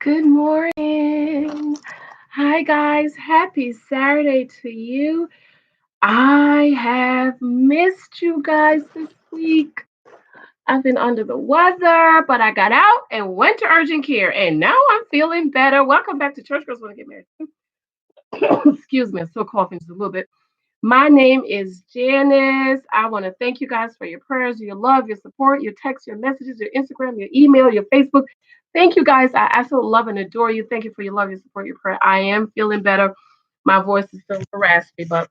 Good morning. Hi, guys. Happy Saturday to you. I have missed you guys this week. I've been under the weather, but I got out and went to urgent care, and now I'm feeling better. Welcome back to Church Girls Want to Get Married. Excuse me, I'm still coughing just a little bit. My name is Janice. I want to thank you guys for your prayers, your love, your support, your texts, your messages, your Instagram, your email, your Facebook. Thank you guys. I absolutely love and adore you. Thank you for your love, your support, your prayer. I am feeling better. My voice is still raspy, but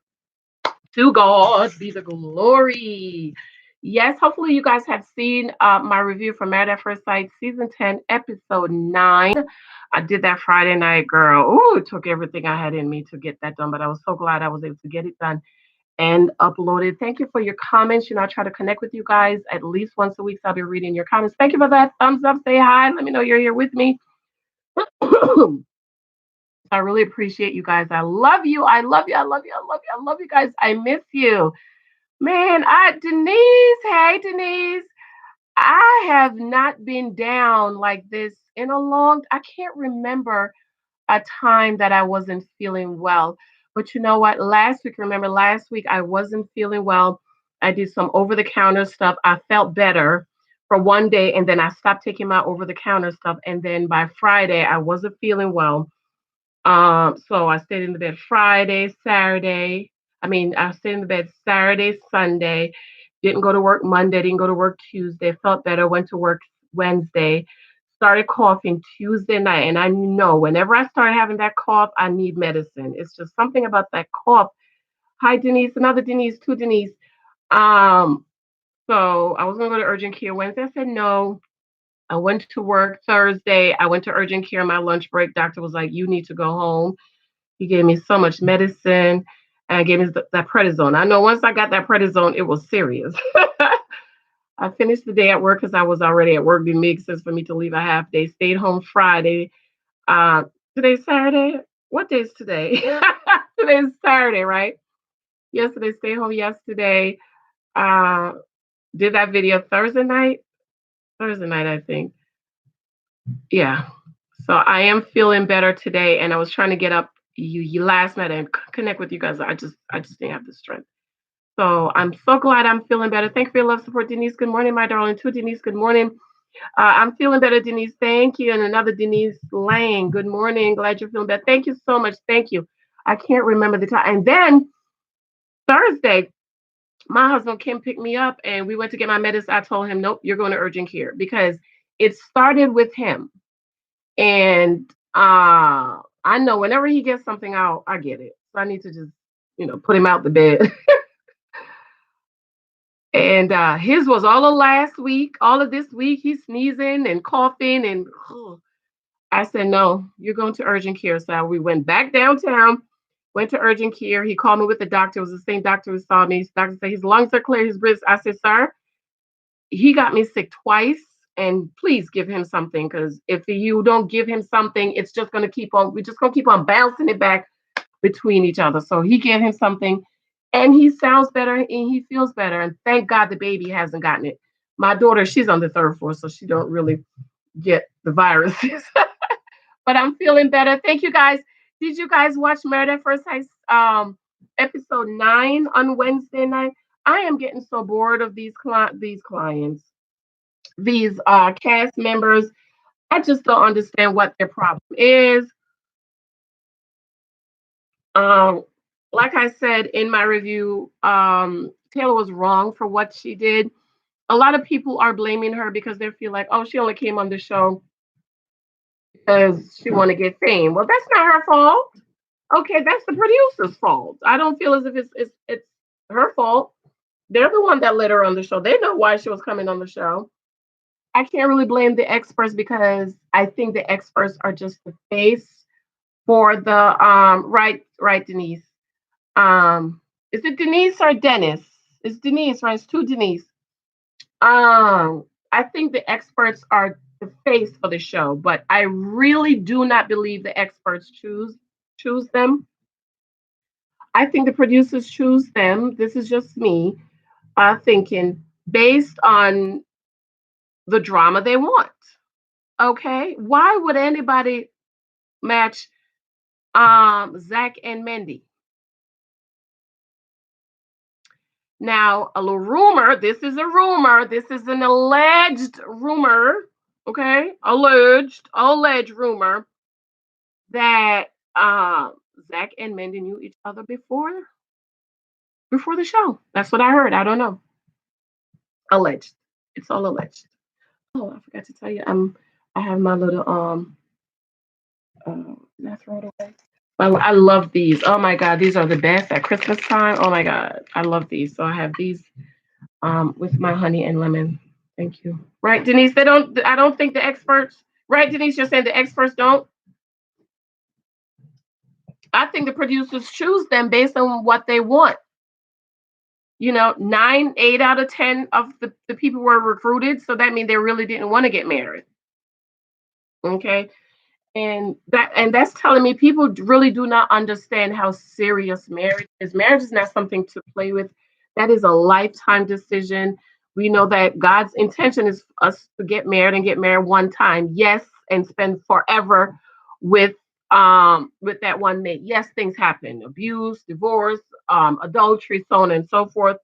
to God be the glory. Yes, hopefully you guys have seen my review for Married at First Sight, Season 10, Episode 9. I did that Friday night, girl. Ooh, it took everything I had in me to get that done, but I was so glad I was able to get it done and uploaded. Thank you for your comments. I try to connect with you guys at least once a week. So I'll be reading your comments. Thank you for that. Thumbs up, say hi. Let me know you're here with me. I really appreciate you guys. I love you. I love you. I love you. I love you. I love you guys. I miss you. Man, Denise, hey Denise. I have not been down like this in a I can't remember a time that I wasn't feeling well. But you know what? Remember last week I wasn't feeling well. I did some over the counter stuff. I felt better for one day and then I stopped taking my over the counter stuff. And then by Friday, I wasn't feeling well. So I stayed in the bed Friday, Saturday. I stayed in the bed Saturday, Sunday. Didn't go to work Monday, didn't go to work Tuesday, felt better, went to work Wednesday, started coughing Tuesday night. And I know whenever I start having that cough, I need medicine. It's just something about that cough. Hi, Denise, another Denise, two Denise. Um, so I was gonna go to urgent care Wednesday. I said no. I went to work Thursday. I went to urgent care. My lunch break, doctor was like, "You need to go home." He gave me so much medicine and gave me that prednisone. I know once I got that prednisone, it was serious. I finished the day at work because I was already at work. It makes sense for me to leave a half day. Stayed home Friday. Uh, Today's Saturday. What day is today? Today's Saturday, right? Yesterday, stayed home yesterday. Uh, did that video Thursday night. Thursday night, I think. Yeah. So I am feeling better today, and I was trying to get up you last night and connect with you guys. I just didn't have the strength. So I'm so glad I'm feeling better. Thank you for your love, support, Denise. Good morning, my darling. To Denise, good morning. I'm feeling better, Denise. Thank you. And another Denise Lang. Good morning. Glad you're feeling better. Thank you so much. Thank you. I can't remember the time. And then Thursday, my husband Kim picked me up and we went to get my medicine. I told him, nope, you're going to urgent care because it started with him. And I know whenever he gets something out, I get it. So I need to just, put him out the bed. And his was all of last week, all of this week. He's sneezing and coughing. And I said, no, you're going to urgent care. So we went back downtown, went to urgent care. He called me with the doctor. It was the same doctor who saw me. The doctor said his lungs are clear, his breath. I said, sir, he got me sick twice. And please give him something because if you don't give him something, it's just going to keep on, we're just going to keep on bouncing it back between each other. So he gave him something and he sounds better and he feels better. And thank God the baby hasn't gotten it. My daughter, she's on the third floor, so she don't really get the viruses. But I'm feeling better. Thank you guys. Did you guys watch Married at First Sight episode 9 on Wednesday night? I am getting so bored of these clients, these cast members. I just don't understand what their problem is. Um, like I said in my review, Taylor was wrong for what she did. A lot of people are blaming her because they feel like, oh, she only came on the show because she want to get fame. Well, that's not her fault. Okay, that's the producer's fault. I don't feel as if it's her fault. They're the one that let her on the show. They know why she was coming on the show. I can't really blame the experts because I think the experts are just the face for the right Denise. Is it Denise or Dennis? It's Denise, right? It's two Denise. I think the experts are the face for the show, but I really do not believe the experts choose them. I think the producers choose them. This is just me thinking based on the drama they want. Okay. Why would anybody match Zach and Mendy? Now, a little rumor, this is a rumor, this is an alleged rumor, okay? Alleged rumor that Zach and Mendy knew each other before the show. That's what I heard. I don't know. Alleged. It's all alleged. Oh, I forgot to tell you, I have my little did I throw it away? I love these. Oh my god, these are the best at Christmas time. Oh my god, I love these. So I have these with my honey and lemon. Thank you. Right, Denise? They don't. I don't think the experts. Right, Denise? You're saying the experts don't. I think the producers choose them based on what they want. You know, 8 out of 10 of the people were recruited, so that means they really didn't want to get married. Okay, and that's telling me people really do not understand how serious marriage is. Marriage is not something to play with. That is a lifetime decision. We know that God's intention is for us to get married and get married one time, yes, and spend forever with that one mate. Yes, things happen, abuse, divorce, adultery, so on and so forth.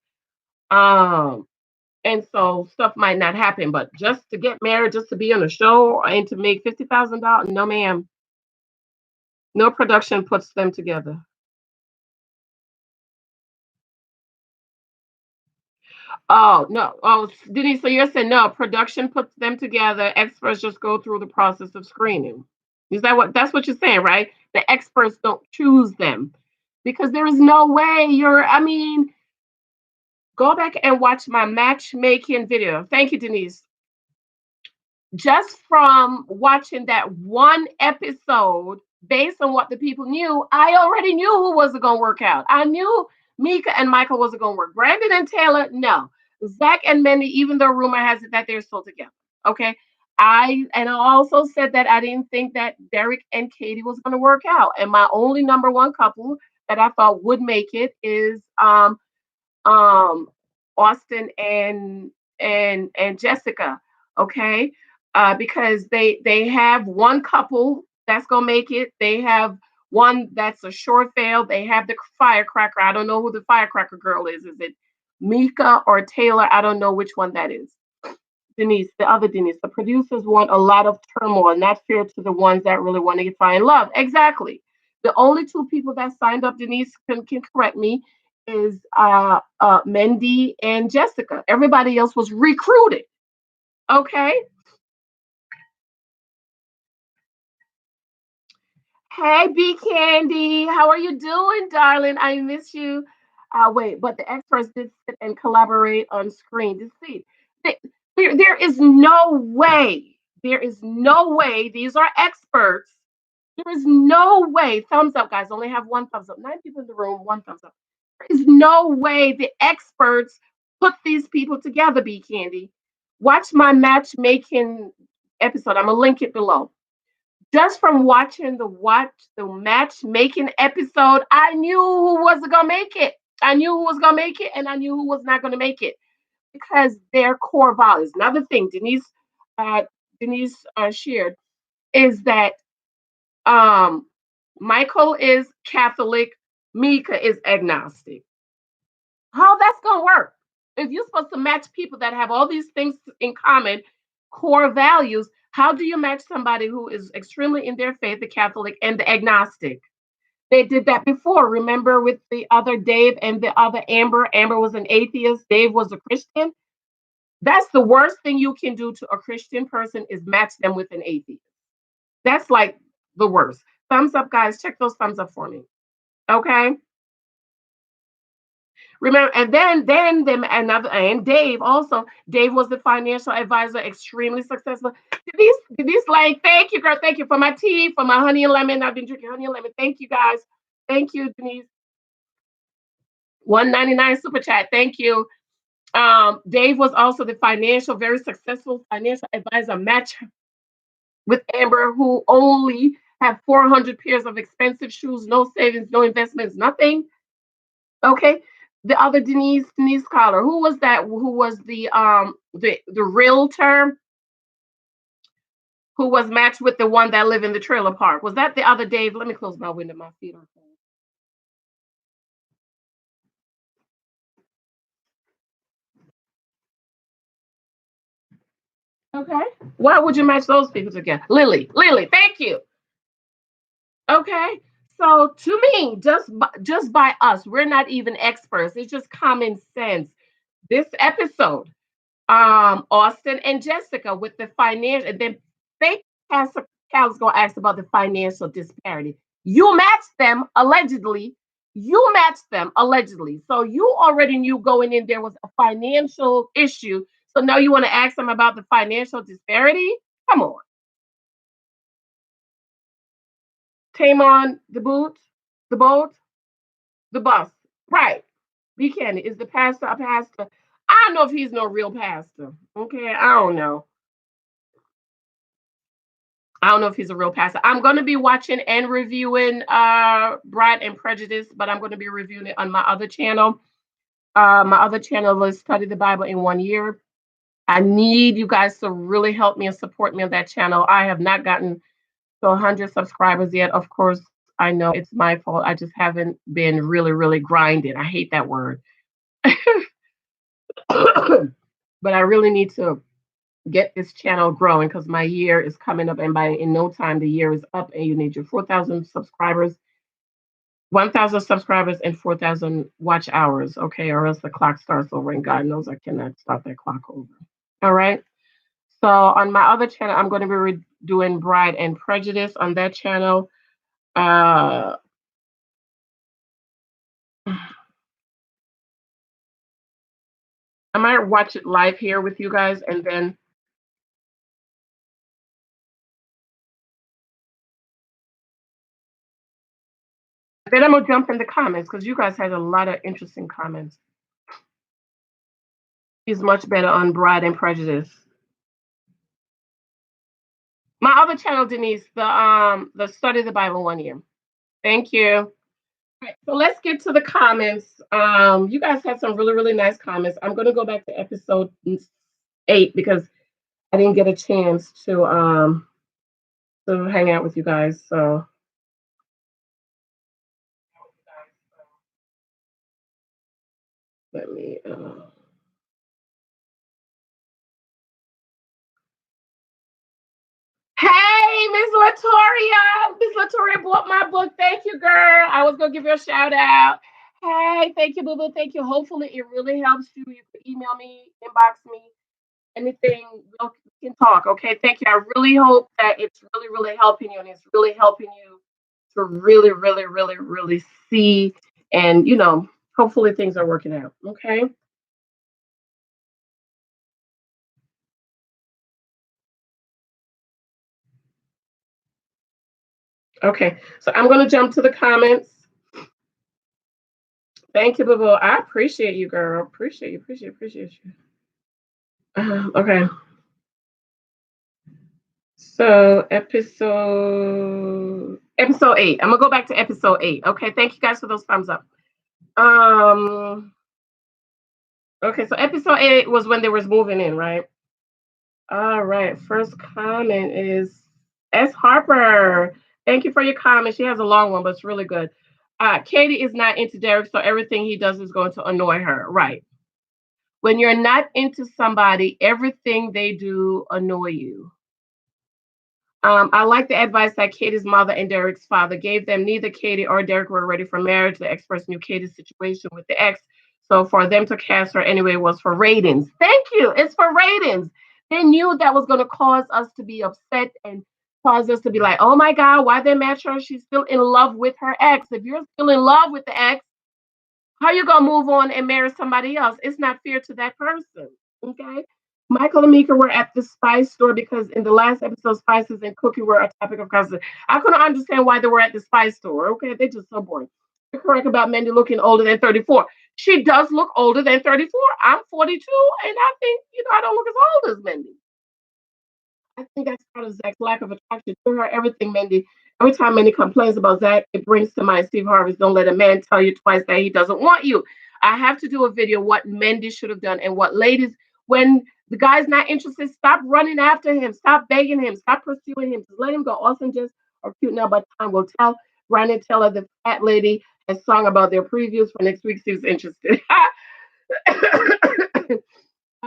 um and so stuff might not happen, but just to get married, just to be on a show and to make $50,000, no ma'am. No production puts them together. Oh no. Oh, Denise, so you're saying no, production puts them together. Experts just go through the process of screening. Is that that's what you're saying, right? The experts don't choose them because there is no way I mean, go back and watch my matchmaking video. Thank you, Denise. Just from watching that one episode, based on what the people knew, I already knew who wasn't going to work out. I knew Mika and Michael wasn't going to work. Brandon and Taylor, no. Zach and Mindy, even though rumor has it that they're still together. Okay. I also said that I didn't think that Derek and Katie was going to work out. And my only number one couple that I thought would make it is um Austin and Jessica, okay? Because they have one couple that's gonna make it. They have one that's a short fail. They have the firecracker. I don't know who the firecracker girl is. Is it Mika or Taylor? I don't know which one that is. Denise, the other Denise. The producers want a lot of turmoil, not fair to the ones that really want to find love. Exactly. The only two people that signed up, Denise can correct me, is Mendy and Jessica. Everybody else was recruited. Okay. Hey, B Candy, how are you doing, darling? I miss you. Wait, but the experts did sit and collaborate on screen. To see, there is no way. There is no way. These are experts. There is no way. Thumbs up, guys. Only have one thumbs up. 9 people in the room. One thumbs up. There is no way the experts put these people together. B Candy, watch my matchmaking episode. I'm gonna link it below. Just from watching the matchmaking episode, I knew who wasn't gonna make it. I knew who was gonna make it, and I knew who was not gonna make it because their core values. Another thing, uh, Denise shared is that um, Michael is Catholic, Mika is agnostic. How that's gonna work? If you're supposed to match people that have all these things in common, core values, how do you match somebody who is extremely in their faith, the Catholic and the agnostic? They did that before. Remember with the other Dave and the other Amber? Amber was an atheist, Dave was a Christian. That's the worst thing you can do to a Christian person is match them with an atheist. That's like the worst. Thumbs up, guys. Check those thumbs up for me. Okay. Remember, and then them another and Dave also. Dave was the financial advisor, extremely successful. These like, thank you, girl. Thank you for my tea, for my honey and lemon. I've been drinking honey and lemon. Thank you, guys. Thank you, Denise. 199 super chat. Thank you. Dave was also the very successful financial advisor match with Amber, who only have 400 pairs of expensive shoes, no savings, no investments, nothing. Okay. The other Denise Collar. Who was that? Who was the realtor? who was matched with the one that lived in the trailer park. Was that the other Dave? Let me close my window. My feet are cold. Okay. Why would you match those people together? Lily, Lily, thank you. Okay. So to me, just by us, we're not even experts. It's just common sense. This episode, Austin and Jessica with the financial, and then fake Pastor Cal's gonna ask about the financial disparity. You matched them allegedly. You matched them allegedly. So you already knew going in there was a financial issue. So now you want to ask them about the financial disparity? Come on. Tame on the boot, the boat, the bus. Right. Buchanan is the pastor a pastor? I don't know if he's no real pastor. Okay, I don't know. I don't know if he's a real pastor. I'm going to be watching and reviewing Bride and Prejudice, but I'm going to be reviewing it on my other channel. My other channel is Study the Bible in 1 year. I need you guys to really help me and support me on that channel. I have not gotten to 100 subscribers yet. Of course, I know it's my fault. I just haven't been really, really grinding. I hate that word. But I really need to get this channel growing because my year is coming up, and by in no time the year is up, and you need your 4,000 subscribers, 1,000 subscribers, and 4,000 watch hours, okay, or else the clock starts over, and God knows I cannot start that clock over. All right. So on my other channel, I'm going to be doing Bride and Prejudice on that channel. I might watch it live here with you guys, and then I'm gonna jump in the comments because you guys had a lot of interesting comments. He's much better on Bride and Prejudice. My other channel, Denise, the Study the Bible 1 year. Thank you. Right, so let's get to the comments. You guys had some really, really nice comments. I'm gonna go back to episode 8 because I didn't get a chance to hang out with you guys. So let me Hey, Miss Latoria. Miss Latoria bought my book. Thank you, girl. I was gonna give you a shout out. Hey, thank you, Boo Boo. Thank you. Hopefully, it really helps you. You can email me, inbox me, anything. We can talk. Okay. Thank you. I really hope that it's really, really helping you, and it's really helping you to really, really, really, really see, and hopefully things are working out. Okay. Okay. So I'm gonna jump to the comments. Thank you, Boo Boo. I appreciate you, girl. Appreciate you. Appreciate you. Okay. So episode 8. I'm gonna go back to episode 8. Okay. Thank you guys for those thumbs up. Um. Okay. So episode 8 was when they was moving in, right? All right. First comment is S Harper. Thank you for your comment. She has a long one, but it's really good. Katie is not into Derek, so everything he does is going to annoy her. Right. When you're not into somebody, everything they do annoy you. I like the advice that Katie's mother and Derek's father gave them. Neither Katie or Derek were ready for marriage. The experts knew Katie's situation with the ex. So for them to cast her anyway was for ratings. Thank you. It's for ratings. They knew that was going to cause us to be upset and cause us to be like, oh my God, why they match her? She's still in love with her ex. If you're still in love with the ex, how you gonna move on and marry somebody else? It's not fair to that person. Okay. Michael and Mika were at the spice store because in the last episode, spices and cooking were a topic of conversation. I couldn't understand why they were at the spice store. Okay, they're just so boring. You're correct about Mindy looking older than 34. She does look older than 34. I'm 42, and I think I don't look as old as Mindy. I think that's part of Zach's lack of attraction to her. Everything, Mindy. Every time Mindy complains about Zach, it brings to mind Steve Harvey's "Don't let a man tell you twice that he doesn't want you." I have to do a video what Mindy should have done and what ladies when The guy's not interested. Stop running after him. Stop begging him. Stop pursuing him. Just let him go. Austin just are cute now, but time will tell. Brandon Teller, the fat lady, has sung about their previews for next week. She's interested.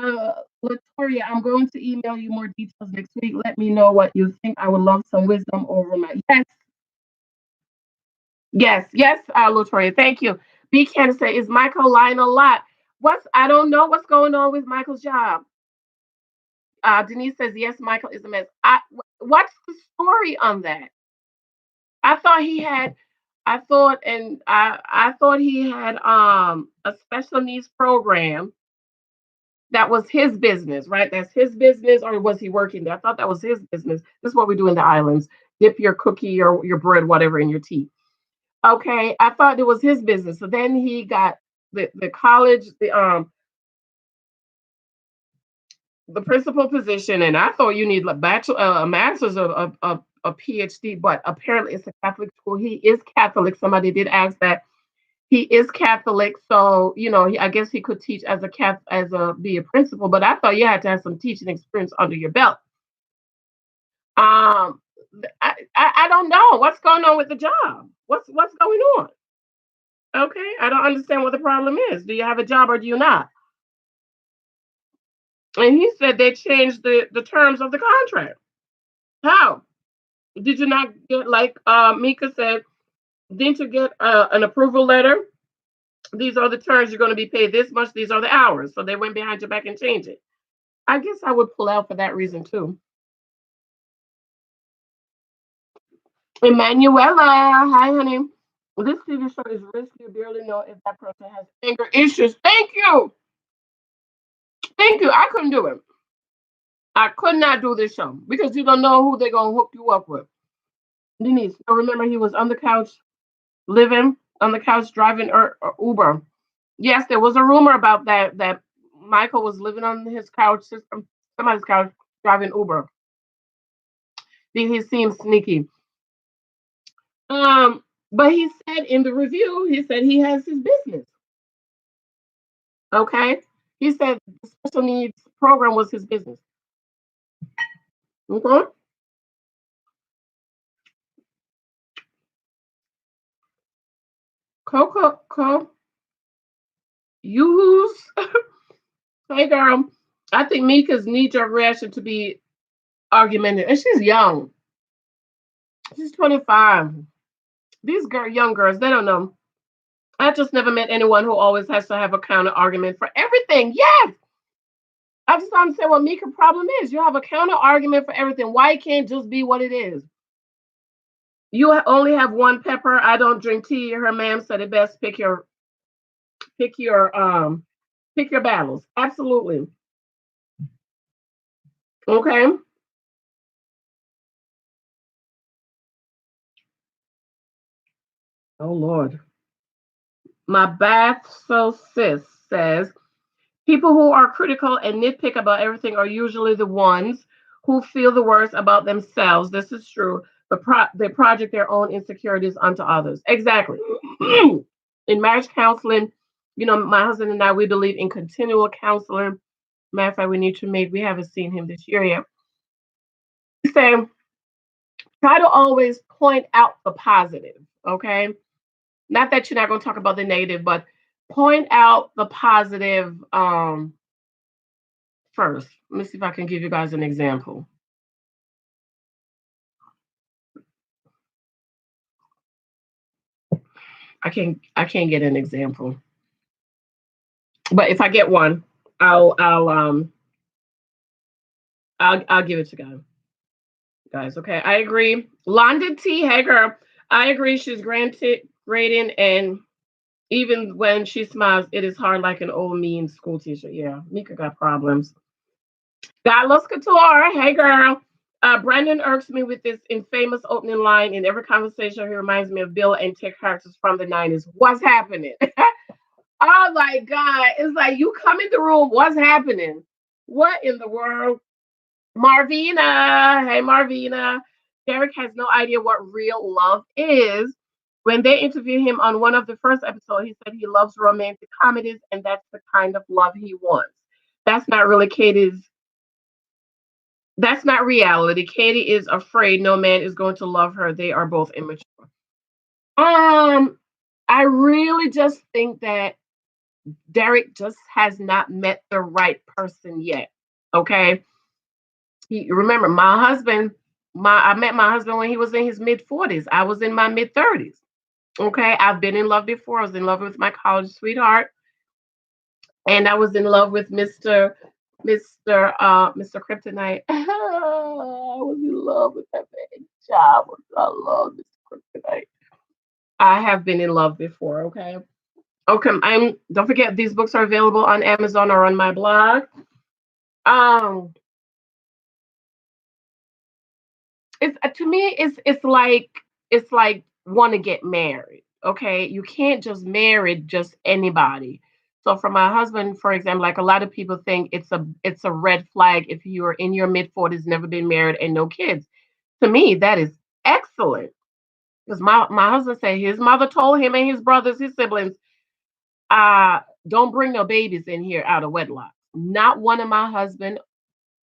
uh, Latoria, I'm going to email you more details next week. Let me know what you think. I would love some wisdom over my yes, Latoria. Thank you. B. Candace say, is Michael lying a lot? I don't know what's going on with Michael's job. Denise says, yes, Michael is a mess. What's the story on that? I thought he had, I thought he had a special needs program that was his business, right? That's his business, or was he working there? I thought that was his business. This is what we do in the islands. Dip your cookie or your bread, whatever, in your tea. Okay, I thought it was his business. So then he got the college, the principal position, and I thought you need a bachelor, a master's, a PhD, but apparently it's a Catholic school. He is Catholic. Somebody did ask that. He is Catholic, so I guess he could teach as be a principal. But I thought you had to have some teaching experience under your belt. Um, I don't know what's going on with the job. What's going on? Okay, I don't understand what the problem is. Do you have a job or do you not? And he said they changed the terms of the contract. How? Did you not get, like Mika said, didn't you get an approval letter? These are the terms, you're going to be paid this much, these are the hours. So they went behind your back and changed it. I guess I would pull out for that reason too. Emanuela, hi honey. This TV show is risky. You barely know if that person has anger issues. Thank you. Thank you. I couldn't do it. I could not do this show because you don't know who they're going to hook you up with. Denise, I remember he was on the couch, living on the couch, driving Uber. Yes, there was a rumor about that Michael was living on his couch, somebody's couch, driving Uber. He seems sneaky. But he said in the review, he said he has his business. Okay, he said the special needs program was his business. Okay. Coco, you hey girl. I think Mika's knee-jerk reaction to be argumentative, and she's young. She's 25. These young girls, they don't know. I just never met anyone who always has to have a counter argument for everything. Yes, I just don't understand what Mika's problem is. You have a counter argument for everything. Why can't just be what it is? You only have one pepper. I don't drink tea. Her ma'am said it best. Pick your pick your battles. Absolutely. Okay. Oh Lord. My bath so sis says people who are critical and nitpick about everything are usually the ones who feel the worst about themselves. This is true. But they project their own insecurities onto others. Exactly. In marriage counseling, my husband and I, we believe in continual counseling. Matter of fact, we haven't seen him this year yet. We say, try to always point out the positive, okay? Not that you're not going to talk about the negative, but point out the positive first. Let me see if I can give you guys an example. I can't get an example. But if I get one, I'll give it to guys. Okay, I agree. London T. Hager, I agree. She's grading, and even when she smiles, it is hard like an old mean school teacher. Yeah, Mika got problems. Carlos Couture, hey girl. Brandon irks me with this infamous opening line. In every conversation, he reminds me of Bill and Ted characters from the 90s. What's happening? Oh my God. It's like you come in the room. What's happening? What in the world? Marvina. Hey, Marvina. Derek has no idea what real love is. When they interviewed him on one of the first episodes, he said he loves romantic comedies and that's the kind of love he wants. That's not really Katie's That's not reality. Katie is afraid no man is going to love her. They are both immature. Um, I really just think that Derek just has not met the right person yet. Okay. Remember, my husband, I met my husband when he was in his mid 40s. I was in my mid 30s. Okay. I've been in love before. I was in love with my college sweetheart. And I was in love with Mr. Kryptonite. I was in love with that man. Job. I love Mr. Kryptonite. I have been in love before, okay? Okay, I'm don't forget these books are available on Amazon or on my blog. Um it's to me it's like want to get married, okay? You can't just marry just anybody. So for my husband, for example, like a lot of people think it's a red flag if you are in your mid 40s, never been married, and no kids. To me, that is excellent. Because my husband said his mother told him and his brothers, his siblings, uh, don't bring no babies in here out of wedlock. Not one of my husband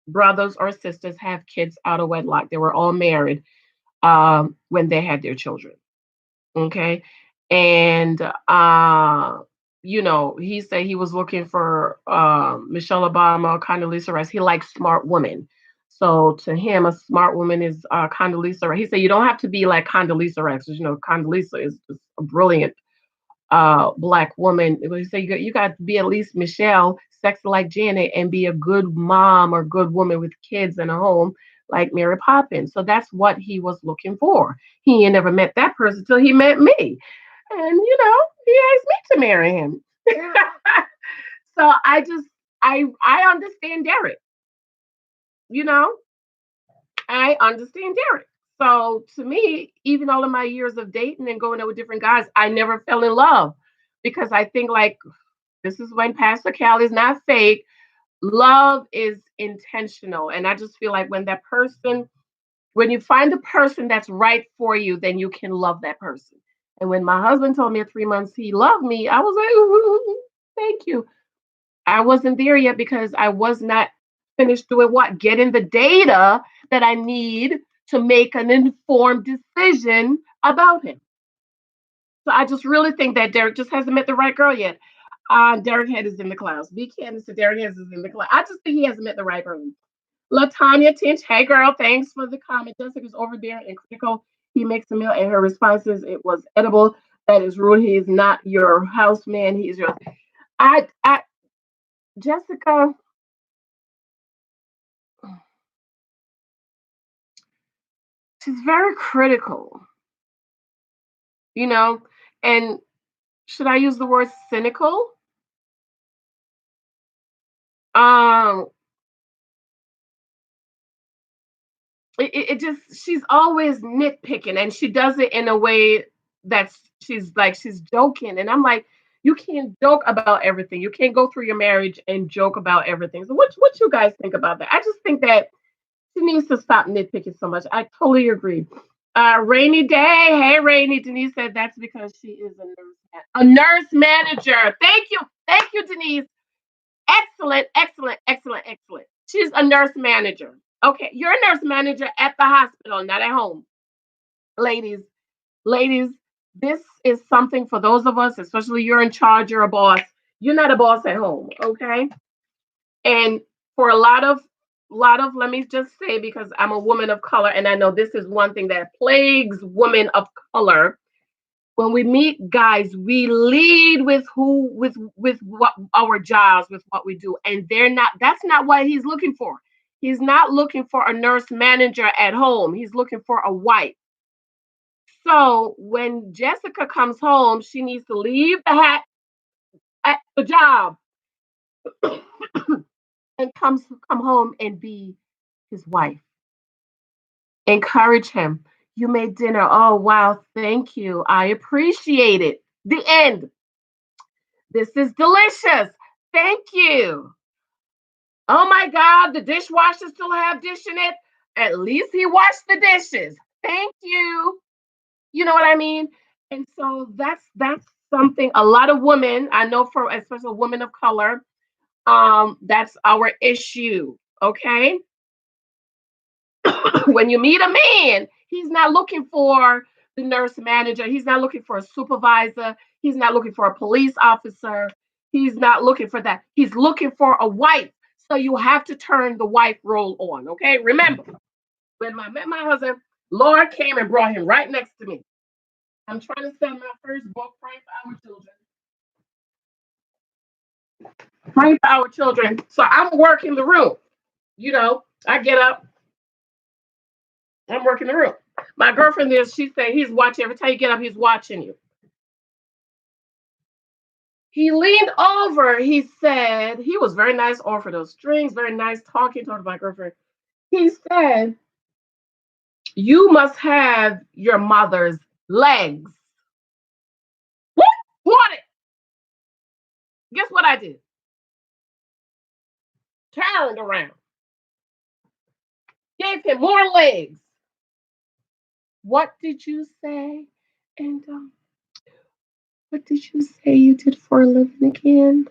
brothers or sisters have kids out of wedlock. They were all married when they had their children. Okay. And he said he was looking for Michelle Obama, Condoleezza Rice. He likes smart women. So to him, a smart woman is Condoleezza Rice. He said you don't have to be like Condoleezza Rice, 'cause, Condoleezza is just a brilliant black woman. He said you got to be at least Michelle, sexy like Janet, and be a good mom or good woman with kids and a home like Mary Poppins. So that's what he was looking for. He ain't never met that person till he met me. And he asked me to marry him. So I understand Derek, you know? I understand Derek. So to me, even all of my years of dating and going out with different guys, I never fell in love because I think like this is when Pastor Cal is not fake. Love is intentional. And I just feel like when you find the person that's right for you, then you can love that person. And when my husband told me at 3 months he loved me, I was like, "Ooh, thank you." I wasn't there yet because I was not finished doing what? Getting the data that I need to make an informed decision about him. So I just really think that Derek just hasn't met the right girl yet. Derek Head is in the clouds. Be Candace to Derek Head is in the clouds. I just think he hasn't met the right person. Latanya Tinch, hey girl, thanks for the comment. Jessica's over there and critical. He makes a meal and her responses, it was edible. That is rude. He is not your house man. He is your I Jessica, she's very critical, you know, and should I use the word cynical? Um, it just she's always nitpicking, and she does it in a way that's she's joking, and I'm like, you can't joke about everything. You can't go through your marriage and joke about everything. So what you guys think about that? I just think that she needs to stop nitpicking so much. I totally agree. Rainy day. Hey, Rainy. Denise said that's because she is a nurse manager. Thank you, Denise. Excellent, excellent, excellent, excellent. She's a nurse manager. Okay, you're a nurse manager at the hospital, not at home. Ladies, ladies, this is something for those of us, especially you're in charge, you're a boss. You're not a boss at home, okay? And for a lot of let me just say because I'm a woman of color and I know this is one thing that plagues women of color. When we meet guys, we lead with who with what our jobs, with what we do, and that's not what he's looking for. He's not looking for a nurse manager at home. He's looking for a wife. So when Jessica comes home, she needs to leave the hat at the job and come home and be his wife. Encourage him. You made dinner. Oh wow, thank you. I appreciate it. The end. This is delicious. Thank you. Oh my God, the dishwasher still have dish in it. At least he washed the dishes. Thank you. You know what I mean? And so that's something a lot of women, I know for especially women of color, that's our issue. Okay. When you meet a man, he's not looking for the nurse manager. He's not looking for a supervisor. He's not looking for a police officer. He's not looking for that. He's looking for a wife. So you have to turn the wife role on. Okay. Remember, when I met my husband, Lord came and brought him right next to me. I'm trying to send my first book, Praying for Our Children. Praying for Our Children. So I'm working the room. I get up, I'm working the room. My girlfriend is, she said, he's watching. Every time you get up, he's watching you. He leaned over. He said, he was very nice, offered those drinks, very nice talking to my girlfriend. He said, you must have your mother's legs. What? What? Guess what I did? Turned around, gave him more legs. What did you say? And what did you say you did for a living again?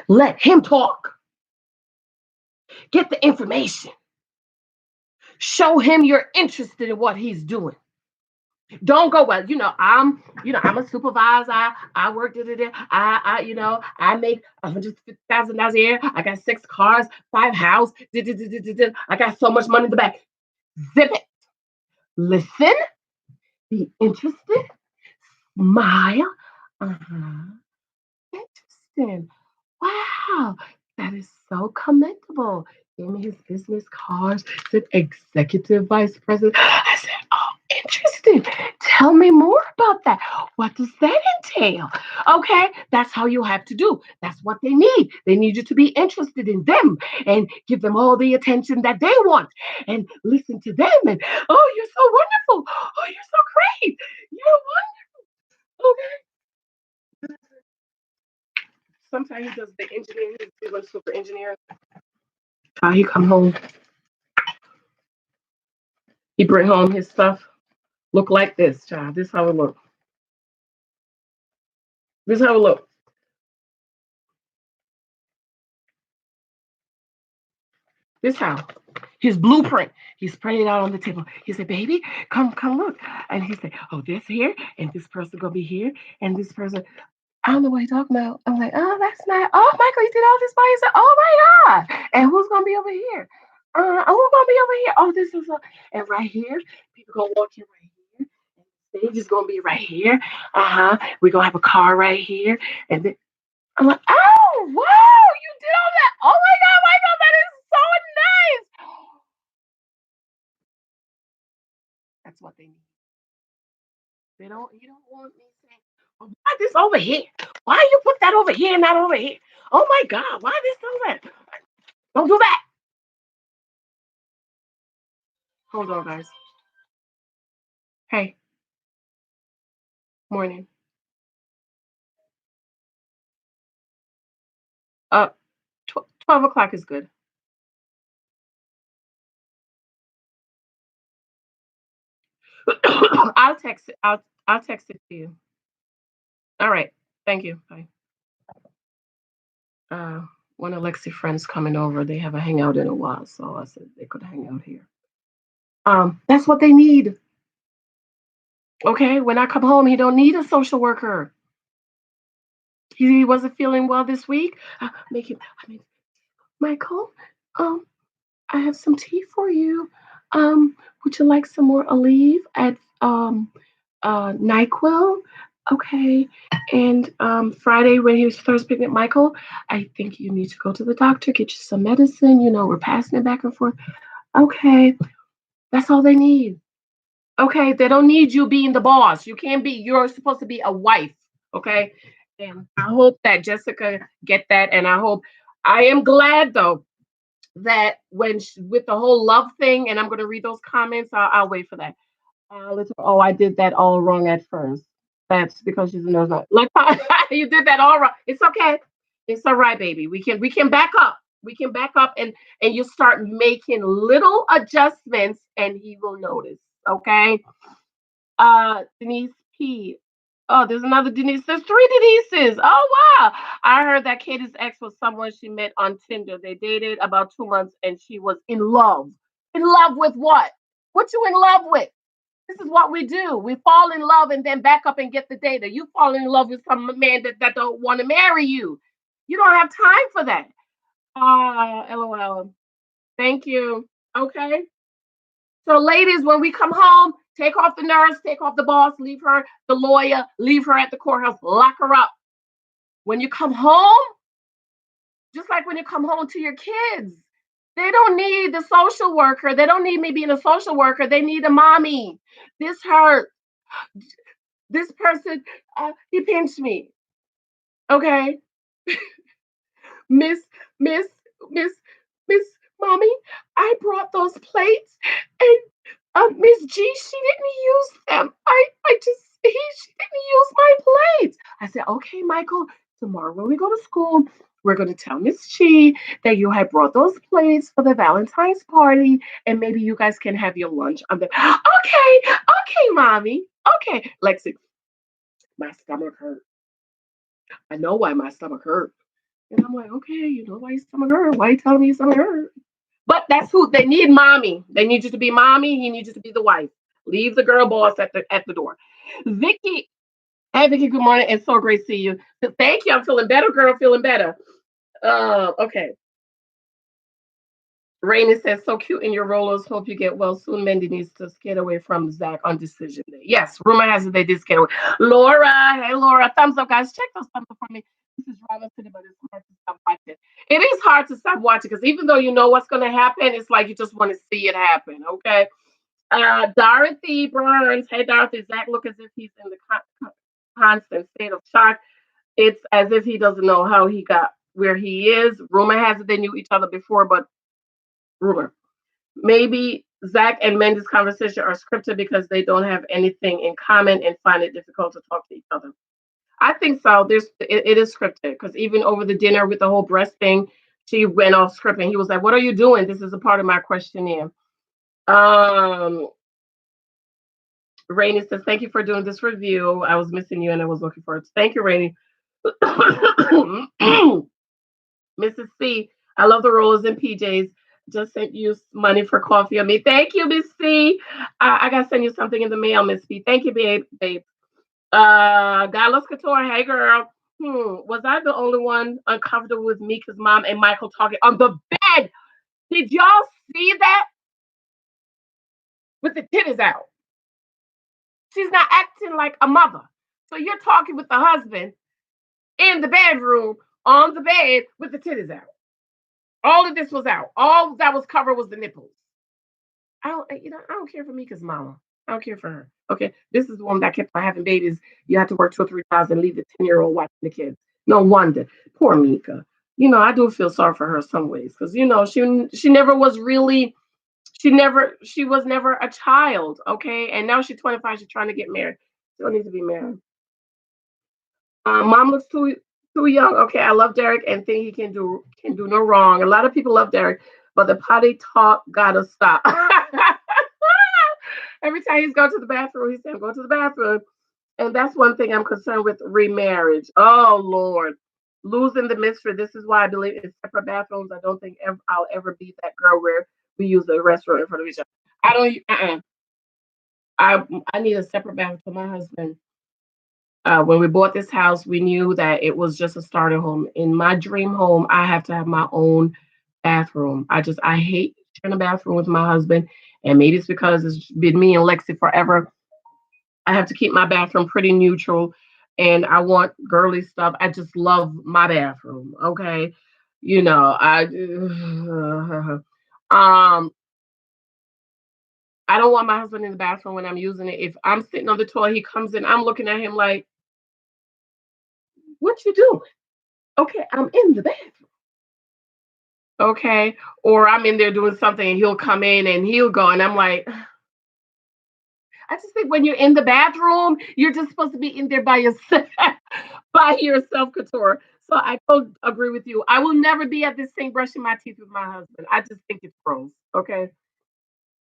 Let him talk. Get the information. Show him you're interested in what he's doing. Don't go, well, I'm a supervisor. I work, I make $150,000 a year. I got 6 cars, 5 houses. I got so much money in the bank. Zip it. Listen. Be interested. Smile. Uh-huh. Interesting. Wow, that is so commendable. Gave me his business cards, said executive vice president. I said, oh, interesting. Tell me more about that. What does that entail? Okay, that's how you have to do. That's what they need. They need you to be interested in them and give them all the attention that they want and listen to them. And, oh, you're so wonderful. Oh, you're so great. You're wonderful. Okay. Sometimes he does the engineering. He's a super engineer. He come home. He bring home his stuff. Look like this, child. This how it look. This how it look. This how. His blueprint. He spread it out on the table. He said, "Baby, come look." And he said, "Oh, this here, and this person gonna be here, and this person." I don't know what he's talking about. I'm like, "Oh, that's not. Oh, Michael, you did all this by yourself. Oh my God! And who's gonna be over here? Who's gonna be over here? Oh, this is and right here, people gonna walk in right here. Stage is gonna be right here. We're gonna have a car right here. And then I'm like, oh wow, you did all that. Oh my God, Michael, that is so nice. That's what they need. You don't want me saying, oh, why this over here? Why you put that over here and not over here? Oh my God, why this over there? Don't do that. Hold on, guys. Hey, morning. 12 o'clock is good. I'll text it. I'll text it to you. All right. Thank you. Bye. Uh, one of Lexi friends coming over. They haven't hang out in a while, so I said they could hang out here. That's what they need. Okay. When I come home, he don't need a social worker. He wasn't feeling well this week. Make him. I mean, Michael. Um, I have some tea for you. Would you like some more Aleve at NyQuil? Okay. And Friday when he was first picking up Michael, I think you need to go to the doctor, get you some medicine. We're passing it back and forth. Okay. That's all they need. Okay. They don't need you being the boss. You're supposed to be a wife. Okay. And I hope that Jessica get that. And I am glad though that with the whole love thing, and I'm going to read those comments. I'll wait for that. Oh, I did that all wrong at first. That's because she's a nurse. Like you did that all wrong. It's okay. It's all right, baby. We can back up. We can back up and you start making little adjustments, and he will notice. Okay. Denise P. Oh, there's another Denise. There's three Denises. Oh wow. I heard that Katie's ex was someone she met on Tinder. They dated about 2 months and she was in love. In love with what? What you in love with? This is what we do. We fall in love and then back up and get the data. You fall in love with some man that don't want to marry you. You don't have time for that. LOL. Thank you. Okay. So, ladies, when we come home, take off the nurse, take off the boss, leave her, the lawyer, leave her at the courthouse, lock her up. When you come home, just like when you come home to your kids, they don't need the social worker. They don't need me being a social worker. They need a mommy. This hurt. This person, he pinched me. Okay. Miss, Miss, Miss, Miss, Mommy, I brought those plates and Miss G, she didn't use them. She didn't use my plates. I said, okay, Michael, tomorrow when we go to school, we're going to tell Miss G that you had brought those plates for the Valentine's party, and maybe you guys can have your lunch. I'm like, okay, mommy. Okay, Lexi, my stomach hurt. I know why my stomach hurt. And I'm like, okay, you know why your stomach hurt? Why you telling me your stomach hurt? But that's who they need, mommy. They need you to be mommy. He needs you to be the wife. Leave the girl boss at the door. Vicky, hey Vicky, good morning. It's so great to see you. Thank you. I'm feeling better, girl. Feeling better. Okay. Rainy says, so cute in your rollers. Hope you get well soon. Mendy needs to skate away from Zach on decision day. Yes, rumor has it they did skate away. Laura, hey Laura, thumbs up, guys. Check those thumbs up for me. This is Robin today, but it's hard to stop watching. It is hard to stop watching because even though you know what's going to happen, it's like you just want to see it happen. Okay. Dorothy Burns, hey Dorothy, Zach look as if he's in the constant state of shock. It's as if he doesn't know how he got where he is. Rumor has it they knew each other before, but rumor. Maybe Zach and Mendy's conversation are scripted because they don't have anything in common and find it difficult to talk to each other. I think so. It is scripted because even over the dinner with the whole breast thing, she went off script and he was like, "What are you doing? This is a part of my questionnaire." Um, Rainey says, "Thank you for doing this review. I was missing you and I was looking for it. Thank you, Rainey." Mrs. C, I love the rollers and PJs. Just sent you money for coffee on me. Thank you, Miss C. I gotta send you something in the mail, Miss C. Thank you, babe. Carlos Couture, hey girl. Was I the only one uncomfortable with Mika's mom and Michael talking on the bed? Did y'all see that? With the titties out. She's not acting like a mother. So you're talking with the husband in the bedroom on the bed with the titties out. All of this was out. All that was covered was the nipples. I don't care for Mika's mama. I don't care for her. Okay, this is the one that kept on having babies. You have to work 2 or 3 jobs and leave the 10-year-old watching the kids. No wonder. Poor Mika. I do feel sorry for her some ways because she never was really she was never a child. Okay, and now she's 25. She's trying to get married. She don't need to be married. Mom looks too young. Okay, I love Derek and think he can do no wrong. A lot of people love Derek, but the potty talk gotta stop. Every time he's going to the bathroom, he's saying, "Go to the bathroom," and that's one thing I'm concerned with remarriage. Oh Lord, losing the mystery. This is why I believe in separate bathrooms. I don't think I'll ever be that girl where we use the restroom in front of each other. I don't. I need a separate bathroom for my husband. When we bought this house, we knew that it was just a starter home. In my dream home, I have to have my own bathroom. I hate sharing a bathroom with my husband, and maybe it's because it's been me and Lexi forever. I have to keep my bathroom pretty neutral, and I want girly stuff. I just love my bathroom. Okay, I um I don't want my husband in the bathroom when I'm using it. If I'm sitting on the toilet, he comes in, I'm looking at him like, "What you doing?" Okay, I'm in the bathroom. Okay. Or I'm in there doing something and he'll come in and he'll go. And I'm like, I just think when you're in the bathroom, you're just supposed to be in there by yourself, by yourself, Couture. So I totally agree with you. I will never be at this sink brushing my teeth with my husband. I just think it's gross. Okay.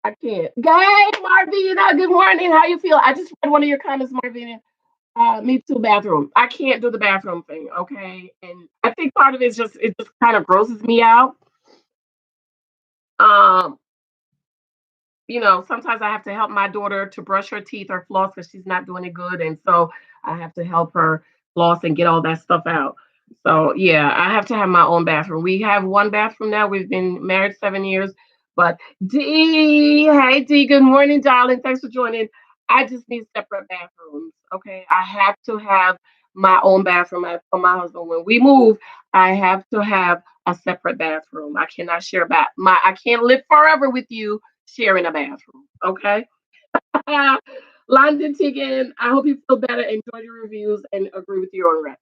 I can't. Hey, Marvina, good morning. How you feel? I just read one of your comments, Marvina. Me too, bathroom. I can't do the bathroom thing, okay? And I think part of it just kind of grosses me out. Um, sometimes I have to help my daughter to brush her teeth or floss because she's not doing it good. And so I have to help her floss and get all that stuff out. So yeah, I have to have my own bathroom. We have one bathroom now. We've been married 7 years. But Dee, hey Dee, good morning, darling. Thanks for joining. I just need separate bathrooms. Okay. I have to have my own bathroom for my husband. When we move, I have to have a separate bathroom. I cannot share I can't live forever with you sharing a bathroom. Okay. London Tigan, I hope you feel better. Enjoy your reviews and agree with you on that.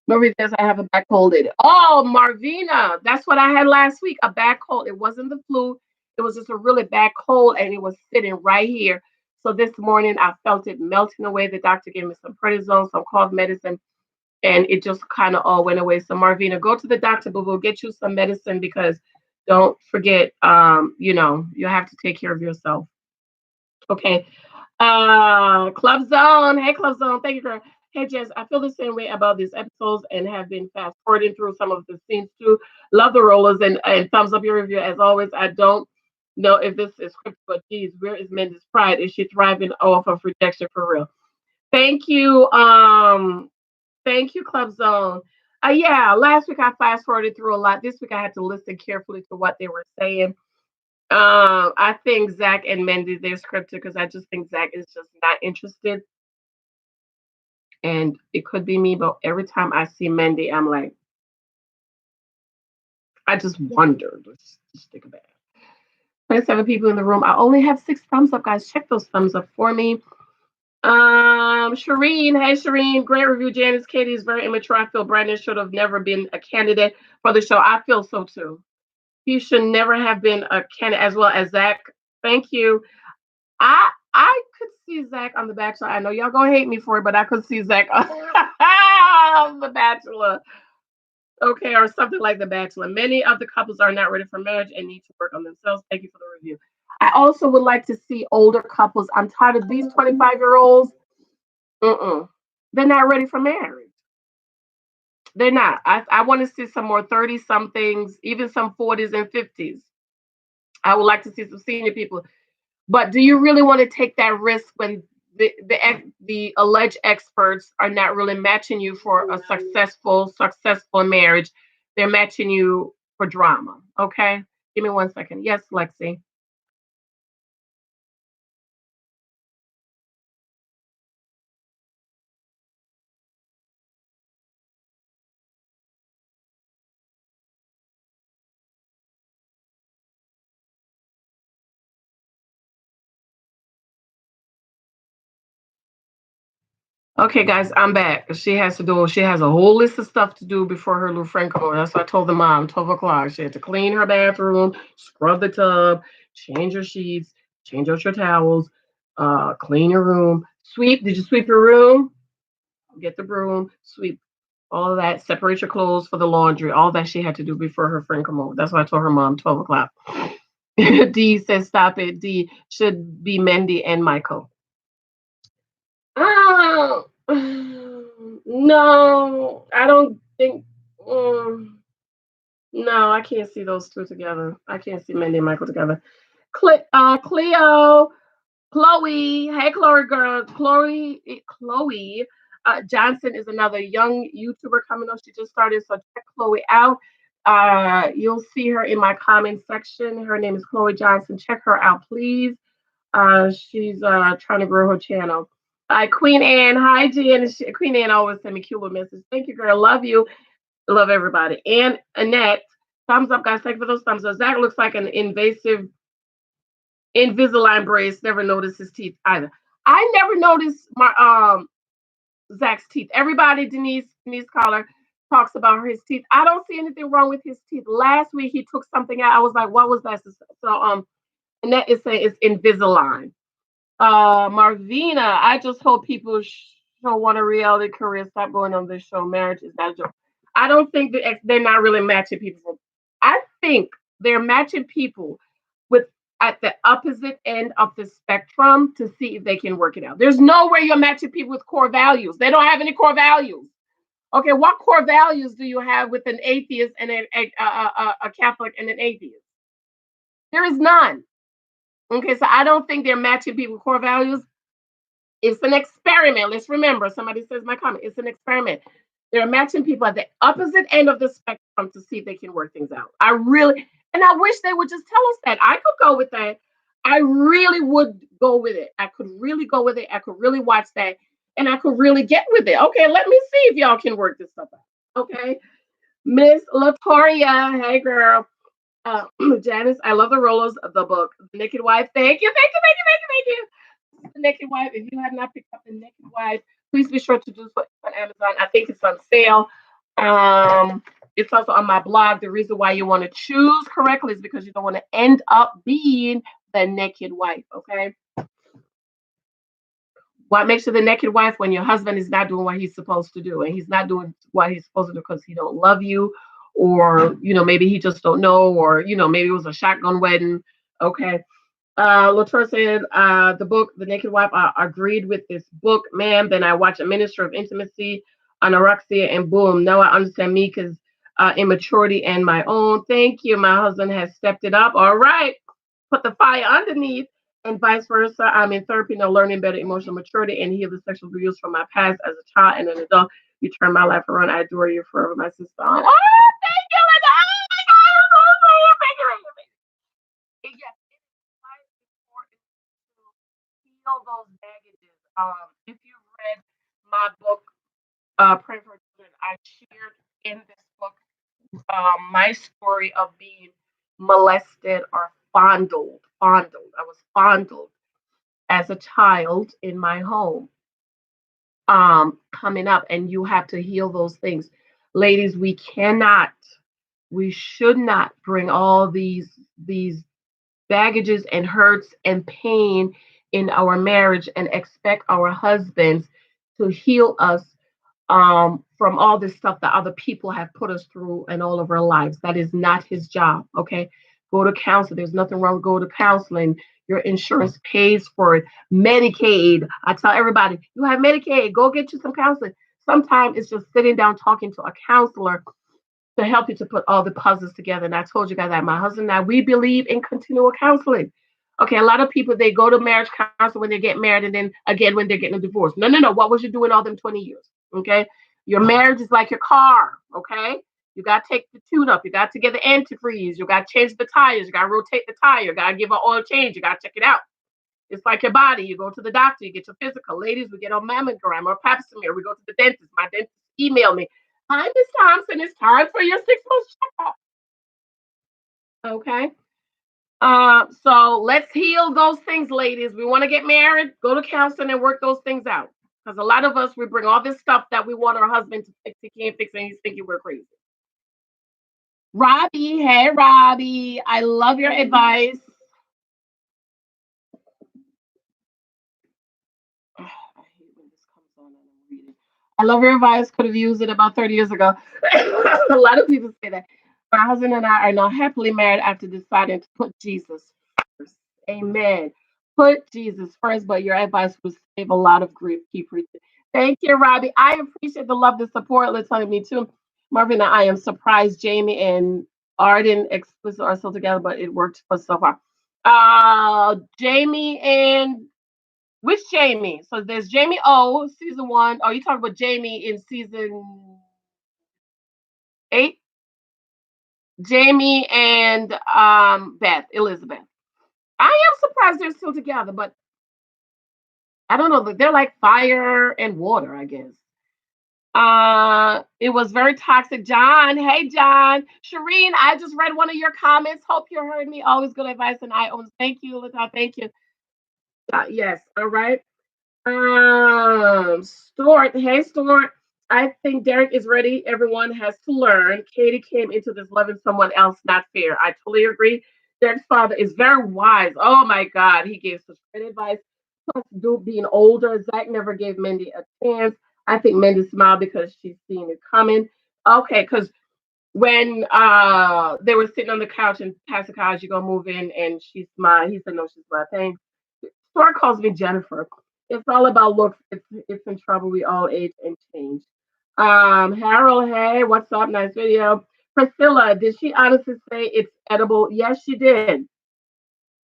Marie says I have a back cold. Oh, Marvina, that's what I had last week. A back cold. It wasn't the flu. It was just a really bad cold, and it was sitting right here. So this morning I felt it melting away. The doctor gave me some prednisone, some cough medicine, and it just kind of all went away. So Marvina, go to the doctor, but we'll get you some medicine because don't forget, you have to take care of yourself. Okay. Club Zone. Hey, Club Zone. Thank you, girl. Hey, Jess. I feel the same way about these episodes and have been fast forwarding through some of the scenes too. Love the rollers and thumbs up your review as always. I don't know if this is scripted, but geez, where is Mendes' pride? Is she thriving off of rejection for real? Thank you. Thank you, Club Zone. Yeah, last week I fast forwarded through a lot. This week I had to listen carefully to what they were saying. I think Zach and Mendy they're scripted because I just think Zach is just not interested, and it could be me, but every time I see Mendy, I'm like, I just wonder. Let's just think about it. 27 people in the room. I only have 6 thumbs up, guys. Check those thumbs up for me. Shireen, hey Shireen, great review. Janice, Katie is very immature. I feel Brandon should have never been a candidate for the show. I feel so too. He should never have been a candidate as well as Zach. Thank you. I could see Zach on The Bachelor. I know y'all gonna hate me for it, but I could see Zach on The Bachelor. Okay, or something like The Bachelor. Many of the couples are not ready for marriage and need to work on themselves. Thank you for the review. I also would like to see older couples. I'm tired of these 25-year-olds. They're not ready for marriage. They're not. I want to see some more 30 somethings, even some 40s and 50s. I would like to see some senior people. But do you really want to take that risk when the alleged experts are not really matching you for a successful marriage? They're matching you for drama. Okay, give me 1 second. Yes, Lexi. Okay, guys, I'm back. She has a whole list of stuff to do before her little friend comes. That's what I told the mom, 12 o'clock. She had to clean her bathroom, scrub the tub, change her sheets, change out your towels, clean your room, sweep. Did you sweep your room? Get the broom, sweep all of that, separate your clothes for the laundry, all that she had to do before her friend come over. That's why I told her mom, 12 o'clock. D says, stop it. D should be Mendy and Michael. Oh, no, I don't think. No, I can't see those two together. I can't see Mendy and Michael together. Cleo, Chloe, hey Chloe girl, Chloe Johnson is another young YouTuber coming up. She just started, so check Chloe out. You'll see her in my comment section. Her name is Chloe Johnson. Check her out, please. She's trying to grow her channel. Queen Anne, hi Jen. Queen Anne always send me cute little messages. Thank you, girl. Love you. Love everybody. And Annette, thumbs up, guys. Thank you for those thumbs up. Zach looks like an invasive Invisalign brace. Never noticed his teeth either. I never noticed my Zach's teeth. Everybody, Denise Collar talks about his teeth. I don't see anything wrong with his teeth. Last week he took something out. I was like, what was that? So and that is saying it's Invisalign. Marvina, I just hope people show want a reality career. Stop going on this show. Marriage is not a joke. I don't think that they're not really matching people. I think they're matching people with at the opposite end of the spectrum to see if they can work it out. There's no way you're matching people with core values. They don't have any core values. Okay, what core values do you have with an atheist and a Catholic and an atheist? There is none. Okay, so I don't think they're matching people with core values. It's an experiment. Let's remember, somebody says my comment. It's an experiment. They're matching people at the opposite end of the spectrum to see if they can work things out. I really, and I wish they would just tell us that. I could go with that. I really would go with it. I could really go with it. I could really watch that and I could really get with it. Okay, let me see if y'all can work this stuff out. Okay. Miss Latoria, hey girl. Uh, Janice, I love the rollers of the book. The Naked Wife. Thank you, thank you, thank you, thank you, thank you. The Naked Wife. If you have not picked up The Naked Wife, please be sure to do so on Amazon. I think it's on sale. It's also on my blog. The reason why you want to choose correctly is because you don't want to end up being the naked wife. Okay. What makes you the naked wife? When your husband is not doing what he's supposed to do, and he's not doing what he's supposed to do because he don't love you, or maybe he just don't know, or maybe it was a shotgun wedding. Okay. Latour said, the book, The Naked Wife, I agreed with this book, ma'am. Then I watched A Minister of Intimacy, Anorexia, and boom, now I understand Mika's immaturity and my own. Thank you. My husband has stepped it up. All right. Put the fire underneath, and vice versa. I'm in therapy now, learning better emotional maturity and heal the sexual abuse from my past as a child and an adult. You turned my life around. I adore you forever, my sister. Oh, thank you. Oh my God. Thank you. Yes, it's important to heal those baggages. If you read my book, Pray for Children, I shared in this book my story of being molested or fondled. Fondled. I was fondled as a child in my home. Coming up, and you have to heal those things, ladies. We should not bring all these baggages and hurts and pain in our marriage and expect our husbands to heal us from all this stuff that other people have put us through and all of our lives. That is not his job. Okay. Go to counseling. There's nothing wrong with go to counseling. Your insurance pays for it. Medicaid. I tell everybody, you have Medicaid, go get you some counseling. Sometimes it's just sitting down talking to a counselor to help you to put all the puzzles together. And I told you guys that my husband and I, we believe in continual counseling. Okay, a lot of people, they go to marriage counseling when they get married and then again when they're getting a divorce. No, no, no. What was you doing all them 20 years? Okay. Your marriage is like your car. Okay. You got to take the tune up. You got to get the antifreeze. You got to change the tires. You got to rotate the tire. You got to give an oil change. You got to check it out. It's like your body. You go to the doctor, you get your physical. Ladies, we get our mammogram or pap smear. We go to the dentist. My dentist emailed me. Hi, Miss Thompson. It's time for your 6 months checkup. Okay. So let's heal those things, ladies. We want to get married, go to counseling and work those things out. Because a lot of us, we bring all this stuff that we want our husband to fix. He can't fix it, and he's thinking we're crazy. Robbie, hey Robbie, I love your advice. I hate when this comes on and I'm reading. I love your advice. Could have used it about 30 years ago. A lot of people say that. My husband and I are now happily married after deciding to put Jesus first. Amen. Put Jesus first, but your advice will save a lot of grief. Keep preaching. Thank you, Robbie. I appreciate the love, the support. Let's tell me too. Marvin and I am surprised Jamie and Arden explicit are still together, but it worked for so far. Jamie and which Jamie? So there's Jamie O, season one. Oh, you talking about Jamie in season 8? Jamie and Beth, Elizabeth. I am surprised they're still together, but I don't know. They're like fire and water, I guess. It was very toxic. John, hey John. Shireen, I just read one of your comments. Hope you heard me. Always good advice, and I always thank you, Lata. Thank you. Yes, all right. Stuart, hey Stuart. I think Derek is ready. Everyone has to learn. Katie came into this loving someone else, not fair. I totally agree. Derek's father is very wise. Oh my God, he gave such great advice. Plus, dude being older, Zach never gave Mindy a chance. I think Mindy smiled because she's seen it coming. Okay, because when they were sitting on the couch and Pastor Kyle, you gonna move in, and she smiled. He said, "No, she's my thing." Star calls me Jennifer. It's all about looks. It's in trouble. We all age and change. Harold, hey, what's up? Nice video. Priscilla, did she honestly say it's edible? Yes, she did.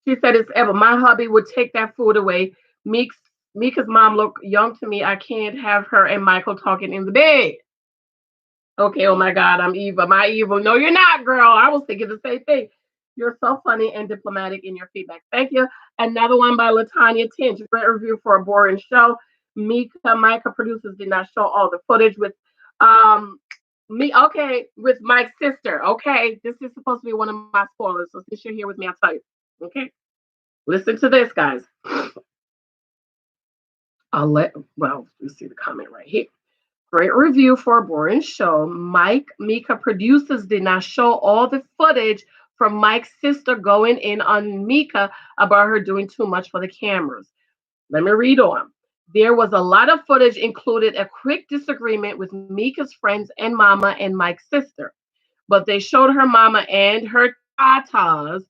She said it's edible. My hubby would take that food away. Meek's Mika's mom look young to me. I can't have her and Michael talking in the bed. Okay, oh my God, I'm evil. Am I evil? No, you're not, girl. I was thinking the same thing. You're so funny and diplomatic in your feedback. Thank you. Another one by Latanya Tinch. Great review for a boring show. Micah producers did not show all the footage with me. Okay, with my sister. Okay, this is supposed to be one of my spoilers. So since you're here with me, I'll tell you. Okay, listen to this, guys. Well, you see the comment right here. Great review for a boring show. Mika producers did not show all the footage from Mike's sister going in on Mika about her doing too much for the cameras. Let me read on. There was a lot of footage included a quick disagreement with Mika's friends and mama and Mike's sister. But they showed her mama and her tatas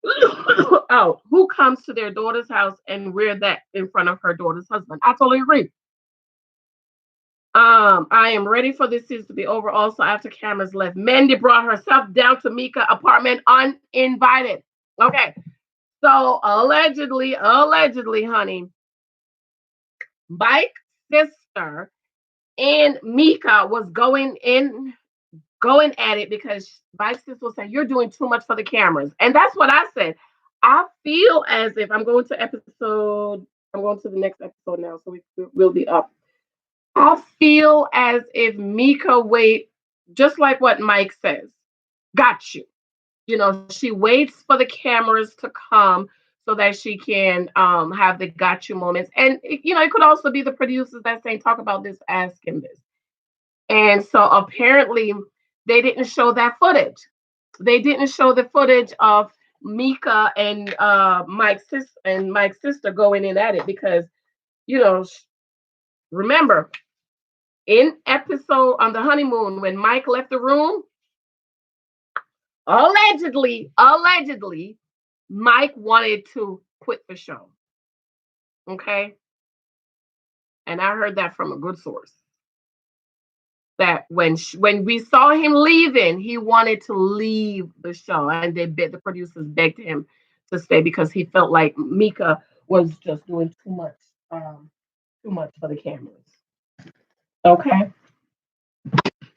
oh, who comes to their daughter's house and wear that in front of her daughter's husband. I totally agree. I am ready for this season to be over. Also, after cameras left, Mandy brought herself down to Mika apartment uninvited. Okay, so allegedly, honey, Mike's sister and Mika was going at it because Mike's sister was saying, "You're doing too much for the cameras," and that's what I said. I feel as if I'm going to episode. I'm going to the next episode now, so we'll be up. I feel as if Mika wait, just like what Mike says, got you. You know, she waits for the cameras to come so that she can have the got you moments. And, it could also be the producers that saying, talk about this, ask him this. And so apparently they didn't show that footage. They didn't show the footage of Mika and Mike's sister going in at it because, you know, remember, in episode on the honeymoon when Mike left the room, allegedly, Mike wanted to quit the show. Okay. And I heard that from a good source. That when we saw him leaving, he wanted to leave the show, and the producers begged him to stay because he felt like Mika was just doing too much for the cameras. Okay.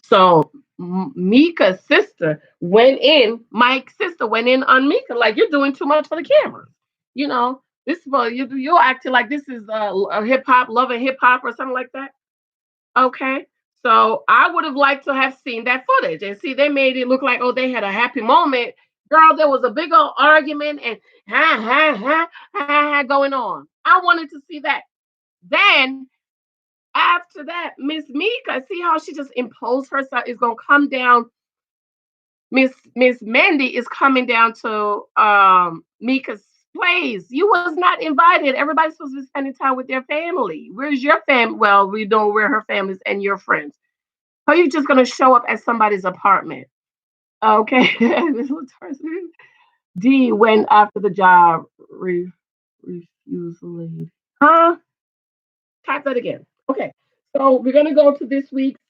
So Mika's sister went in, Mike's sister went in on Mika, like, you're doing too much for the cameras. This is you're acting like this is a hip hop, loving hip hop or something like that. Okay. So I would have liked to have seen that footage and see they made it look like, oh, they had a happy moment. Girl, there was a big old argument and going on. I wanted to see that. Then after that, Miss Mika, see how she just imposed herself, is gonna come down. Miss Mandy is coming down to Mika's place. You was not invited. Everybody's supposed to be spending time with their family. Where's your family? Well, we know where her family's and your friends. Are you just gonna show up at somebody's apartment? Okay. D went after the job. Refusal. Huh? Type that again. Okay. So we're gonna go to this week's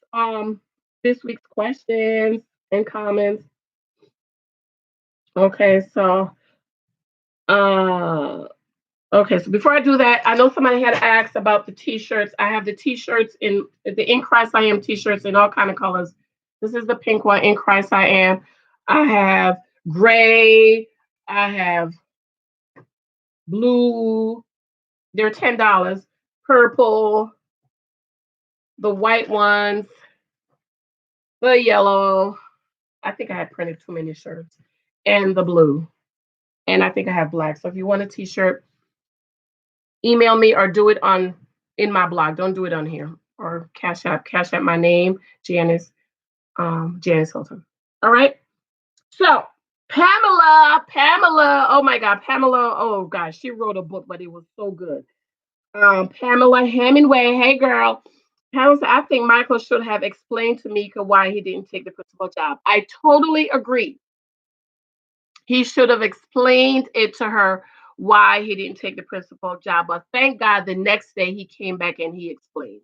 questions and comments. Okay, so uh okay, so before I do that, I know somebody had asked about the t-shirts. I have the t-shirts in Christ I Am t-shirts in all kind of colors. This is the pink one, In Christ I Am. I have gray, I have blue, they're $10, purple, the white ones, the yellow. I think I had printed too many shirts, and the blue. And I think I have black. So if you want a t-shirt, email me or do it in my blog. Don't do it on here. Or cash out my name, Janice Hylton. All right. So Pamela, oh my God, Pamela, oh gosh, she wrote a book, but it was so good. Pamela Hemingway, hey girl. However, I think Michael should have explained to Mika why he didn't take the principal job. I totally agree. He should have explained it to her why he didn't take the principal job. But thank God the next day he came back and he explained.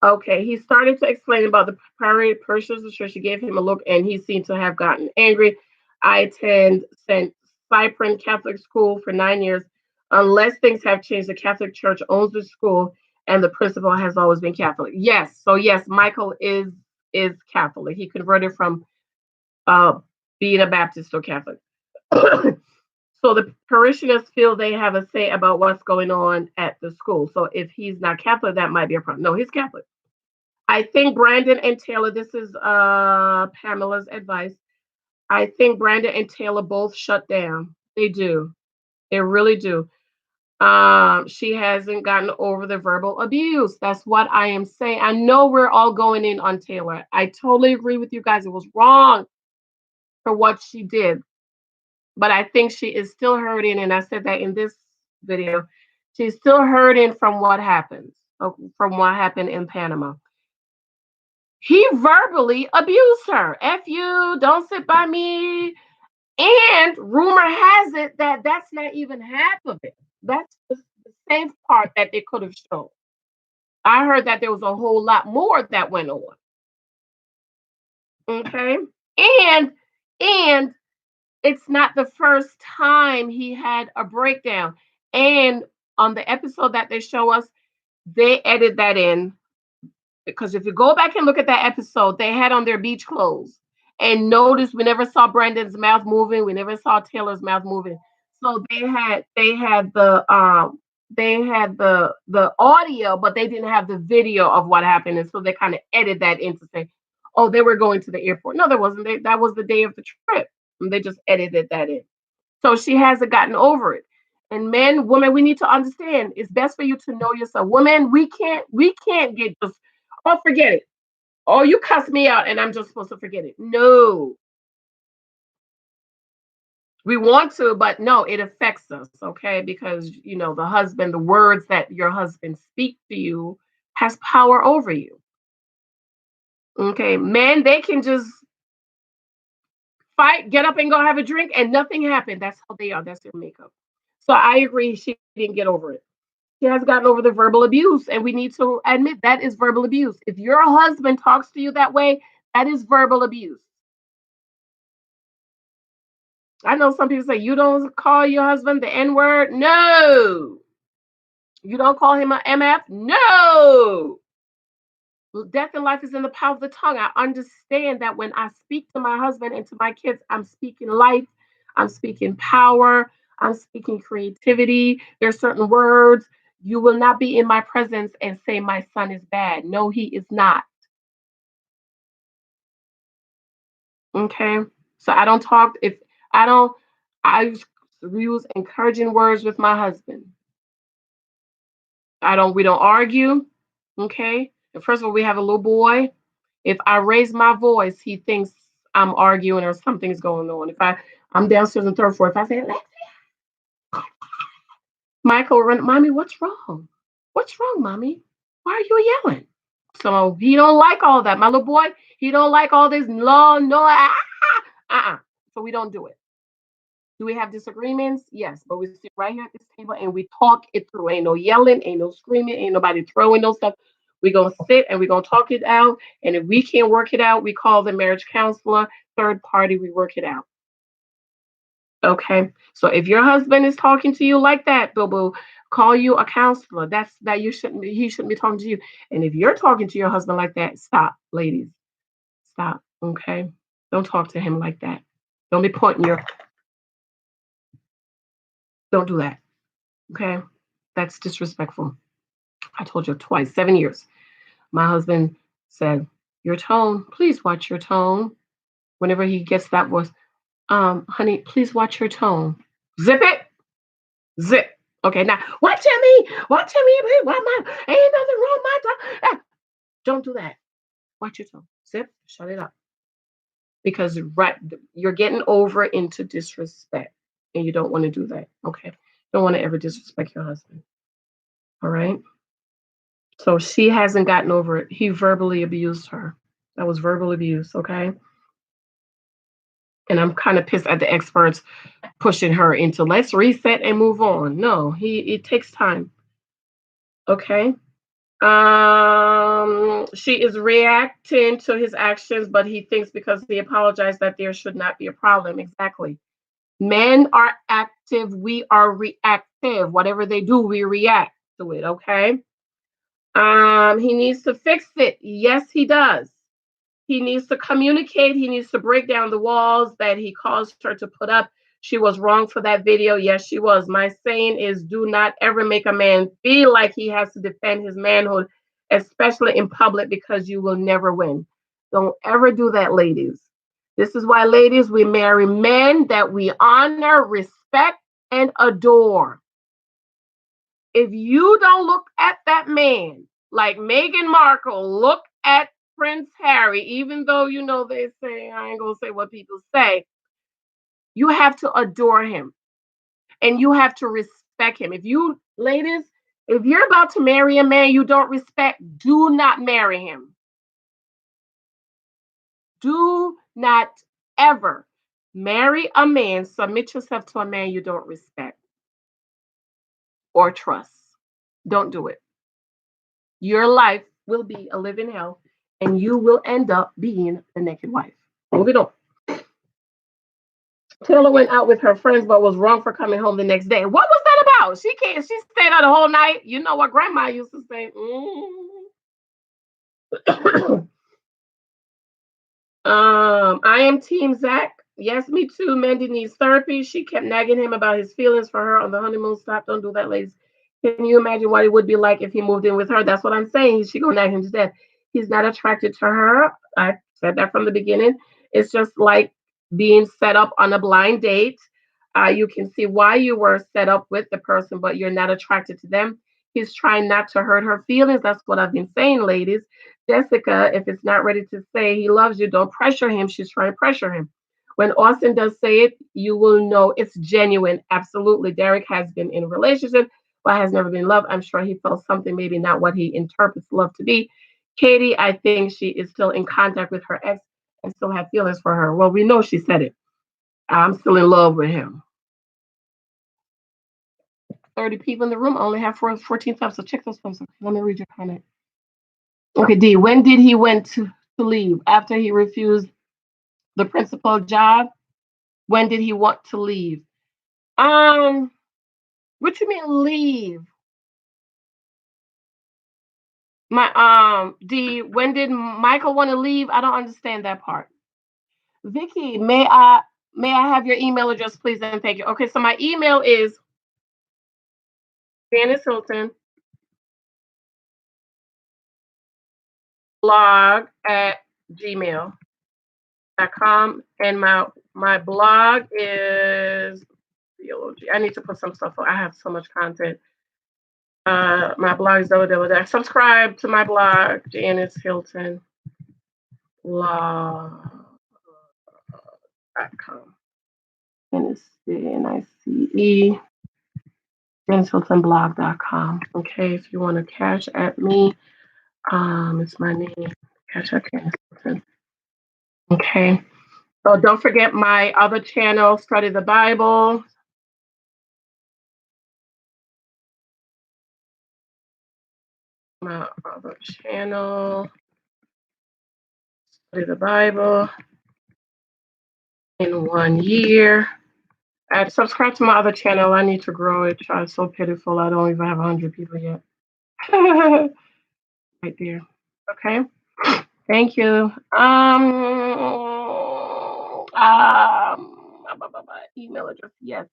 Okay, he started to explain about the primary purchase of church. She gave him a look and he seemed to have gotten angry. I attend St. Cyprian Catholic School for 9 years. Unless things have changed, the Catholic Church owns the school and the principal has always been Catholic. Yes, so yes, Michael is Catholic. He converted from uh, being a Baptist to Catholic. So the parishioners feel they have a say about what's going on at the school. So if he's not Catholic, that might be a problem. No, he's Catholic. I think Brandon and Taylor, this is Pamela's advice. I think Brandon and Taylor both shut down. They do. They really do. She hasn't gotten over the verbal abuse. That's what I am saying. I know we're all going in on Taylor. I totally agree with you guys. It was wrong for what she did. But I think she is still hurting. And I said that in this video. She's still hurting from what happened, from what happened in Panama. He verbally abused her. F you, don't sit by me. And rumor has it that that's not even half of it. That's the safe part that it could have shown. I heard that there was a whole lot more that went on. Okay. And and it's not the first time he had a breakdown. And on the episode that they show us, they edit that in because if you go back and look at that episode, they had on their beach clothes. And notice we never saw Brandon's mouth moving. We never saw Taylor's mouth moving. So they had the audio, but they didn't have the video of what happened. And so they kind of edited that in to say, oh, they were going to the airport. No, there wasn't. That was the day of the trip. And they just edited that in. So she hasn't gotten over it. And men, women, we need to understand it's best for you to know yourself. Women, we can't get just, oh, forget it. Oh, you cuss me out and I'm just supposed to forget it. No. We want to, but no, it affects us, okay? Because the husband, the words that your husband speak to you has power over you. Okay. Men, they can just fight, get up and go have a drink, and nothing happened. That's how they are. That's their makeup. So I agree, she didn't get over it. She has gotten over the verbal abuse, and we need to admit that is verbal abuse. If your husband talks to you that way, that is verbal abuse. I know some people say you don't call your husband the N word. No. You don't call him an MF. No. Death and life is in the power of the tongue. I understand that when I speak to my husband and to my kids, I'm speaking life, I'm speaking power, I'm speaking creativity. There are certain words. You will not be in my presence and say my son is bad. No, he is not. Okay. So I don't talk if I don't I use encouraging words with my husband. We don't argue. Okay. And first of all, we have a little boy. If I raise my voice, he thinks I'm arguing or something's going on. I'm downstairs on the third floor. If I say, Michael, run, mommy, what's wrong? What's wrong, mommy? Why are you yelling? So he don't like all that. My little boy, he don't like all this law, no, So we don't do it. Do we have disagreements? Yes, but we sit right here at this table and we talk it through. Ain't no yelling, ain't no screaming, ain't nobody throwing no stuff. We're gonna sit and we're gonna talk it out. And if we can't work it out, we call the marriage counselor, third party, we work it out. Okay. So if your husband is talking to you like that, boo boo, call you a counselor. That's that you shouldn't be, he shouldn't be talking to you. And if you're talking to your husband like that, stop, ladies. Stop. Okay. Don't talk to him like that. Don't be pointing your don't do that. Okay. That's disrespectful. I told you twice, 7 years. My husband said, your tone, please watch your tone. Whenever he gets that voice, honey, please watch your tone. Zip it. Zip. Okay, now watch me. Watch me. Why my ain't nothing wrong with my tongue. Don't do that. Watch your tone. Zip. Shut it up. Because right, you're getting over into disrespect, and you don't want to do that. Okay, don't want to ever disrespect your husband. All right. So she hasn't gotten over it. He verbally abused her. That was verbal abuse, okay? And I'm kind of pissed at the experts pushing her into let's reset and move on. No, it takes time. Okay. She is reacting to his actions, but he thinks because he apologized that there should not be a problem. Exactly. Men are active, we are reactive. Whatever they do, we react to it. Okay. He needs to fix it. Yes, he does. He needs to communicate. He needs to break down the walls that he caused her to put up. She was wrong for that video. Yes, she was. My saying is do not ever make a man feel like he has to defend his manhood, especially in public, because you will never win. Don't ever do that, ladies. This is why, ladies, we marry men that we honor, respect, and adore. If you don't look at that man like Meghan Markle, look at Prince Harry, even though you know they say, I ain't gonna say what people say, you have to adore him and you have to respect him. If you, ladies, if you're about to marry a man you don't respect, do not marry him. Do not ever marry a man, submit yourself to a man you don't respect or trust. Don't do it. Your life will be a living hell and you will end up being the naked wife. Moving on. Taylor went out with her friends but was wrong for coming home the next day. What was that about? She stayed out the whole night. You know what grandma used to say. I am Team Zach. Yes, me too. Mandy needs therapy. She kept nagging him about his feelings for her on the honeymoon. Stop, don't do that, ladies. Can you imagine what it would be like if he moved in with her? That's what I'm saying. She gonna nag him to death. He's not attracted to her. I said that from the beginning. It's just like being set up on a blind date. You can see why you were set up with the person, but you're not attracted to them. He's trying not to hurt her feelings. That's what I've been saying, ladies. Jessica, if it's not ready to say he loves you, don't pressure him. She's trying to pressure him. When Austin does say it, you will know it's genuine. Absolutely. Derek has been in a relationship, but has never been in love. I'm sure he felt something, maybe not what he interprets love to be. Katie, I think she is still in contact with her ex and still have feelings for her. Well, we know she said it. I'm still in love with him. 30 people in the room, I only have 14 thumbs, so check those thumbs up. Let me read your comment. Okay, D, when did he went to leave? After he refused the principal job? When did he want to leave? What you mean leave? D, when did Michael want to leave? I don't understand that part. Vicky, may I have your email address, please, and thank you. Okay, so my email is Janice Hylton blog at gmail.com, and my blog is I need to put some stuff on. I have so much content. My blog is subscribe to my blog, Janice Hylton blog.com. N-I-C-E JaniceHyltonBlog.com. Okay, if you want to cash at me, it's my name. Cash at Janice Hylton. Okay. So don't forget my other channel, Study the Bible. My other channel, Study the Bible in 1 year. And subscribe to my other channel. I need to grow it. It's so pitiful. I don't even have 100 people yet. Right there. Okay. Thank you. Email address. Yes.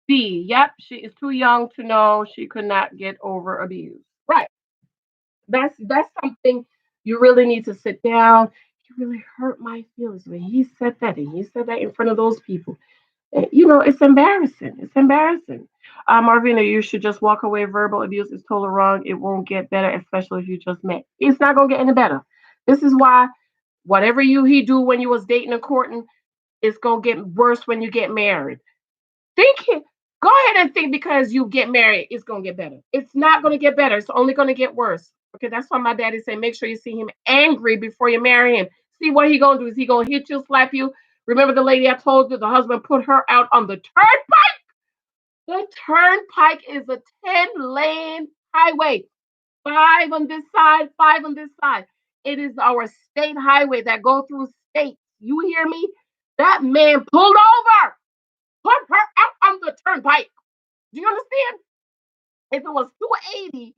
B. Yep. She is too young to know she could not get over abuse. Right. That's something you really need to sit down. You really hurt my feelings when he said that, and he said that in front of those people. You know, it's embarrassing. It's embarrassing. Marvina, you should just walk away. Verbal abuse is totally wrong. It won't get better, especially if you just met. It's not gonna get any better. This is why whatever he do when you was dating and courting, it's gonna get worse when you get married. Go ahead and think because you get married, it's gonna get better. It's not gonna get better. It's only gonna get worse. Okay, that's why my daddy said make sure you see him angry before you marry him. See what he gonna do? Is he gonna hit you, slap you? Remember the lady I told you, the husband put her out on the turnpike? The turnpike is a 10-lane highway. Five on this side, five on this side. It is our state highway that go through states. You hear me? That man pulled over, put her out on the turnpike. Do you understand? If it was 280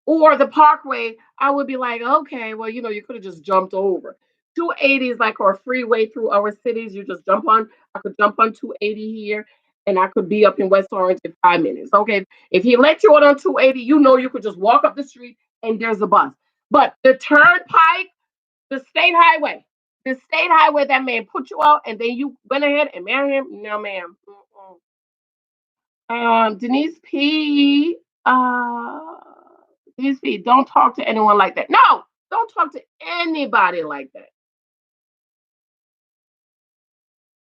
or the parkway, I would be like, okay, well, you could have just jumped over. 280 is like our freeway through our cities. You just jump on. I could jump on 280 here, and I could be up in West Orange in 5 minutes. Okay, if he let you out on 280, you could just walk up the street and there's a bus. But the turnpike, the state highway, that man put you out, and then you went ahead and marry him. No, ma'am. Mm-mm. Denise P. Denise P. Don't talk to anyone like that. No, don't talk to anybody like that.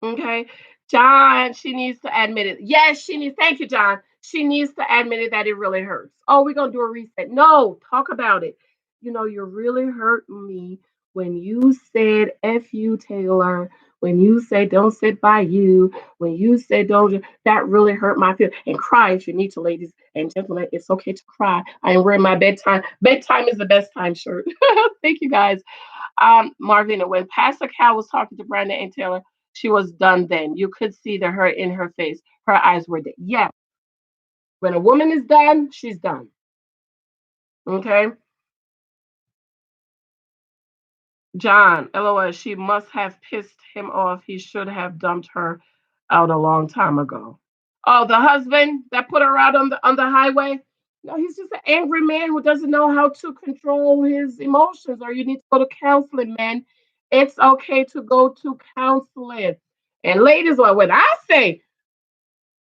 Okay. John, she needs to admit it. Yes, she needs. Thank you, John. She needs to admit it that it really hurts. Oh, we're going to do a reset. No, talk about it. You really hurt me when you said F you, Taylor. When you say don't sit by you. When you said don't, that really hurt my feelings. And cry if you need to, ladies and gentlemen. It's okay to cry. I am wearing my bedtime. Bedtime is the best time shirt. Thank you, guys. Marvina, when Pastor Cal was talking to Brandon and Taylor, she was done then. You could see the hurt in her face. Her eyes were dead. Yeah. When a woman is done, she's done. Okay. John, LOL, she must have pissed him off. He should have dumped her out a long time ago. Oh, the husband that put her out on the highway? No, he's just an angry man who doesn't know how to control his emotions, or you need to go to counseling, man. It's okay to go to counseling. And ladies, when I say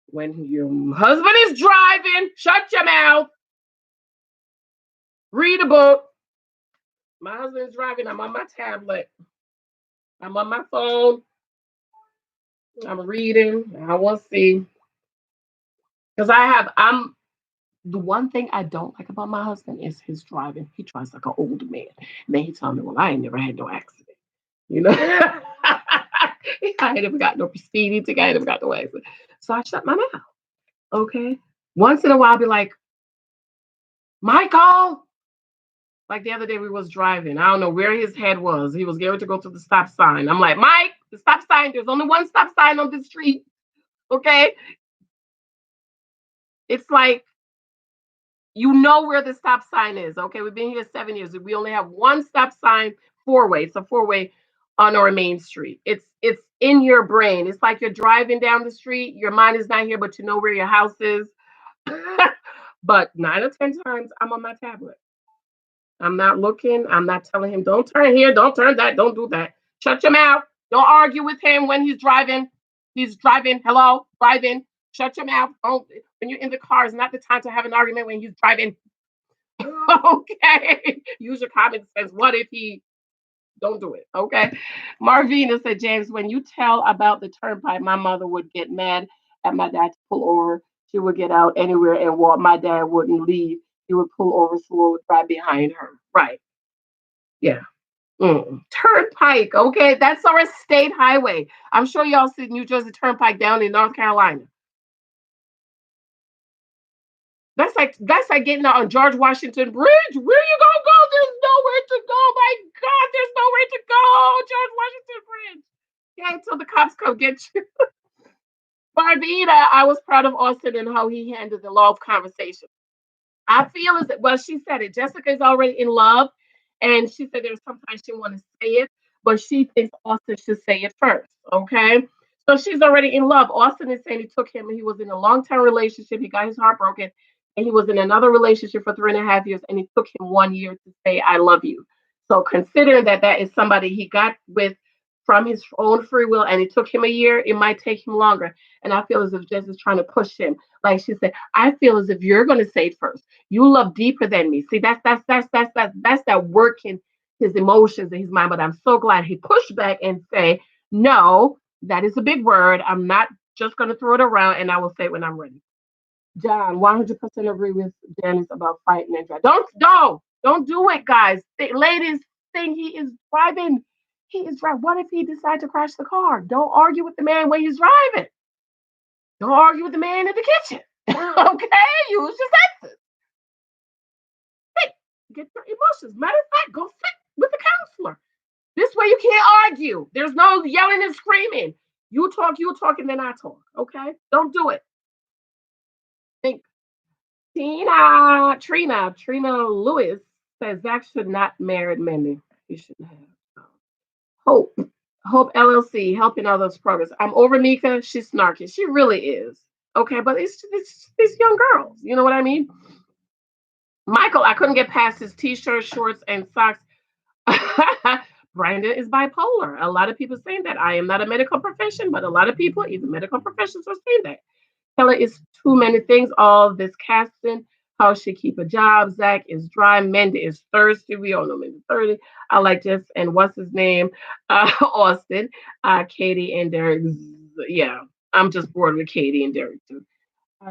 when your husband is driving, shut your mouth, read a book. My husband's driving, I'm on my tablet, I'm on my phone, I'm reading, I want to see. Because I'm the one thing I don't like about my husband is his driving. He drives like an old man. And then he told me, well, I ain't never had no accident. You know? I ain't never got no speeding ticket. I ain't never got no accident. So I shut my mouth. Okay. Once in a while, I'll be like, Michael. Like the other day, we was driving. I don't know where his head was. He was going to go to the stop sign. I'm like, Mike, the stop sign. There's only one stop sign on this street. Okay. It's like, where the stop sign is. Okay. We've been here 7 years. We only have one stop sign, four-way. It's a four-way on our main street. It's in your brain. It's like you're driving down the street. Your mind is not here, but you know where your house is. But 9 or 10 times, I'm on my tablet. I'm not looking. I'm not telling him, don't turn here, don't turn that, don't do that. Shut your mouth. Don't argue with him when he's driving. He's driving. Hello, driving. Shut your mouth. Don't. When you're in the car, it's not the time to have an argument when he's driving. Okay. Use your common sense. What if he don't do it? Okay. Marvina said, James, when you tell about the turnpike, my mother would get mad at my dad to pull over. She would get out anywhere and walk. My dad wouldn't leave. He would pull over slow right behind her. Right. Yeah. Turnpike. Okay. That's our state highway. I'm sure y'all see New Jersey Turnpike down in North Carolina. That's like getting on George Washington Bridge. Where you gonna go? There's nowhere to go. My God, there's nowhere to go. George Washington Bridge. Yeah, until the cops come get you. Barbita, I was proud of Austin and how he handled the law of conversation. I feel as well, she said it. Jessica is already in love, and she said there's sometimes she want to say it, but she thinks Austin should say it first. Okay, so she's already in love. Austin is saying it took him. He was in a long-term relationship. He got his heart broken, and he was in another relationship for 3.5 years, and it took him 1 year to say I love you. So considering that that is somebody he got with from his own free will, and it took him a year, it might take him longer. And I feel as if Jess is trying to push him. Like she said, I feel as if you're going to say it first. You love deeper than me. See, that's that working his emotions in his mind. But I'm so glad he pushed back and say, no, that is a big word. I'm not just going to throw it around, and I will say it when I'm ready. John, 100% agree with Janice about fighting and driving. Don't. Don't do it, guys. Ladies think he is driving. He is driving. What if he decides to crash the car? Don't argue with the man when he's driving. Don't argue with the man in the kitchen. Okay? Use your senses. Think. Get your emotions. Matter of fact, go sit with the counselor. This way you can't argue. There's no yelling and screaming. You talk, and then I talk. Okay? Don't do it. Think. Trina Lewis says Zach should not marry Mindy. He shouldn't have. Hope. Hope LLC, helping others progress. I'm over Mika. She's snarky. She really is. Okay, but it's these young girls. You know what I mean? Michael, I couldn't get past his t-shirt, shorts, and socks. Brandon is bipolar. A lot of people saying that. I am not a medical profession, but a lot of people, even medical professions, are saying that. Kelly is too many things. All this casting, how she keep a job. Zach is dry. Mandy is thirsty. We all know Mandy 30. I like this. And what's his name? Austin, Katie, and Derek. Yeah, I'm just bored with Katie and Derek too.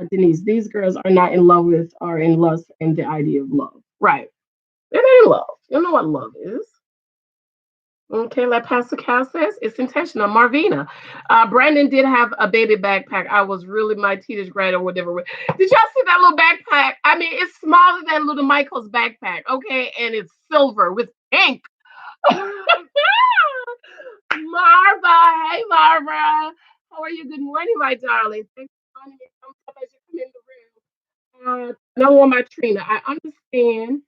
Denise, these girls are not in love with, are in lust and the idea of love. Right. They're not in love. You know what love is. Okay, like Pastor Cal says, it's intentional. Marvina. Brandon did have a baby backpack. I was really my teenage grad or whatever. Did y'all see that little backpack? I mean, it's smaller than little Michael's backpack, okay? And it's silver with pink. Marva, hey Marva. How are you? Good morning, my darling. Thanks for joining me. Come up as you come in the room. Another one, my Trina. I understand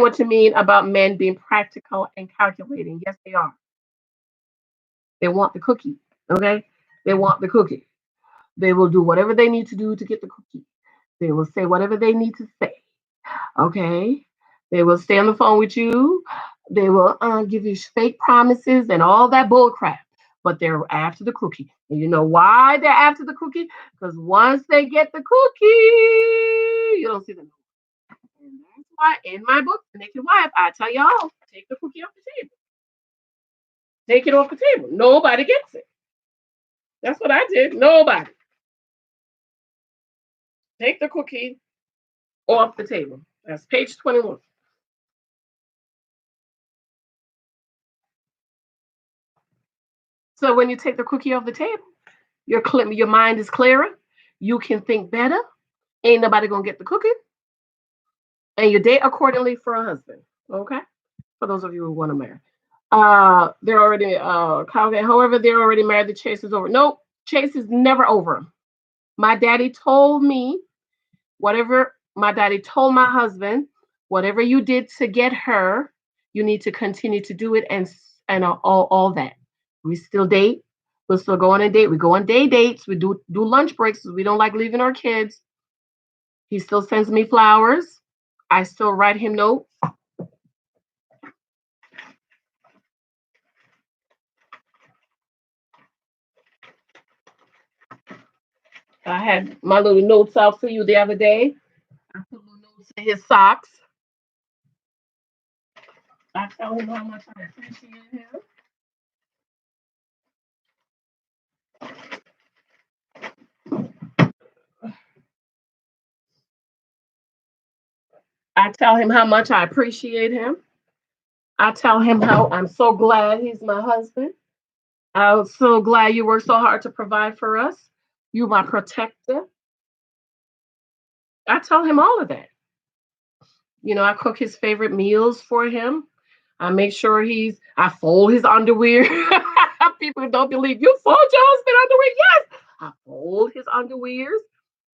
what you mean about men being practical and calculating. Yes, they are. They want the cookie. Okay? They want the cookie. They will do whatever they need to do to get the cookie. They will say whatever they need to say. Okay? They will stay on the phone with you. They will give you fake promises and all that bull crap. But they're after the cookie. And you know why they're after the cookie? Because once they get the cookie, you don't see them. And that's why in my book, The Naked Wife, I tell y'all, take the cookie off the table. Take it off the table. Nobody gets it. That's what I did. Nobody. Take the cookie off the table. That's page 21. So when you take the cookie off the table, your mind is clearer. You can think better. Ain't nobody gonna get the cookie, and you date accordingly for a husband. Okay, for those of you who want to marry. They're already however, they're already married. The chase is over. Nope, chase is never over. My daddy told me whatever my daddy told my husband, whatever you did to get her, you need to continue to do it, and all that. We still date. We'll still go on a date. We go on day dates. We do lunch breaks. We don't like leaving our kids. He still sends me flowers. I still write him notes. I had my little notes out for you the other day. I put little notes in his socks. I tell him how much I appreciate him. I tell him how much I appreciate him. I tell him how I'm so glad he's my husband. I'm so glad you work so hard to provide for us. You my protector. I tell him all of that. I cook his favorite meals for him. I make sure I fold his underwear. People don't believe you fold your husband underwear. Yes, I fold his underwears,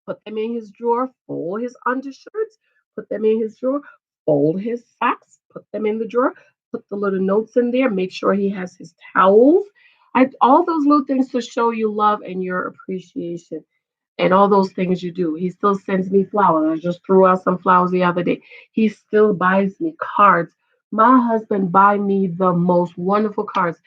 put them in his drawer, fold his undershirts, put them in his drawer, fold his socks, put them in the drawer, put the little notes in there, make sure he has his towels. All those little things to show you love and your appreciation and all those things you do. He still sends me flowers. I just threw out some flowers the other day. He still buys me cards. My husband buy me the most wonderful cards.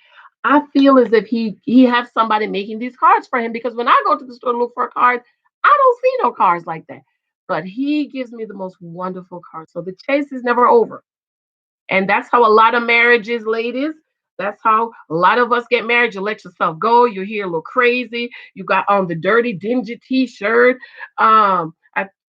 I feel as if he has somebody making these cards for him because when I go to the store to look for a card, I don't see no cards like that. But he gives me the most wonderful cards. So the chase is never over. And that's how a lot of marriages, ladies. That's how a lot of us get married. You let yourself go. You're here a little crazy. You got on the dirty, dingy t-shirt. I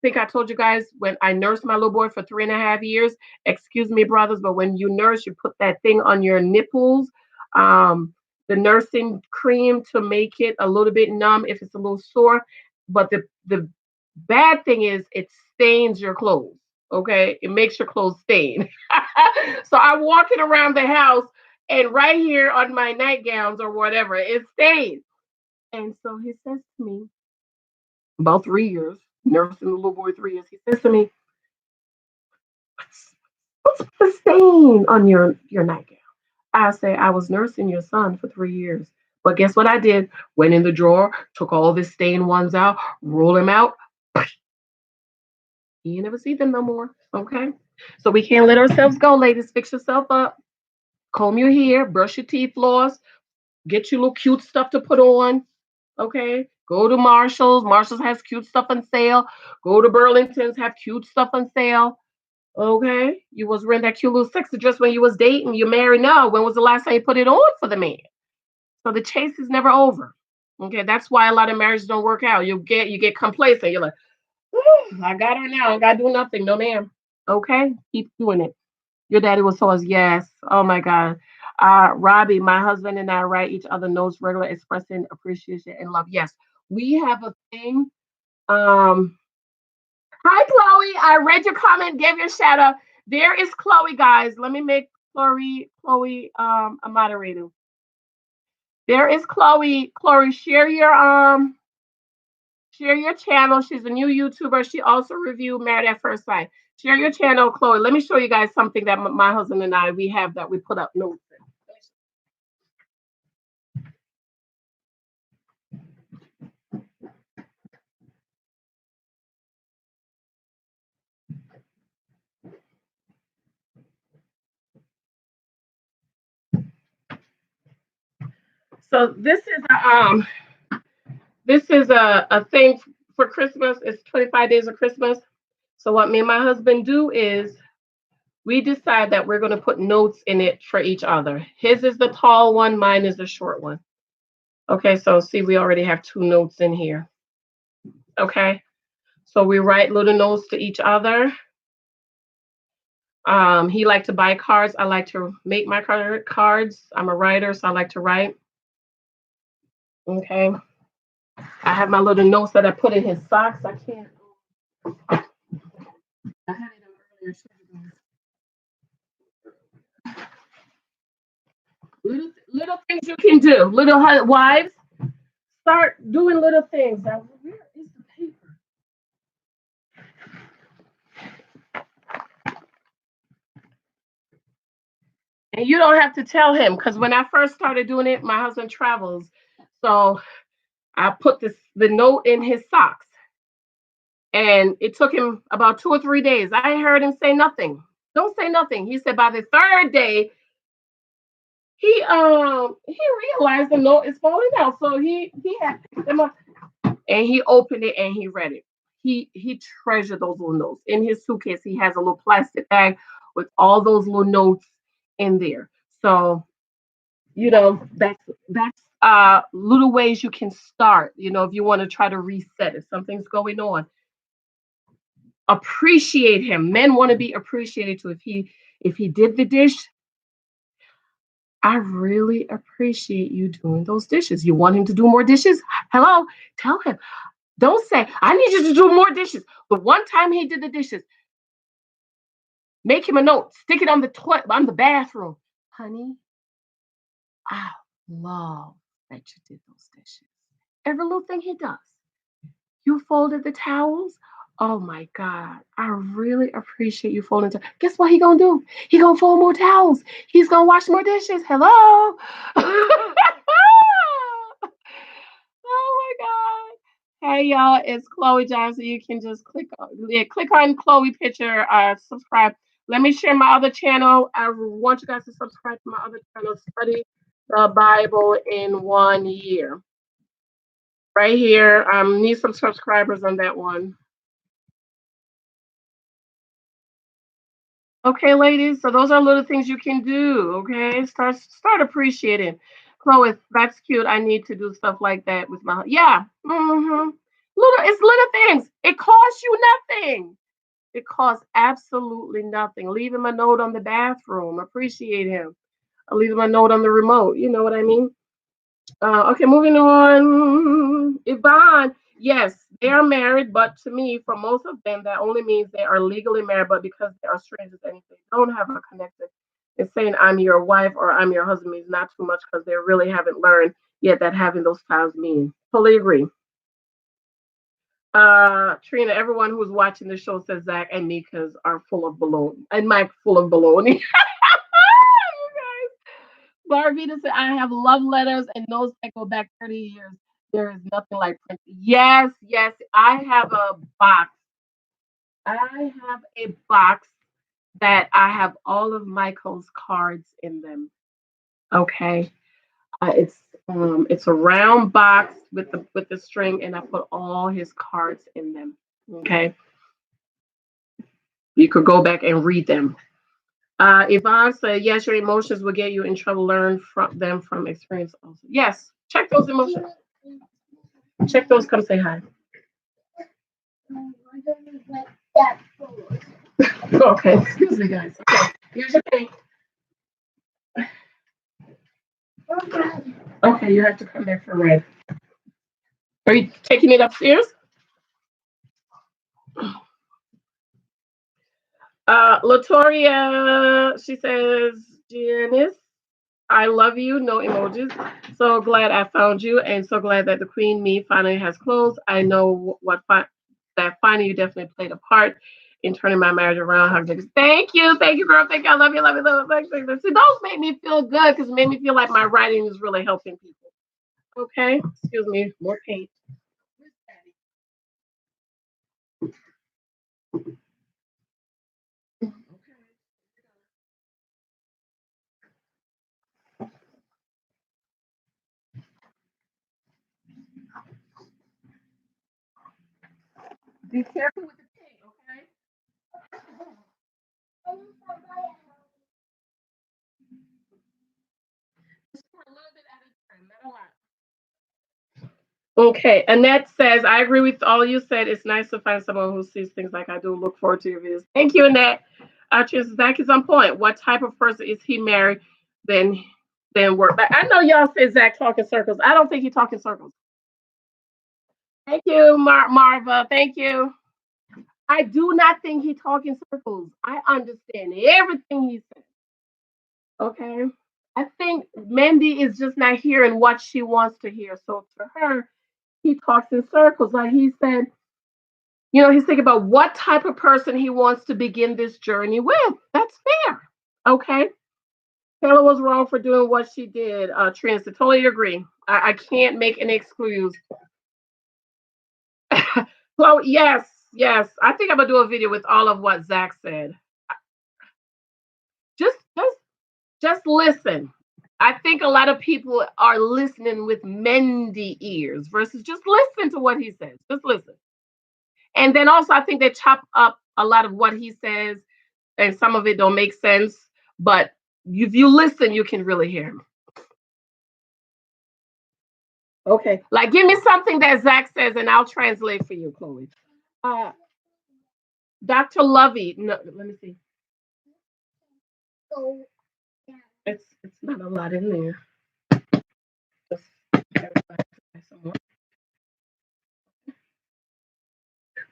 think I told you guys when I nursed my little boy for 3.5 years. Excuse me, brothers, but when you nurse, you put that thing on your nipples, um, the nursing cream to make it a little bit numb if it's a little sore. But the bad thing is it stains your clothes. Okay, it makes your clothes stain. So I'm walking around the house, and right here on my nightgowns or whatever, it stains. And so he says to me, about 3 years, nursing the little boy 3 years, he says to me, what's the stain on your nightgown? I say, I was nursing your son for 3 years. But guess what I did? Went in the drawer, took all the stained ones out, roll them out. You never see them no more. Okay. So we can't let ourselves go, ladies. Fix yourself up. Comb your hair, brush your teeth, floss, get you little cute stuff to put on. Okay. Go to Marshalls. Marshalls has cute stuff on sale. Go to Burlington's, have cute stuff on sale. Okay. You was wearing that cute little sexy dress when you was dating. You married now. When was the last time you put it on for the man? So the chase is never over. Okay. That's why a lot of marriages don't work out. You get complacent. You're like, I got her now. I gotta do nothing. No ma'am. Okay. Keep doing it. Your daddy was so us, yes. Oh my God. Robbie, my husband and I write each other notes regularly, expressing appreciation and love. Yes, we have a thing. Um, Hi Chloe. I read your comment, gave you a shout out. There is Chloe, guys. Let me make Chloe a moderator. There is Chloe. Chloe, share your channel. She's a new YouTuber. She also reviewed Married at First Sight. Share your channel, Chloe. Let me show you guys something that my husband and I we have that we put up notes in. So this is a thing for Christmas. It's 25 days of Christmas. So what me and my husband do is we decide that we're going to put notes in it for each other. His is the tall one, mine is the short one. Okay, so see, we already have two notes in here. Okay, so we write little notes to each other. He liked to buy cards. I like to make my cards. I'm a writer, so I like to write. Okay, I have my little notes that I put in his socks. I can't. I had it earlier. Little things you can do. Little wives, start doing little things. Now, where is the paper? And you don't have to tell him because when I first started doing it, my husband travels, so I put the note in his socks, and it took him about 2 or 3 days. I heard him say nothing. Don't say nothing. He said by the third day, he realized the note is falling out, so he had picked them up and he opened it and he read it. He treasured those little notes in his suitcase. He has a little plastic bag with all those little notes in there. So that's little ways you can start. If you want to try to reset, if something's going on, appreciate him. Men want to be appreciated too. If he did the dish, I really appreciate you doing those dishes. You want him to do more dishes? Hello, tell him. Don't say, I need you to do more dishes. The one time he did the dishes, make him a note, stick it on the toilet, on the bathroom. Honey, I love that you did those dishes. Every little thing he does. You folded the towels. Oh my God. I really appreciate you folding towels. Guess what he gonna do? He gonna fold more towels. He's gonna wash more dishes. Hello. Oh my God. Hey y'all, it's Chloe Johnson. You can just click on Chloe picture, subscribe. Let me share my other channel. I want you guys to subscribe to my other channel, Study the Bible in 1 year. Right here. Need some subscribers on that one. Okay, ladies. So those are little things you can do. Okay, start appreciating. Chloe, that's cute. I need to do stuff like that with my yeah. It's little things. It costs you nothing. It costs absolutely nothing. Leave him a note on the bathroom. Appreciate him. I'll leave him a note on the remote. You know what I mean? Okay, moving on. Yvonne, yes, they are married, but to me, for most of them, that only means they are legally married, but because they are strangers and if they don't have a connection, and saying I'm your wife or I'm your husband means not too much because they really haven't learned yet that having those ties mean. Totally agree. Trina, everyone who's watching the show says Zach and Mika's are full of baloney, and Mike full of baloney. Barvita said, I have love letters and those that go back 30 years. There is nothing like Prince. Yes, yes. I have a box. I have a box that I have all of Michael's cards in them. Okay. It's a round box with the string and I put all his cards in them. Okay. You could go back and read them. Yvonne said, yes, your emotions will get you in trouble. Learn from them from experience also. Yes, check those emotions. Check those. Come say hi. Okay, excuse me, guys. Okay, here's your thing. Okay, you have to come back for red. Are you taking it upstairs? Latoria, she says, Janice, I love you. No emojis. So glad I found you, and so glad that the queen me finally has closed. I know that finally you definitely played a part in turning my marriage around. Thank you, girl. Thank you. I love you, love you, love you. See, those make me feel good because it made me feel like my writing is really helping people. Okay, excuse me, more paint. Be careful with the paint, okay? Just pour a little bit at a time, not a lot. Okay, Annette says, I agree with all you said. It's nice to find someone who sees things like I do. Look forward to your videos. Thank you, Annette. Zach is on point. What type of person is he married? Then, then work. But I know y'all say Zach talking circles. I don't think he talking circles. Thank you, Marva. Thank you. I do not think he talking circles. I understand everything he said. Okay. I think Mandy is just not hearing what she wants to hear. So to her, he talks in circles. Like he said, he's thinking about what type of person he wants to begin this journey with. That's fair. Okay. Taylor was wrong for doing what she did. Trina, totally agree. I can't make an excuse. So yes, yes. I think I'm gonna do a video with all of what Zach said. Just just just listen. I think a lot of people are listening with Mendy ears versus just listen to what he says. Just listen. And then also I think they chop up a lot of what he says and some of it don't make sense. But if you listen, you can really hear him. Okay. Like give me something that Zach says and I'll translate for you, Chloe. Uh Dr. Lovey. No, let me see. It's not a lot in there. Just some more.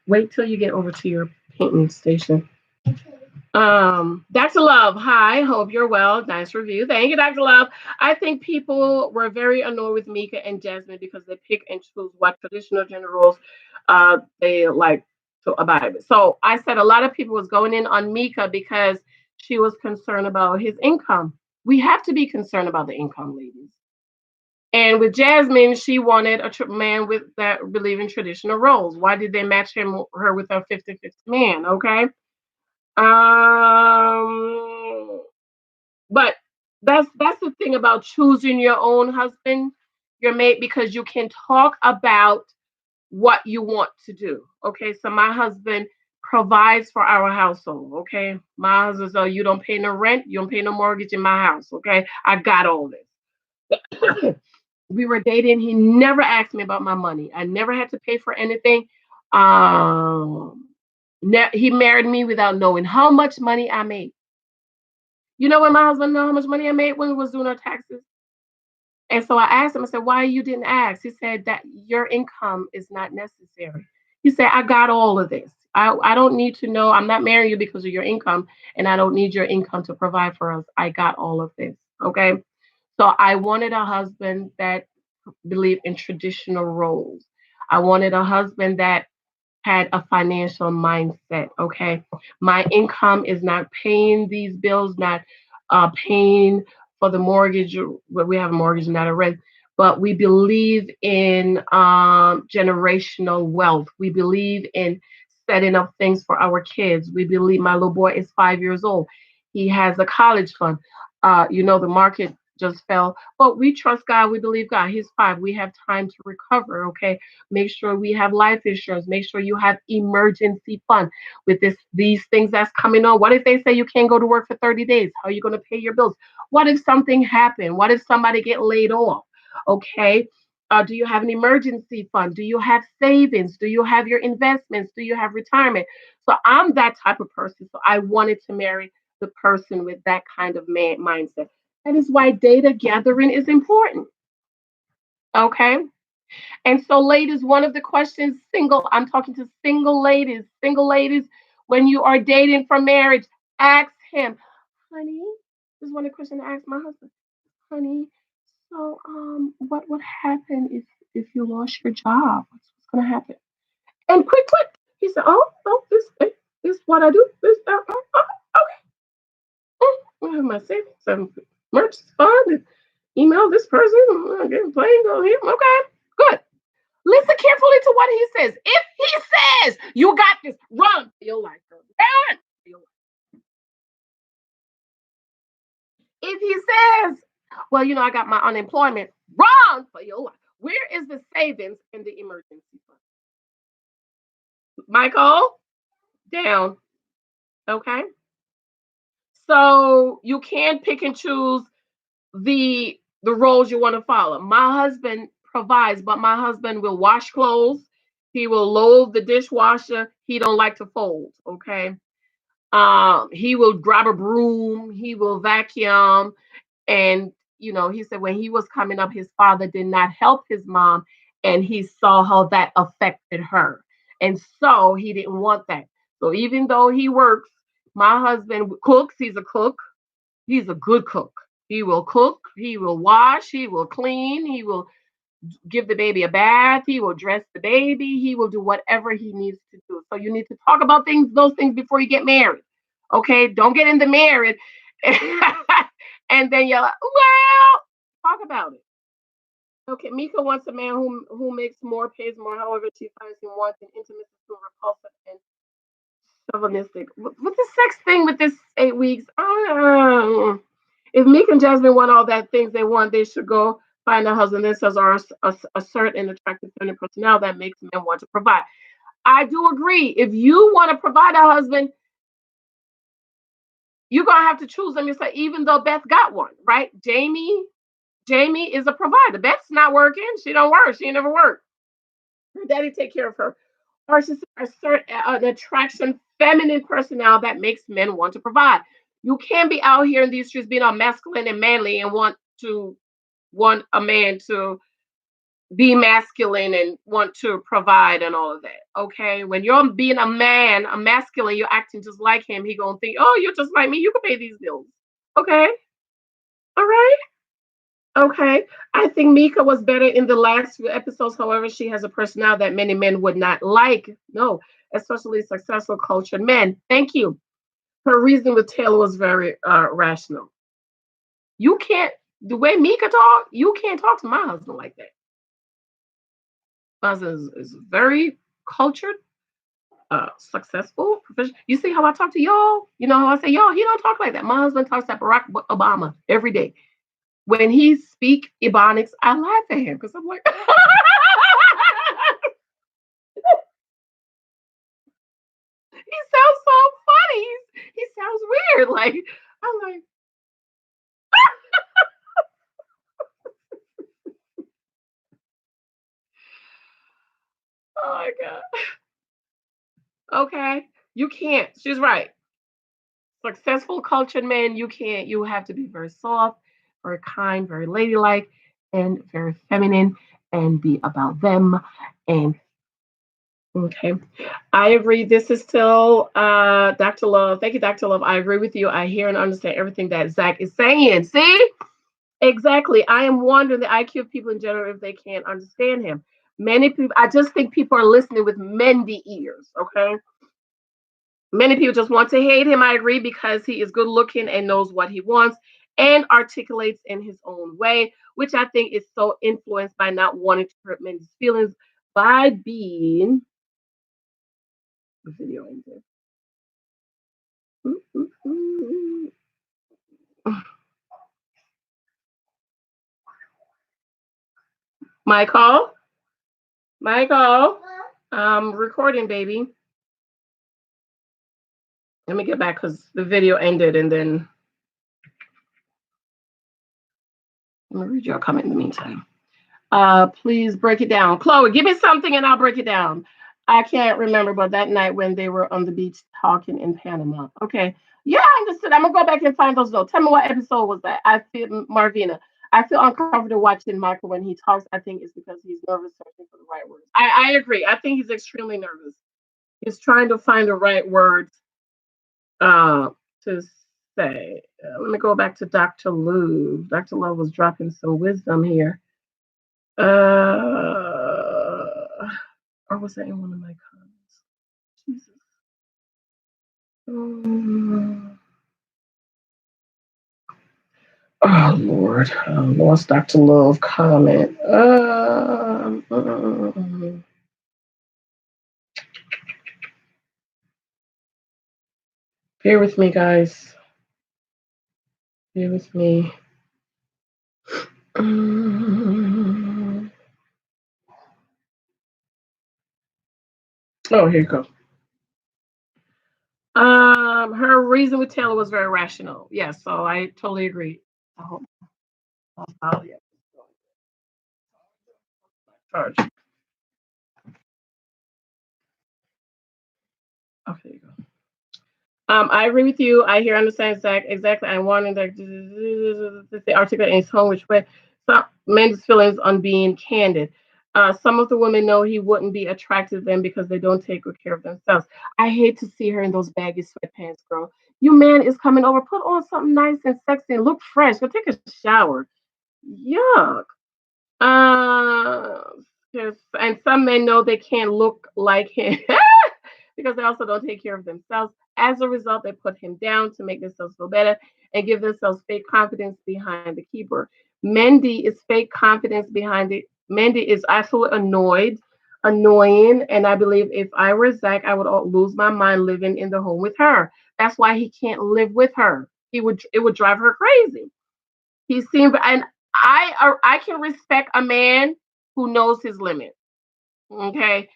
Wait till you get over to your painting station. Dr. Love, hi, hope you're well. Nice review. Thank you, Dr. Love. I think people were very annoyed with Mika and Jasmine because they pick and choose what traditional gender roles they like to abide with. So I said a lot of people was going in on Mika because she was concerned about his income. We have to be concerned about the income, ladies. And with Jasmine, she wanted a man with that believe in traditional roles. Why did they match her with a 50-50 man? Okay. Um, but that's the thing about choosing your own husband, your mate, because you can talk about what you want to do. Okay, so my husband provides for our household. Okay, my husband, so you don't pay no rent, you don't pay no mortgage in my house. Okay, I got all this. We were dating. He never asked me about my money. I never had to pay for anything. Um, he married me without knowing how much money I made. You know when my husband know how much money I made when we was doing our taxes? And so I asked him, I said, why you didn't ask? He said that your income is not necessary. He said, I got all of this. I don't need to know. I'm not marrying you because of your income, and I don't need your income to provide for us. I got all of this. Okay. So I wanted a husband that believed in traditional roles. I wanted a husband that had a financial mindset. Okay. My income is not paying these bills, not paying for the mortgage. Well, we have a mortgage, not a rent, but we believe in generational wealth. We believe in setting up things for our kids. We believe my little boy is 5 years old. He has a college fund. The market just fell, but we trust God. We believe God. He's 5. We have time to recover. Okay. Make sure we have life insurance. Make sure you have emergency fund with these things that's coming on. What if they say you can't go to work for 30 days? How are you going to pay your bills? What if something happened? What if somebody get laid off? Okay. Do you have an emergency fund? Do you have savings? Do you have your investments? Do you have retirement? So I'm that type of person. So I wanted to marry the person with that kind of mindset. That is why data gathering is important. Okay. And so, ladies, one of the questions, I'm talking to single ladies, when you are dating for marriage, ask him, honey, this is one of the questions I asked my husband, honey, so what would happen if you lost your job? What's gonna happen? And quick, he said, this what I do. I have my savings, some emergency fund, and email this person, I'm getting plane, go here. Okay, good. Listen carefully to what he says. If he says, you got this, run for your life, girl. Run for your life. If he says, well, I got my unemployment, run for your life. Where is the savings in the emergency fund? Michael, down. Okay. So you can't pick and choose the roles you want to follow. My husband provides, but my husband will wash clothes. He will load the dishwasher. He don't like to fold. Okay. He will grab a broom. He will vacuum. And he said when he was coming up, his father did not help his mom, and he saw how that affected her, and so he didn't want that. So even though he works, my husband cooks. He's a cook. He's a good cook. He will cook, he will wash, he will clean, he will give the baby a bath, he will dress the baby, he will do whatever he needs to do. So you need to talk about those things before you get married. Okay? Don't get into marriage and then you're like, well, talk about it. Okay, Mika wants a man who makes more, pays more, however she finds him wanting intimacy to repulsive and chauvinistic. With the sex thing with this 8 weeks, if Meek and Jasmine want all that things they want, they should go find a husband that says are a certain attractive feminine personality that makes men want to provide. I do agree. If you want to provide a husband, you're gonna have to choose them yourself. Even though Beth got one, right? Jamie is a provider. Beth's not working. She don't work. She never worked. Her daddy take care of her. Or she's a certain an attraction, feminine personality that makes men want to provide. You can't be out here in these streets being all masculine and manly and want a man to be masculine and want to provide and all of that. Okay. When you're being a man, a masculine, you're acting just like him, he gonna think, oh, you're just like me, you can pay these bills. Okay. All right. Okay. I think Mika was better in the last few episodes. However, she has a personality that many men would not like. No, especially successful cultured men. Thank you. Her reason with Taylor was very rational. You can't, the way Mika talk, you can't talk to my husband like that. My husband is very cultured, successful, professional. You see how I talk to y'all? You know how I say y'all? He don't talk like that. My husband talks like Barack Obama every day. When he speak Ebonics, I laugh at him because I'm like, he sounds so funny. He sounds weird. Like I'm like, Oh my God. Okay. You can't. She's right. Successful cultured men, you can't. You have to be very soft, very kind, very ladylike, and very feminine, and be about them. And okay, I agree. This is still Dr. Love. Thank you, Dr. Love. I agree with you. I hear and understand everything that Zach is saying. See, exactly. I am wondering the IQ of people in general if they can't understand him. Many people. I just think people are listening with Mendy ears. Okay. Many people just want to hate him. I agree because he is good looking and knows what he wants and articulates in his own way, which I think is so influenced by not wanting to hurt men's feelings by being the video ended. Michael, Michael, recording, baby. Let me get back because the video ended and then let me read your comment in the meantime. Please break it down. Chloe, give me something and I'll break it down. I can't remember, but that night when they were on the beach talking in Panama. Okay. Yeah, I understood. I'm gonna go back and find those notes. Tell me what episode was that. I feel Marvina. I feel uncomfortable watching Michael when he talks. I think it's because he's nervous searching for the right words. I agree. I think he's extremely nervous. He's trying to find the right words uh, to say. Let me go back to Dr. Lou. Dr. Lou was dropping some wisdom here. Or was that in one of my comments? Jesus. Oh Lord, I lost Dr. Love comment. Bear with me, guys. Bear with me. Oh, here you go. Her reason with Taylor was very rational. Yes, so I totally agree. I hope. Yeah. Charge. Okay, there you go. I agree with you. I hear, understand exactly. I'm wanting that they articulate in his home, which way some men's feelings on being candid. Some of the women know he wouldn't be attracted to them because they don't take good care of themselves. I hate to see her in those baggy sweatpants, girl. You man is coming over. Put on something nice and sexy and look fresh. Go take a shower. Yuck. Uh, yes, and some men know they can't look like him because they also don't take care of themselves. As a result, they put him down to make themselves feel better and give themselves fake confidence behind the keyboard. Mendy is fake confidence behind it. Mendy is absolutely annoying, and I believe if I were Zach, I would lose my mind living in the home with her. That's why he can't live with her. It would drive her crazy. He seemed, and I can respect a man who knows his limit. Okay,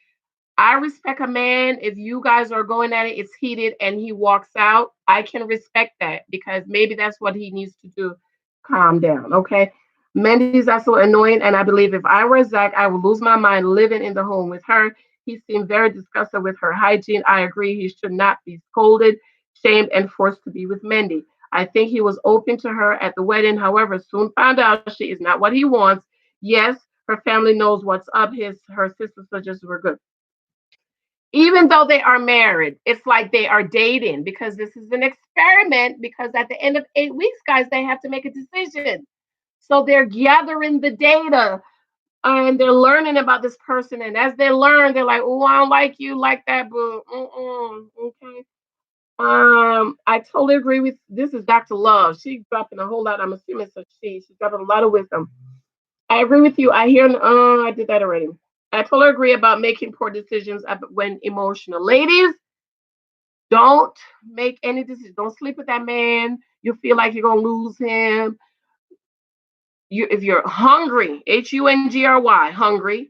I respect a man if you guys are going at it, it's heated, and he walks out. I can respect that because maybe that's what he needs to do. Calm down, okay? Mendy's also annoying, and I believe if I were Zach, I would lose my mind living in the home with her. He seemed very disgusted with her hygiene. I agree. He should not be scolded, shamed, and forced to be with Mendy. I think he was open to her at the wedding. However, soon found out she is not what he wants. Yes, her family knows what's up. Her sisters just were good. Even though they are married, it's like they are dating because this is an experiment. Because at the end of 8 weeks, guys, they have to make a decision. So they're gathering the data and they're learning about this person. And as they learn, they're like, "Oh, I don't like you like that, but okay." I totally agree with this. Is Dr. Love? She's dropping a whole lot. I'm assuming so. She's dropping a lot of wisdom. I agree with you. I hear. I did that already. I totally agree about making poor decisions when emotional. Ladies, don't make any decisions. Don't sleep with that man. You feel like you're gonna lose him. If you're hungry, HUNGRY, hungry,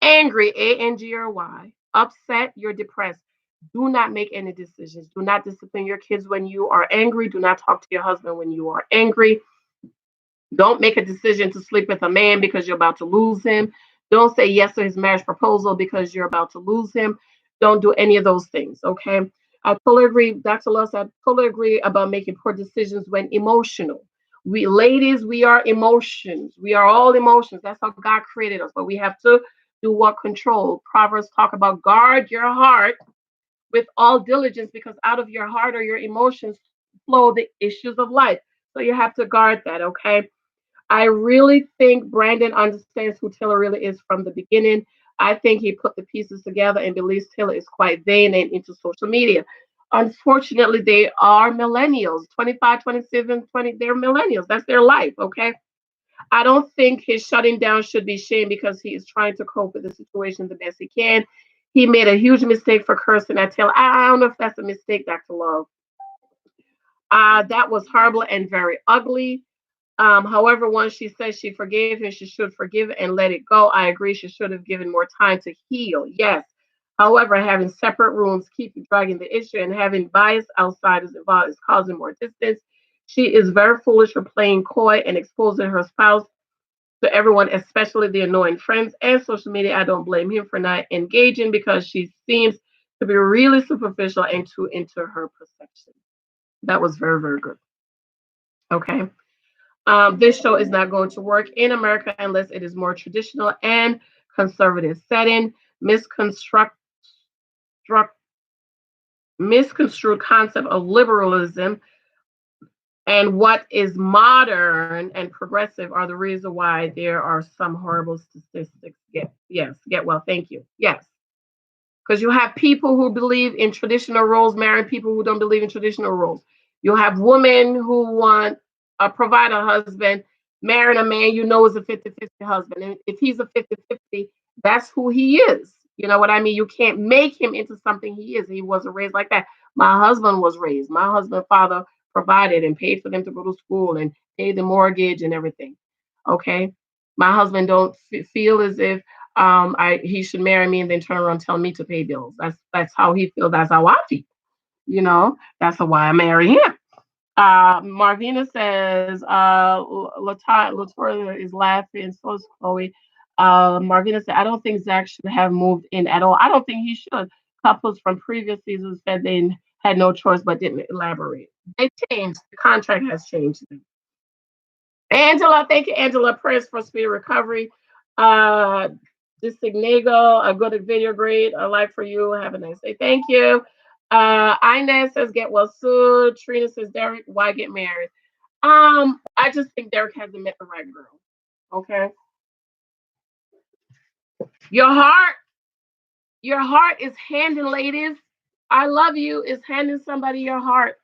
angry, ANGRY, upset, you're depressed. Do not make any decisions. Do not discipline your kids when you are angry. Do not talk to your husband when you are angry. Don't make a decision to sleep with a man because you're about to lose him. Don't say yes to his marriage proposal because you're about to lose him. Don't do any of those things, okay? I totally agree, Dr. Luss, I totally agree about making poor decisions when emotional. We ladies, we are emotions. We are all emotions. That's how God created us. But we have to do what control. Proverbs talk about guard your heart with all diligence because out of your heart or your emotions flow the issues of life. So you have to guard that, okay? I really think Brandon understands who Taylor really is from the beginning. I think he put the pieces together and believes Taylor is quite vain and into social media. Unfortunately, they are millennials, 25, 27, 20. They're millennials. That's their life, okay? I don't think his shutting down should be shame because he is trying to cope with the situation the best he can. He made a huge mistake for cursing at Taylor. I don't know if that's a mistake, Dr. Love. That was horrible and very ugly. However, once she says she forgave him, she should forgive and let it go. I agree. She should have given more time to heal. Yes. However, having separate rooms, keeping dragging the issue, and having biased outsiders involved is causing more distance. She is very foolish for playing coy and exposing her spouse to everyone, especially the annoying friends and social media. I don't blame him for not engaging because she seems to be really superficial and too into her perception. That was very, very good. Okay. This show is not going to work in America unless it is more traditional and conservative setting. Misconstruct, misconstrued concept of liberalism and what is modern and progressive are the reason why there are some horrible statistics. Get well. Thank you. Yes, because you have people who believe in traditional roles marrying people who don't believe in traditional roles. You'll have women who want a provider husband marrying a man you know is a 50-50 husband. And if he's a 50-50, that's who he is. You know what I mean? You can't make him into something he is. He wasn't raised like that. My husband was raised. My husband's father provided and paid for them to go to school and paid the mortgage and everything. Okay. My husband don't feel as if he should marry me and then turn around and tell me to pay bills. That's how he feels. That's how I feel. You know, that's why I marry him. Marvina says, Latoya is laughing. So is Chloe. Marvina said, I don't think Zach should have moved in at all. I don't think he should. Couples from previous seasons said they had no choice but didn't elaborate. They changed. The contract has changed. Angela, thank you, Angela. Prayers for speedy recovery. Uh, Designago, a good video grade. A like for you. Have a nice day. Thank you. Inez says, get well soon. Trina says, Derek, why get married? I just think Derek hasn't met the right girl. Okay. Your heart, your heart is handing, ladies. I love you is handing somebody your heart.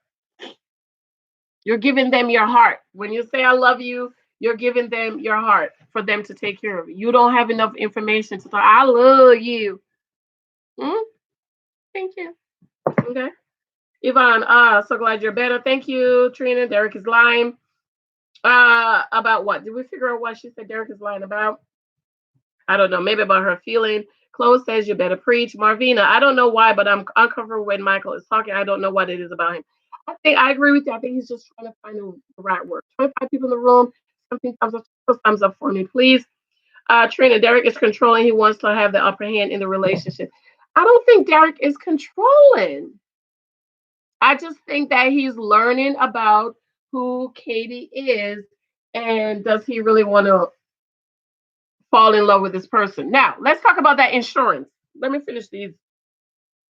You're giving them your heart. When you say I love you, you're giving them your heart for them to take care of it. You don't have enough information to say, I love you. Hmm? Thank you. Okay. Yvonne, so glad you're better. Thank you, Trina. Derek is lying. About what? Did we figure out what she said Derek is lying about? I don't know. Maybe about her feeling. Chloe says you better preach. Marvina, I don't know why, but I'm uncomfortable when Michael is talking. I don't know what it is about him. I think I agree with you. I think he's just trying to find the right word. 25 people in the room. Something thumbs up for me, please. Trina, Derek is controlling. He wants to have the upper hand in the relationship. I don't think Derek is controlling. I just think that he's learning about who Katie is and does he really want to fall in love with this person. Now, let's talk about that insurance. Let me finish these.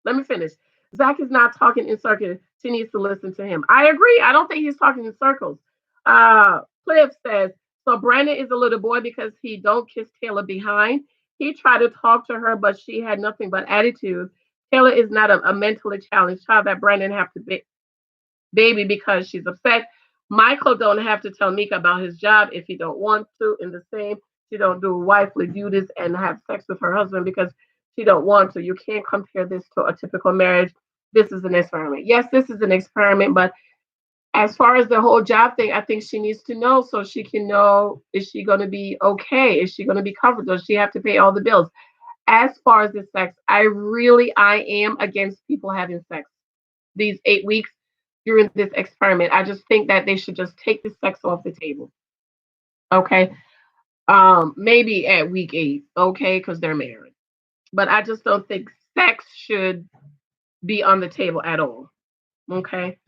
Let me finish. Zach is not talking in circles. She needs to listen to him. I agree. I don't think he's talking in circles. Cliff says, so Brandon is a little boy because he don't kiss Taylor behind. He tried to talk to her, but she had nothing but attitude. Taylor is not a mentally challenged child that Brandon have to be baby because she's upset. Michael don't have to tell Mika about his job if he don't want to. In the same, she don't do wifely duties and have sex with her husband because she don't want to. You can't compare this to a typical marriage. This is an experiment. Yes, this is an experiment, but as far as the whole job thing, I think she needs to know so she can know, is she going to be okay? Is she going to be covered? Does she have to pay all the bills? As far as the sex, I am against people having sex these 8 weeks during this experiment. I just think that they should just take the sex off the table. Okay. Maybe at week 8, okay, because they're married. But I just don't think sex should be on the table at all. Okay.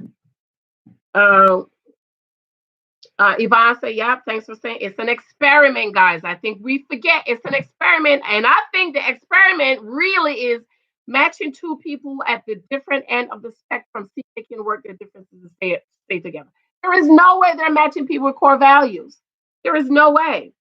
Uh, Yvonne said, "Yep, thanks for saying it's an experiment, guys. I think we forget it's an experiment, and I think the experiment really is matching two people at the different end of the spectrum, see if they can work their differences and stay together. There is no way they're matching people with core values. There is no way.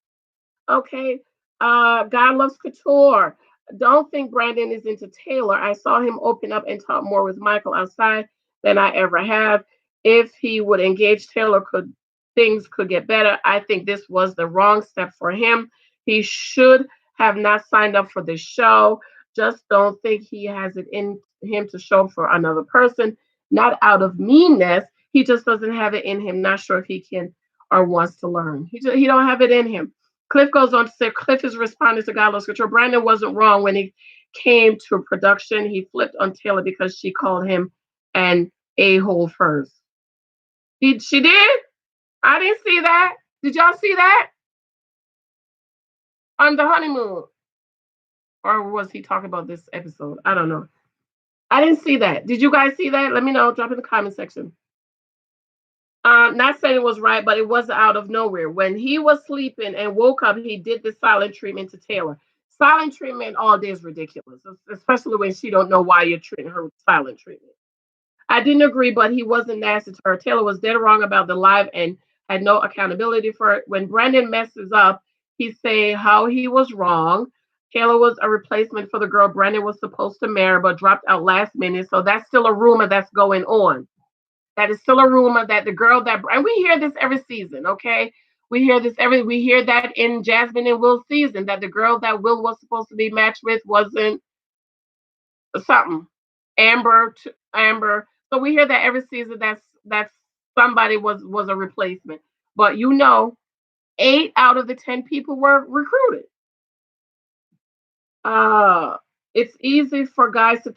Okay. God loves couture. Don't think Brandon is into Taylor. I saw him open up and talk more with Michael outside than I ever have. If he would engage Taylor, could things could get better. I think this was the wrong step for him. He should have not signed up for this show. Just don't think he has it in him to show for another person. Not out of meanness. He just doesn't have it in him. Not sure if he can or wants to learn. He don't have it in him. Cliff goes on to say Cliff is responding to God loves control. Brandon wasn't wrong when he came to production. He flipped on Taylor because she called him an a-hole first. She did? I didn't see that. Did y'all see that on the honeymoon? Or was he talking about this episode? I don't know. I didn't see that. Did you guys see that? Let me know. Drop in the comment section. Not saying it was right, but it was out of nowhere. When he was sleeping and woke up, he did the silent treatment to Taylor. Silent treatment all day is ridiculous, especially when she don't know why you're treating her with silent treatment. I didn't agree, but he wasn't nasty to her. Taylor was dead wrong about the live and had no accountability for it. When Brandon messes up, he say how he was wrong. Taylor was a replacement for the girl Brandon was supposed to marry, but dropped out last minute. So that's still a rumor that's going on. That is still a rumor that the girl that, and we hear this every season, okay? We hear that in Jasmine and Will's season that the girl that Will was supposed to be matched with wasn't something. Amber. So we hear that every season that's somebody was a replacement. But 8 out of the 10 people were recruited. Uh, it's easy for guys to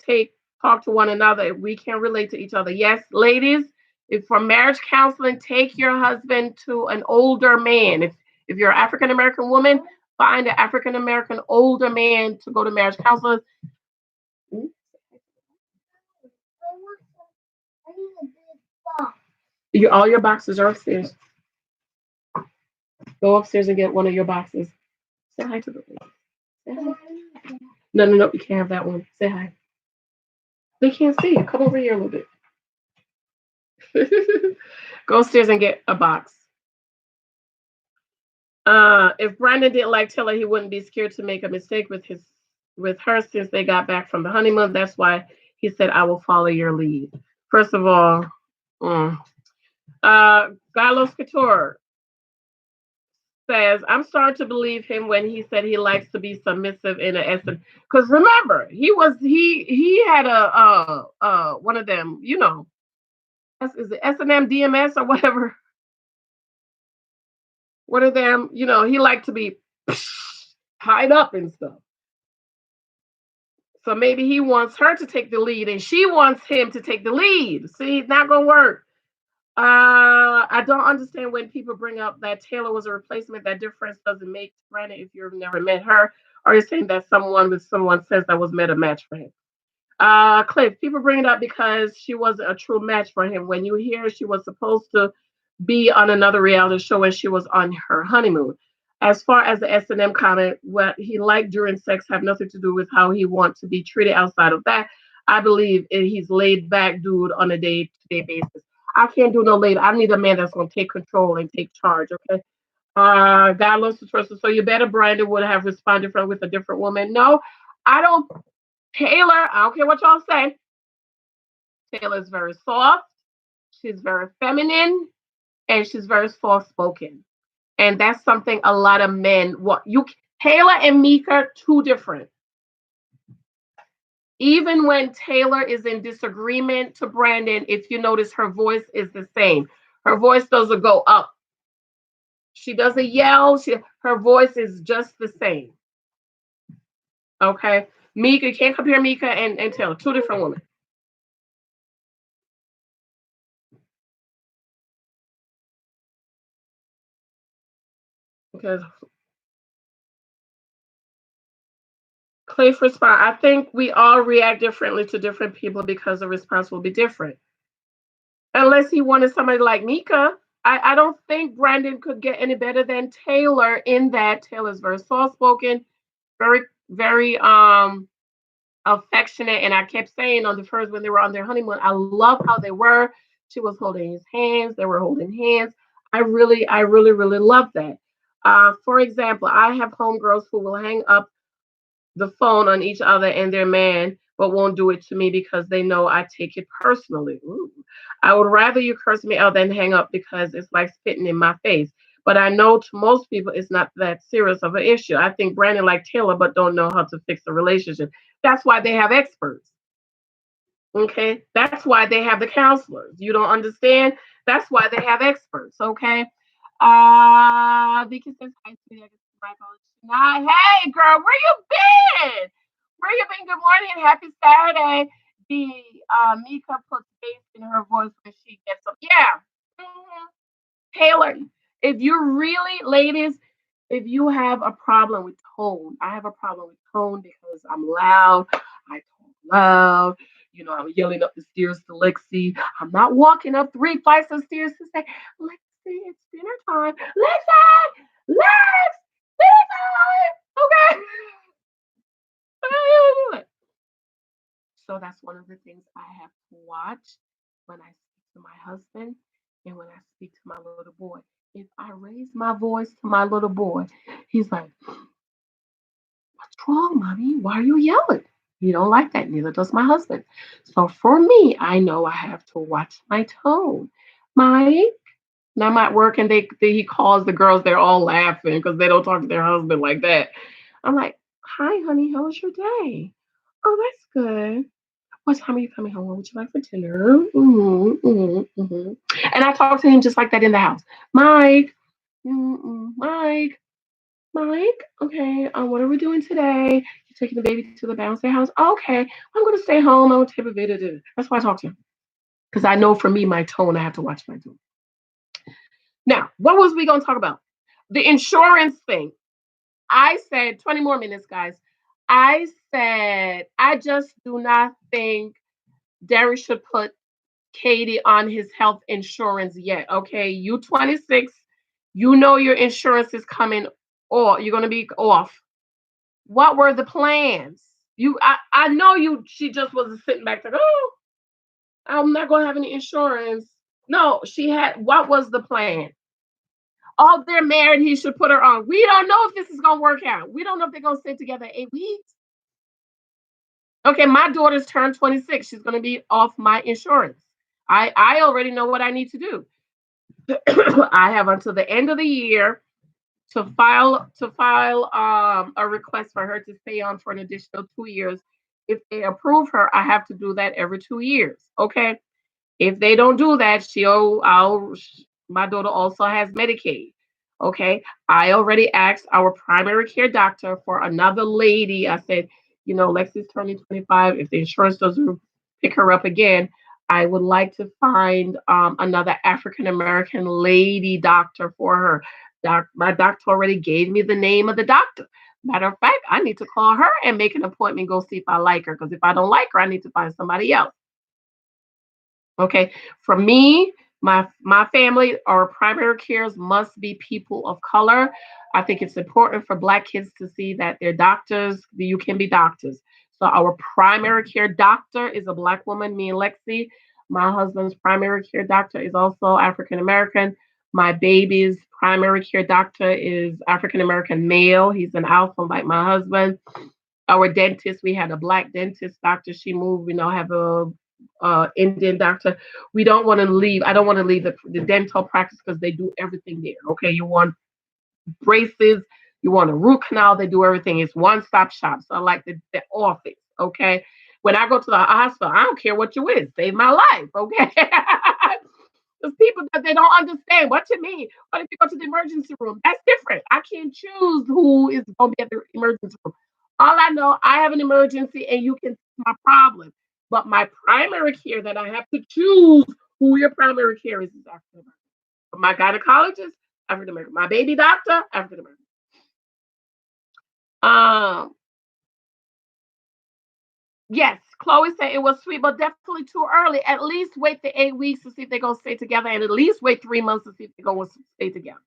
talk to one another if we can relate to each other. Yes, ladies, if for marriage counseling, take your husband to an older man. If you're an African American woman, find an African American older man to go to marriage counseling. All your boxes are upstairs. Go upstairs and get one of your boxes. Say hi to the lady. Say hi. No, you can't have that one. Say hi. They can't see you. Come over here a little bit. Go upstairs and get a box. If Brandon didn't like Taylor, he wouldn't be scared to make a mistake with her since they got back from the honeymoon. That's why he said, "I will follow your lead." First of all, Carlos Couture says, "I'm starting to believe him when he said he likes to be submissive in an S. Because remember, he had a one of them, is it S&M DMS or whatever? One of them, he liked to be tied up and stuff. So maybe he wants her to take the lead and she wants him to take the lead. See, it's not gonna work. I don't understand when people bring up that Taylor was a replacement. That difference doesn't make Brandon if you've never met her, or you're saying that someone says that was met a match for him. Cliff, people bring it up because she wasn't a true match for him. When you hear she was supposed to be on another reality show and she was on her honeymoon. As far as the S&M comment, what he liked during sex have nothing to do with how he wants to be treated outside of that. I believe he's laid back dude on a day-to-day basis. I can't do no later. I need a man that's going to take control and take charge, okay? God loves the person. So you better Brandon would have responded from with a different woman. No, I don't. Taylor, I don't care what y'all say. Taylor's very soft. She's very feminine and she's very soft spoken. And that's something a lot of men want. Taylor and Mika, two different. Even when Taylor is in disagreement to Brandon, if you notice, her voice is the same. Her voice doesn't go up. She doesn't yell. Her voice is just the same. Okay. Mika, you can't compare Mika and Taylor. Two different women. Because Cliff response. I think we all react differently to different people because the response will be different. Unless he wanted somebody like Mika. I don't think Brandon could get any better than Taylor in that Taylor's very soft spoken, very, very affectionate. And I kept saying on the first when they were on their honeymoon, I love how they were. She was holding his hands, they were holding hands. I really love that. For example, I have homegirls who will hang up the phone on each other and their man, but won't do it to me because they know I take it personally. Ooh. I would rather you curse me out than hang up because it's like spitting in my face. But I know to most people it's not that serious of an issue. I think Brandon like Taylor, but don't know how to fix a relationship. That's why they have experts. Okay, that's why they have the counselors. You don't understand? That's why they have experts. Okay. Vicky says hi, sweetie. I guess my apologies. Nah, hey, girl, where you been? Where you been? Good morning and happy Saturday. The Mika puts bass in her voice when she gets up. Yeah. Mhm. Taylor, if you really, ladies, if you have a problem with tone, I have a problem with tone because I'm loud, I talk loud, I'm yelling up the stairs to Lexi. I'm not walking up 3 flights of stairs to say, Lexi, it's dinner time. Lexi, Lex, dinner time. Okay. So that's one of the things I have to watch when I speak to my husband and when I speak to my little boy. If I raise my voice to my little boy, he's like, what's wrong, mommy? Why are you yelling? You don't like that. Neither does my husband. So for me, I know I have to watch my tone. Mike, and I'm at work and he calls the girls, they're all laughing because they don't talk to their husband like that. I'm like, hi, honey, how was your day? Oh, that's good. What time are you coming home? What would you like for dinner? And I talk to him just like that in the house. Mike, Mike, Mike. Okay, what are we doing today? You taking the baby to the bouncy house? Okay, I'm gonna stay home. I'm gonna take a video. That's why I talk to him because I know for me, my tone. I have to watch my tone. Now, what was we gonna talk about? The insurance thing. I said 20 more minutes, guys. I said I just do not think Derek should put Katie on his health insurance yet. Okay, you 26, you know your insurance is coming or you're gonna be off. What were the plans? I know you she just wasn't sitting back like, oh, I'm not gonna have any insurance. No, she had what was the plan? Oh, they're married, he should put her on. We don't know if this is gonna work out. We don't know if they're gonna stay together 8 weeks. Okay, my daughter's turned 26. She's gonna be off my insurance. I already know what I need to do. I have until the end of the year to file a request for her to stay on for an additional 2 years. If they approve her, I have to do that every 2 years. Okay. If they don't do that, my daughter also has Medicaid. Okay. I already asked our primary care doctor for another lady. I said, Lexi's turning 25. If the insurance doesn't pick her up again, I would like to find another African American lady doctor for her. My doctor already gave me the name of the doctor. Matter of fact, I need to call her and make an appointment, go see if I like her. Because if I don't like her, I need to find somebody else. Okay. For me, my family, our primary cares must be people of color. I think it's important for Black kids to see that they're doctors. You can be doctors. So our primary care doctor is a Black woman, me and Lexi. My husband's primary care doctor is also African American. My baby's primary care doctor is African American male. He's an alpha like my husband. Our dentist, we had a Black dentist doctor. She moved. We now have a Indian doctor. We don't want to leave. I don't want to leave the dental practice because they do everything there. Okay, you want braces, you want a root canal, they do everything. It's one stop shop. So I like the office. Okay, when I go to the hospital, I don't care what you is, save my life. Okay. Because people that they don't understand what you mean. What if you go to the emergency room? That's different. I can't choose who is going to be at the emergency room. All I know, I have an emergency and you can see my problem. But my primary care that I have to choose who your primary care is African American. But my gynecologist, African American. My baby doctor, African American. Um, Yes, Chloe said it was sweet, but definitely too early. At least wait the 8 weeks to see if they're gonna stay together, and at least wait 3 months to see if they're gonna stay together.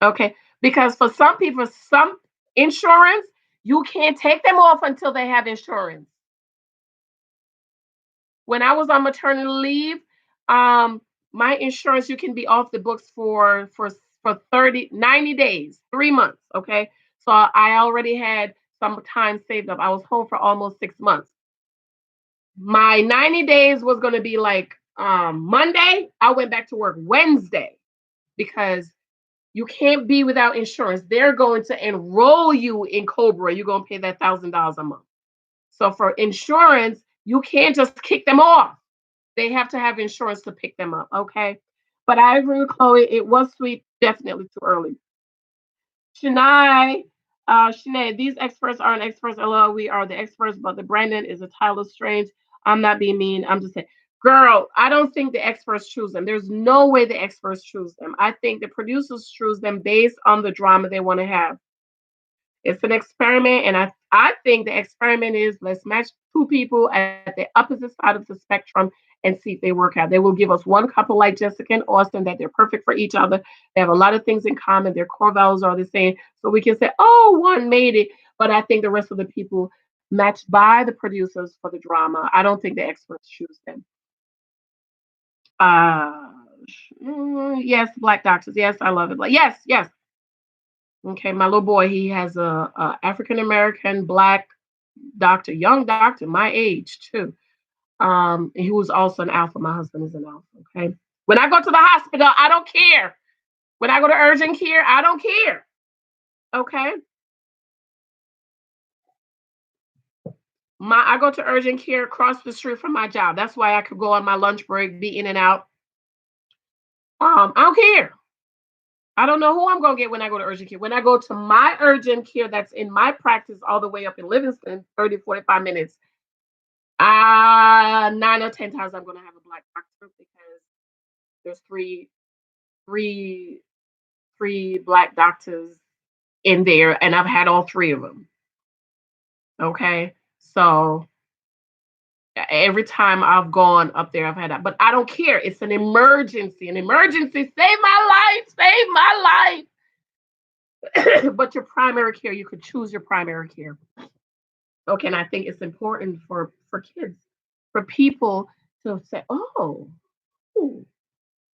Okay, because for some people, some insurance, you can't take them off until they have insurance. When I was on maternity leave, um, my insurance, you can be off the books for 30 90 days, 3 months. Okay, so I already had some time saved up. I was home for almost 6 months. My 90 days was going to be like Monday. I went back to work Wednesday because you can't be without insurance. They're going to enroll you in Cobra. You're going to pay that $1,000 a month. So for insurance, you can't just kick them off. They have to have insurance to pick them up. Okay. But I agree with Chloe. It was sweet, definitely too early. Shania, Shanae, these experts aren't experts. Although we are the experts, but the Brandon is a title of strange. I'm not being mean. I'm just saying, girl, I don't think the experts choose them. There's no way the experts choose them. I think the producers choose them based on the drama they want to have. It's an experiment, and I think the experiment is let's match two people at the opposite side of the spectrum and see if they work out. They will give us one couple like Jessica and Austin that they're perfect for each other. They have a lot of things in common. Their core values are the same, so we can say, oh, one made it. But I think the rest of the people matched by the producers for the drama. I don't think the experts choose them. Uh, yes, black doctors. Yes, I love it. Like yes, yes. Okay, my little boy, he has a African American black doctor, young doctor, my age too. He was also an alpha. My husband is an alpha. Okay. When I go to the hospital, I don't care. When I go to urgent care, I don't care. Okay. I go to urgent care across the street from my job. That's why I could go on my lunch break, be in and out. I don't care. I don't know who I'm gonna get when I go to urgent care. When I go to my urgent care that's in my practice all the way up in Livingston, 30, 45 minutes. 9 or 10 times I'm gonna have a black doctor because there's three, three black doctors in there, and I've had all three of them. Okay, so every time I've gone up there, I've had that, but I don't care. It's an emergency. An emergency. Save my life. Save my life. But your primary care, you could choose your primary care. Okay, and I think it's important for kids, for people to say, oh. Ooh,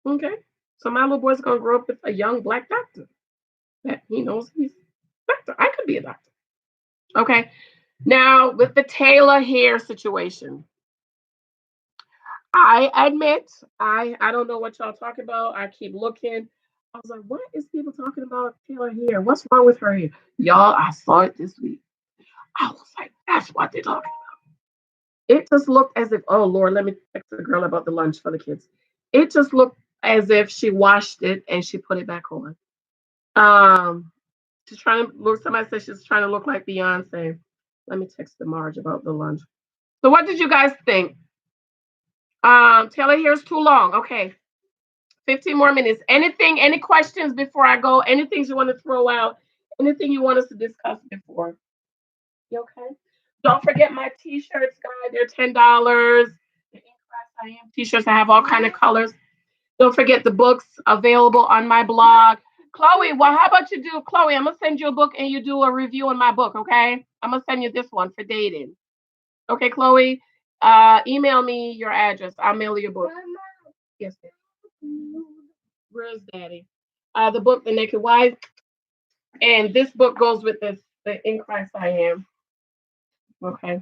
okay. So my little boy's gonna grow up with a young black doctor that he knows he's a doctor. I could be a doctor. Okay. Now with the Taylor hair situation, I admit I don't know what y'all talking about. I keep looking. I was like, what is people talking about Taylor hair? What's wrong with her hair? Y'all, I saw it this week. I was like, that's what they're talking about. It just looked as if, oh Lord, let me text the girl about the lunch for the kids. It just looked as if she washed it and she put it back on. Um, she's trying to look. Somebody said she's trying to look like Beyonce. Let me text the Marge about the lunch. So, what did you guys think? Taylor, here's too long. Okay, 15 more minutes. Anything? Any questions before I go? Anything you want to throw out? Anything you want us to discuss before? You okay? Don't forget my T-shirts, guys. They're $10. The Ink Class I Am T-shirts. I have all kind of colors. Don't forget the books available on my blog. Chloe, well, how about you do, Chloe? I'm gonna send you a book and you do a review on my book, okay? I'm gonna send you this one for dating. Okay, Chloe. Email me your address. I'll mail you your book. Yes, ma'am. Where's Daddy? The book, The Naked Wife, and this book goes with this, the In Christ I Am. Okay.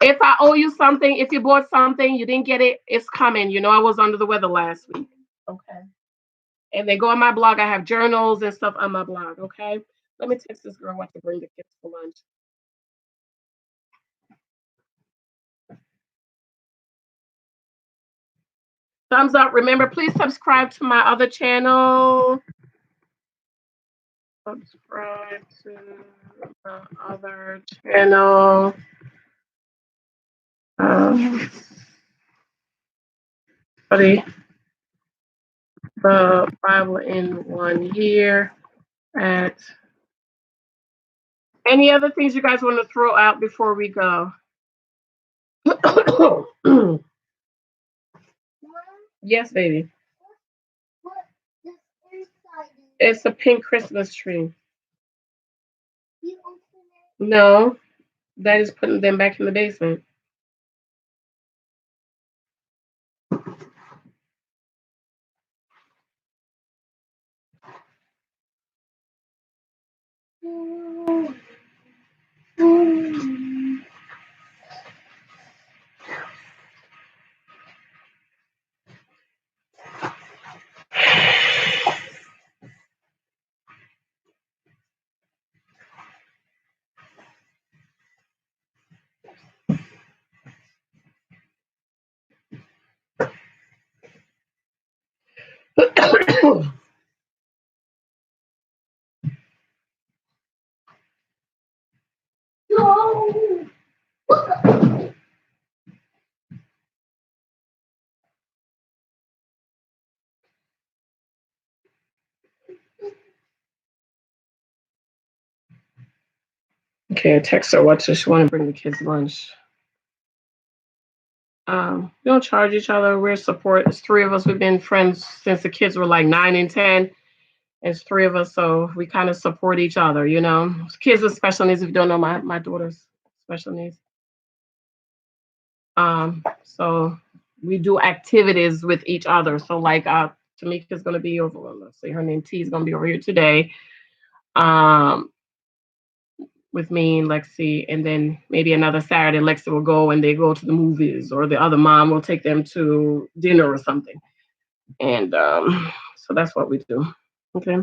If I owe you something, if you bought something, you didn't get it, it's coming. You know, I was under the weather last week. Okay. And they go on my blog. I have journals and stuff on my blog. Okay. Let me text this girl what to bring the kids for lunch. Thumbs up. Remember, please subscribe to my other channel. Subscribe to my other channel. Study the Bible in 1 year. At any other things you guys want to throw out before we go? Yes, baby. It's a pink Christmas tree. No, that is putting them back in the basement. Okay, I text her what does she want to bring the kids lunch. We don't charge each other. We're support. It's three of us. We've been friends since the kids were like 9 and 10. It's three of us, so we kind of support each other. Kids with special needs. If you don't know my daughter's special needs, so we do activities with each other. So like, Tamika's gonna be over. Well, let's see, her name T is gonna be over here today. Um, with me and Lexi, and then maybe another Saturday, Lexi will go and they go to the movies, or the other mom will take them to dinner or something. And so that's what we do. Okay.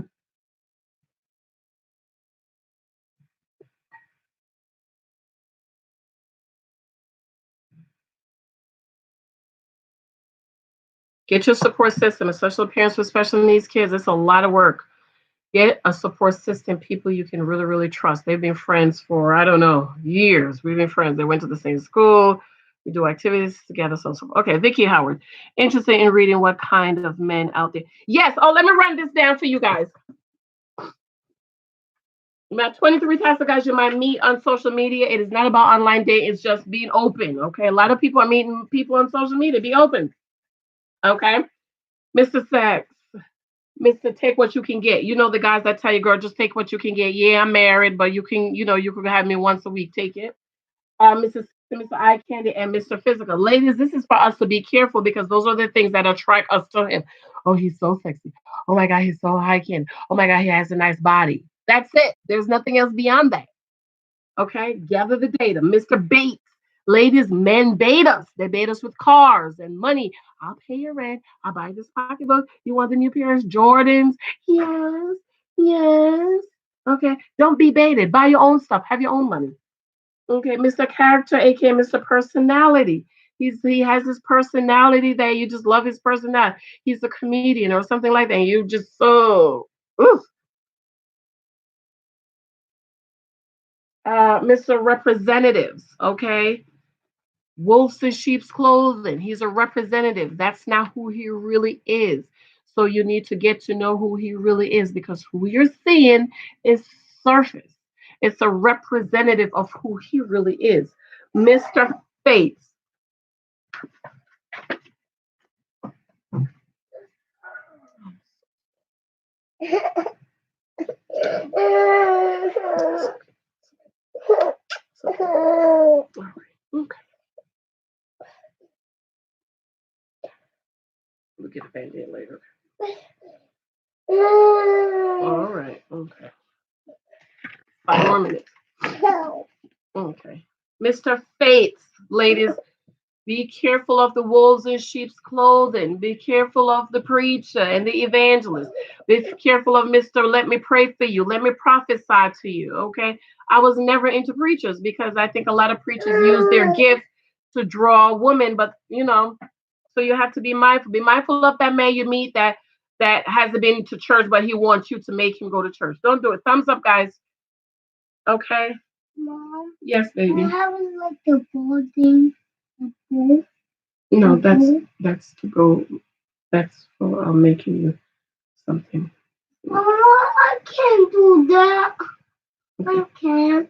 Get your support system, especially parents with special needs kids. It's a lot of work. Get a support system, people you can really, really trust. They've been friends for, I don't know, years. We've been friends. They went to the same school. We do activities together. So. Okay, Vicky Howard. Interested in reading what kind of men out there? Yes. Oh, let me run this down for you guys. About 23 types of guys you might meet on social media. It is not about online dating. It's just being open. Okay. A lot of people are meeting people on social media. Be open. Okay. Mr. Sex. Mr. Take what you can get. You know the guys that tell you, girl, just take what you can get. Yeah, I'm married, but you can have me once a week. Take it. Mr. Eye Candy and Mr. Physical. Ladies, this is for us to be careful because those are the things that attract us to him. Oh, he's so sexy. Oh my God, he's so high candy. Oh my God, he has a nice body. That's it. There's nothing else beyond that. Okay, gather the data. Mr. Bates. Ladies, men bait us. They bait us with cars and money. I'll pay your rent. I'll buy this pocketbook. You want the new pair of Jordans? Yes. Yes. Okay. Don't be baited. Buy your own stuff. Have your own money. Okay. Mr. Character, aka Mr. Personality. He has this personality that you just love his personality. He's a comedian or something like that. And you just so oof. Mr. Representatives, okay? Wolves in sheep's clothing. He's a representative. That's not who he really is. So you need to get to know who he really is because who you're seeing is surface. It's a representative of who he really is. Mr. Fates. Okay, we'll get a band-aid later. All right, okay. 5 more minutes. Okay. Mr. Fates, ladies, be careful of the wolves in sheep's clothing. Be careful of the preacher and the evangelist. Be careful of Mr. Let me pray for you. Let me prophesy to you. Okay. I was never into preachers because I think a lot of preachers use their gift to draw a woman, but so you have to be mindful. Be mindful of that man you meet that hasn't been to church, but he wants you to make him go to church. Don't do it. Thumbs up, guys. Okay. Mom. Yes, baby. I was like the ball thing. No, that's to go. That's for making you something. I can't do that. Okay. I can't.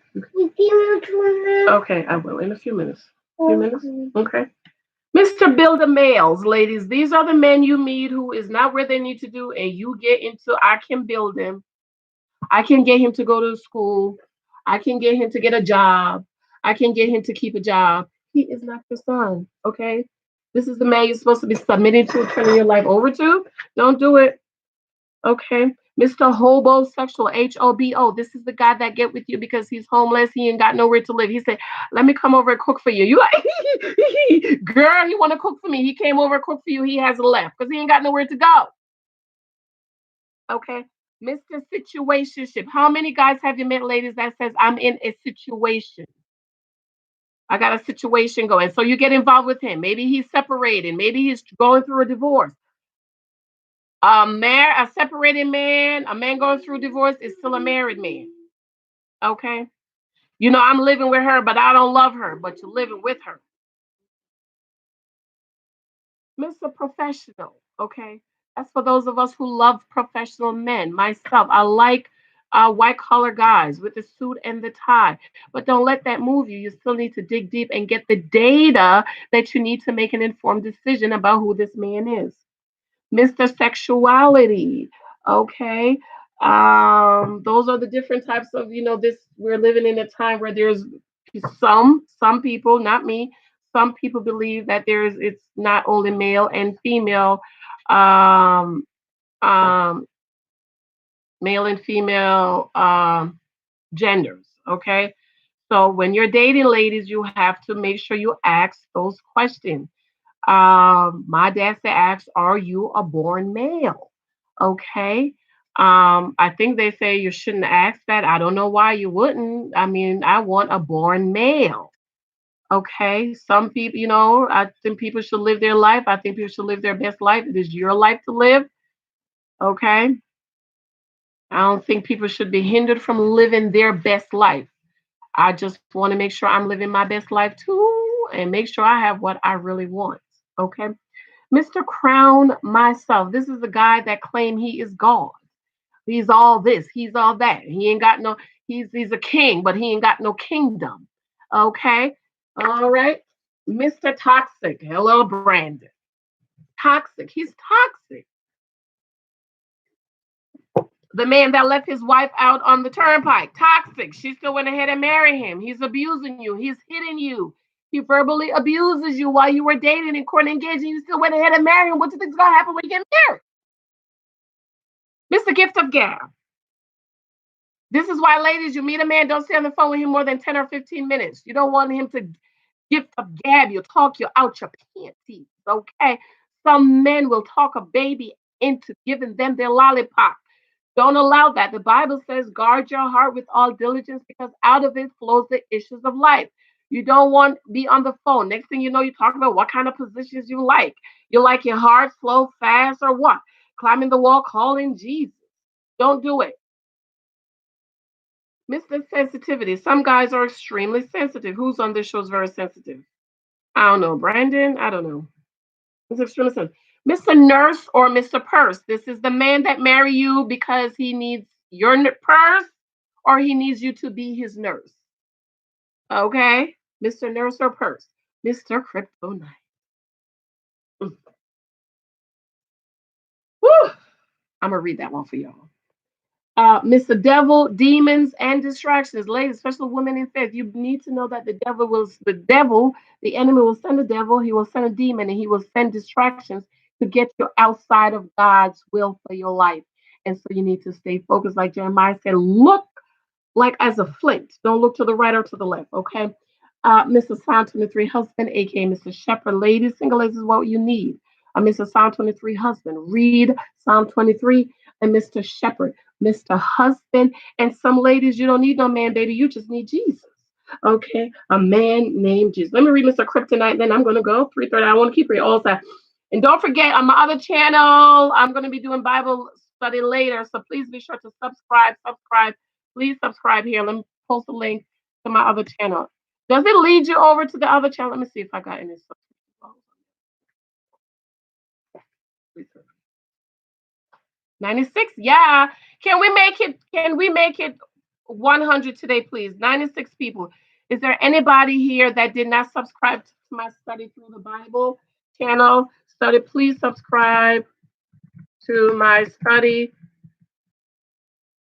Okay, I will in a few minutes. Few minutes? Okay. Mr. Builder males, ladies, these are the men you meet who is not where they need to do, and you get into, I can build him. I can get him to go to school. I can get him to get a job. I can get him to keep a job. He is not your son, okay? This is the man you're supposed to be submitting to, turning your life over to. Don't do it, okay? Mr. Hobosexual, Hobo. This is the guy that get with you because he's homeless. He ain't got nowhere to live. He said, "Let me come over and cook for you." You like, girl, he want to cook for me. He came over and cooked for you. He has left because he ain't got nowhere to go. Okay. Mr. Situationship. How many guys have you met, ladies, that says, "I'm in a situation. I got a situation going." So you get involved with him. Maybe he's separated. Maybe he's going through a divorce. A separated man, a man going through divorce is still a married man. Okay. You know, I'm living with her, but I don't love her, but you're living with her. Mr. Professional, okay? That's for those of us who love professional men. Myself, I like white collar guys with the suit and the tie, but don't let that move you. You still need to dig deep and get the data that you need to make an informed decision about who this man is. Mr. Sexuality, okay? Those are the different types of, this, we're living in a time where there's some people, not me, some people believe that it's not only male and female, um, um, male and female genders, okay? So when you're dating, ladies, you have to make sure you ask those questions. My dad said, "Ask, are you a born male?" Okay. I think they say you shouldn't ask that. I don't know why you wouldn't. I mean, I want a born male. Okay. Some people, I think people should live their life. I think people should live their best life. It is your life to live. Okay. I don't think people should be hindered from living their best life. I just want to make sure I'm living my best life too and make sure I have what I really want. Okay. Mr. Crown myself. This is the guy that claim he is God. He's all this, he's all that. He ain't got no, he's a king, but he ain't got no kingdom. Okay. All right. Mr. Toxic. Hello, Brandon. Toxic. He's toxic. The man that left his wife out on the turnpike. Toxic. She still went ahead and married him. He's abusing you. He's hitting you. He verbally abuses you while you were dating and court engaged, and you still went ahead and married him. What do you think's gonna happen when you get married? Mr. Gift of Gab. This is why, ladies, you meet a man, don't stay on the phone with him more than 10 or 15 minutes. You don't want him to gift of gab you, talk you out your panties, okay? Some men will talk a baby into giving them their lollipop. Don't allow that. The Bible says, guard your heart with all diligence because out of it flows the issues of life. You don't want to be on the phone. Next thing you know, you talk about what kind of positions you like. You like your heart slow, fast, or what? Climbing the wall, calling Jesus. Don't do it. Mr. Sensitivity. Some guys are extremely sensitive. Who's on this show is very sensitive? I don't know. Brandon? I don't know. He's extremely sensitive. Mr. Nurse or Mr. Purse. This is the man that marry you because he needs your purse or he needs you to be his nurse. Okay? Mr. Nurse or Purse. Mr. Kryptonite. Mm. Woo! I'm going to read that one for y'all. Mr. Devil, demons, and distractions. Ladies, especially women in faith, you need to know that the enemy will send a devil, he will send a demon, and he will send distractions to get you outside of God's will for your life. And so you need to stay focused. Like Jeremiah said, look like as a flint. Don't look to the right or to the left, okay? Mr. Psalm 23 husband, aka Mr. Shepherd. Ladies, single ladies is what you need. Mr. Psalm 23 husband. Read Psalm 23 and Mr. Shepherd, Mr. Husband. And some ladies, you don't need no man, baby. You just need Jesus. Okay, a man named Jesus. Let me read Mr. Kryptonite, then I'm going to go 3:30. I want to keep reading all that. And don't forget, on my other channel, I'm going to be doing Bible study later. So please be sure to subscribe. Please subscribe here. Let me post a link to my other channel. Does it lead you over to the other channel? Let me see if I got any. 96. Yeah. Can we make it 100 today, please? 96 people. Is there anybody here that did not subscribe to my Study Through the Bible channel? Study, please subscribe to my Study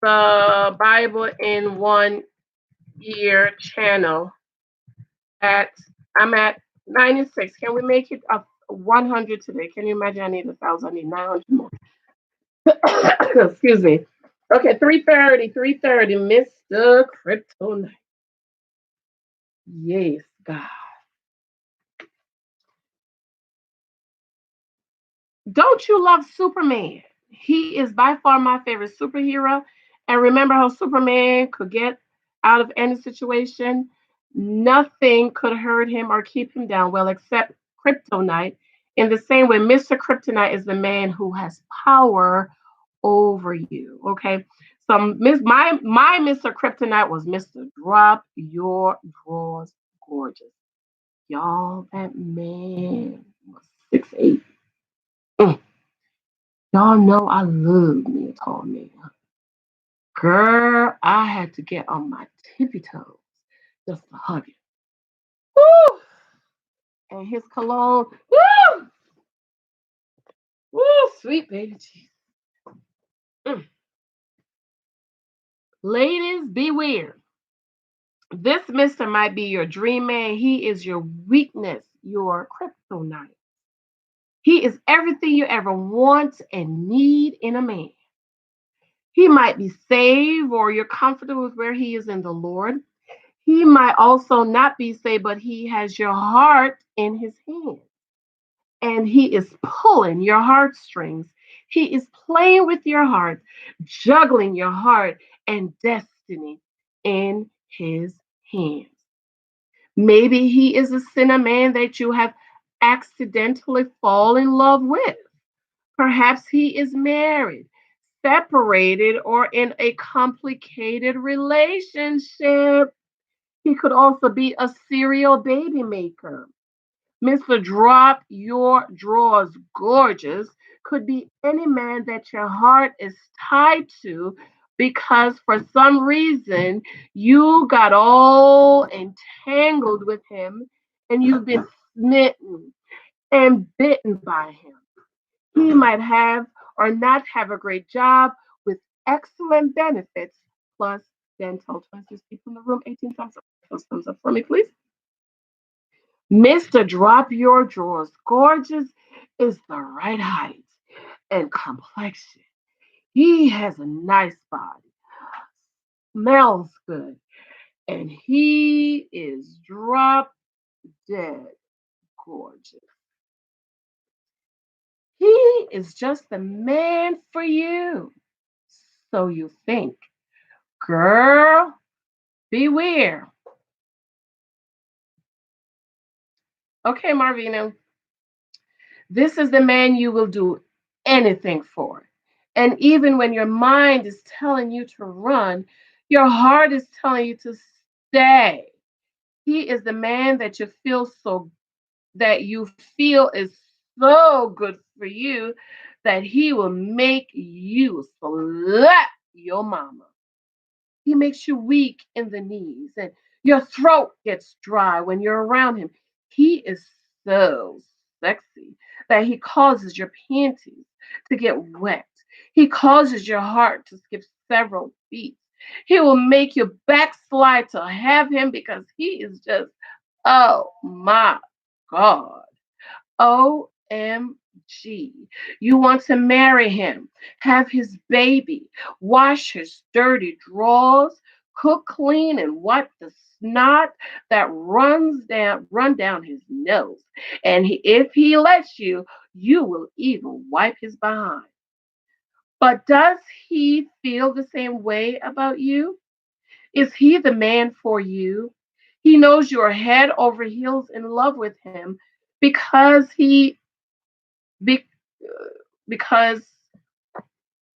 the Bible in 1 year channel. At I'm at 96. Can we make it up 100 today? Can you imagine? I need 1,000. I need 900 more. Excuse me. Okay, 3:30. 3:30. Mr. Kryptonite. Yes, God. Don't you love Superman? He is by far my favorite superhero. And remember how Superman could get out of any situation? Nothing could hurt him or keep him down, well, except Kryptonite. In the same way, Mr. Kryptonite is the man who has power over you. Okay. So my Mr. Kryptonite was Mr. Drop Your Drawers Gorgeous. Y'all, that man was 6'8". Mm. Y'all know I love me a tall man. Girl, I had to get on my tippy toes just to hug him. Woo! And his cologne, woo! Woo! Sweet baby Jesus. Mm. Ladies, beware. This mister might be your dream man. He is your weakness, your kryptonite. He is everything you ever want and need in a man. He might be saved or you're comfortable with where he is in the Lord. He might also not be saved, but he has your heart in his hand. And he is pulling your heartstrings. He is playing with your heart, juggling your heart and destiny in his hands. Maybe he is a sinner man that you have accidentally fall in love with. Perhaps he is married, separated, or in a complicated relationship. He could also be a serial baby maker. Mr. Drop Your Drawers Gorgeous could be any man that your heart is tied to because for some reason you got all entangled with him and you've been smitten and bitten by him. He might have or not have a great job with excellent benefits plus dental. 26 people in the room, 18 thumbs up. Those thumbs up for me, please. Mr. Drop Your Drawers Gorgeous is the right height and complexion. He has a nice body, smells good, and he is drop dead gorgeous. He is just the man for you. So you think, girl, beware. Okay, Marvina, this is the man you will do anything for. And even when your mind is telling you to run, your heart is telling you to stay. He is the man that you feel is so good for you that he will make you slap your mama. He makes you weak in the knees and your throat gets dry when you're around him. He is so sexy that he causes your panties to get wet. He causes your heart to skip several beats. He will make you backslide to have him because he is just, oh my God. OMG. You want to marry him, have his baby, wash his dirty drawers, cook clean and wipe the snot that run down his nose. And if he lets you, you will even wipe his behind. But does he feel the same way about you? Is he the man for you? He knows you're head over heels in love with him because be, because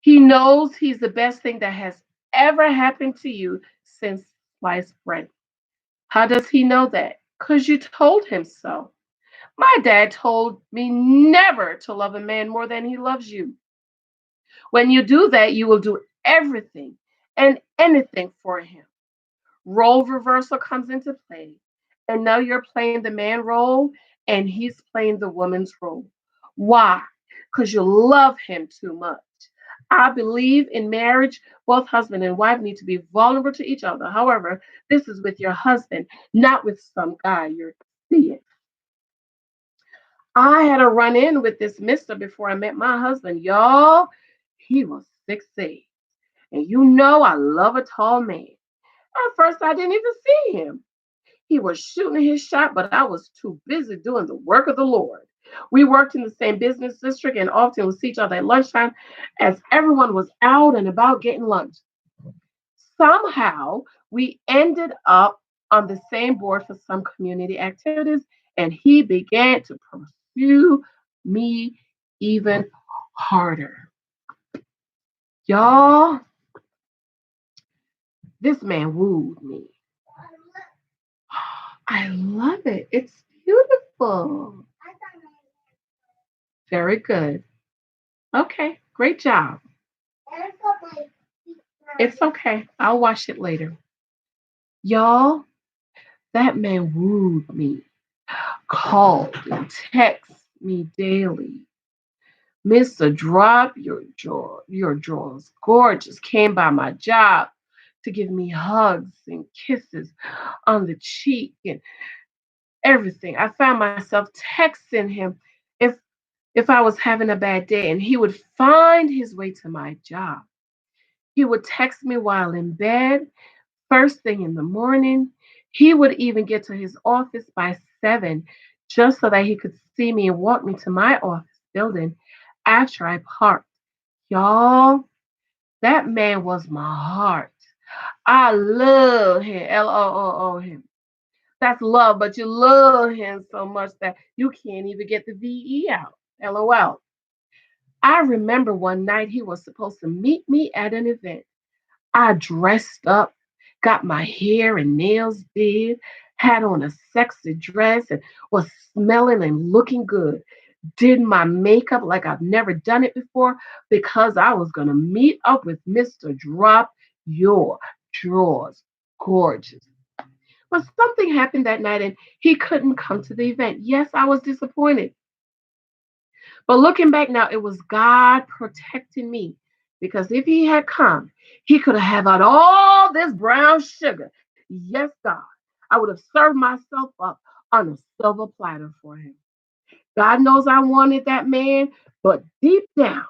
he knows he's the best thing that has ever happened to you since sliced bread. How does he know that? Because you told him so. My dad told me never to love a man more than he loves you. When you do that, you will do everything and anything for him. Role reversal comes into play. And now you're playing the man role and he's playing the woman's role. Why? Because you love him too much. I believe in marriage, both husband and wife need to be vulnerable to each other. However, this is with your husband, not with some guy you're seeing. I had a run in with this mister before I met my husband. Y'all, he was 6'8". And you know I love a tall man. At first, I didn't even see him. He was shooting his shot, but I was too busy doing the work of the Lord. We worked in the same business district and often would see each other at lunchtime as everyone was out and about getting lunch. Somehow, we ended up on the same board for some community activities, and he began to pursue me even harder. Y'all, this man wooed me. I love it. It's beautiful. Very good. Okay, great job. It's okay. I'll wash it later. Y'all, that man wooed me, called and texted me daily. Mr. Drop your drawers gorgeous came by my job to give me hugs and kisses on the cheek and everything. I found myself texting him if if I was having a bad day and he would find his way to my job. He would text me while in bed, first thing in the morning. He would even get to his office by 7 just so that he could see me and walk me to my office building after I parked. Y'all, that man was my heart. I love him. Loo him. That's love, but you love him so much that you can't even get the VE out. LOL. I remember one night he was supposed to meet me at an event. I dressed up, got my hair and nails did, had on a sexy dress, and was smelling and looking good. Did my makeup like I've never done it before because I was going to meet up with Mr. Drop Your Drawers Gorgeous. But something happened that night and he couldn't come to the event. Yes, I was disappointed. But looking back now, it was God protecting me because if he had come, he could have had all this brown sugar. Yes, God. I would have served myself up on a silver platter for him. God knows I wanted that man, but deep down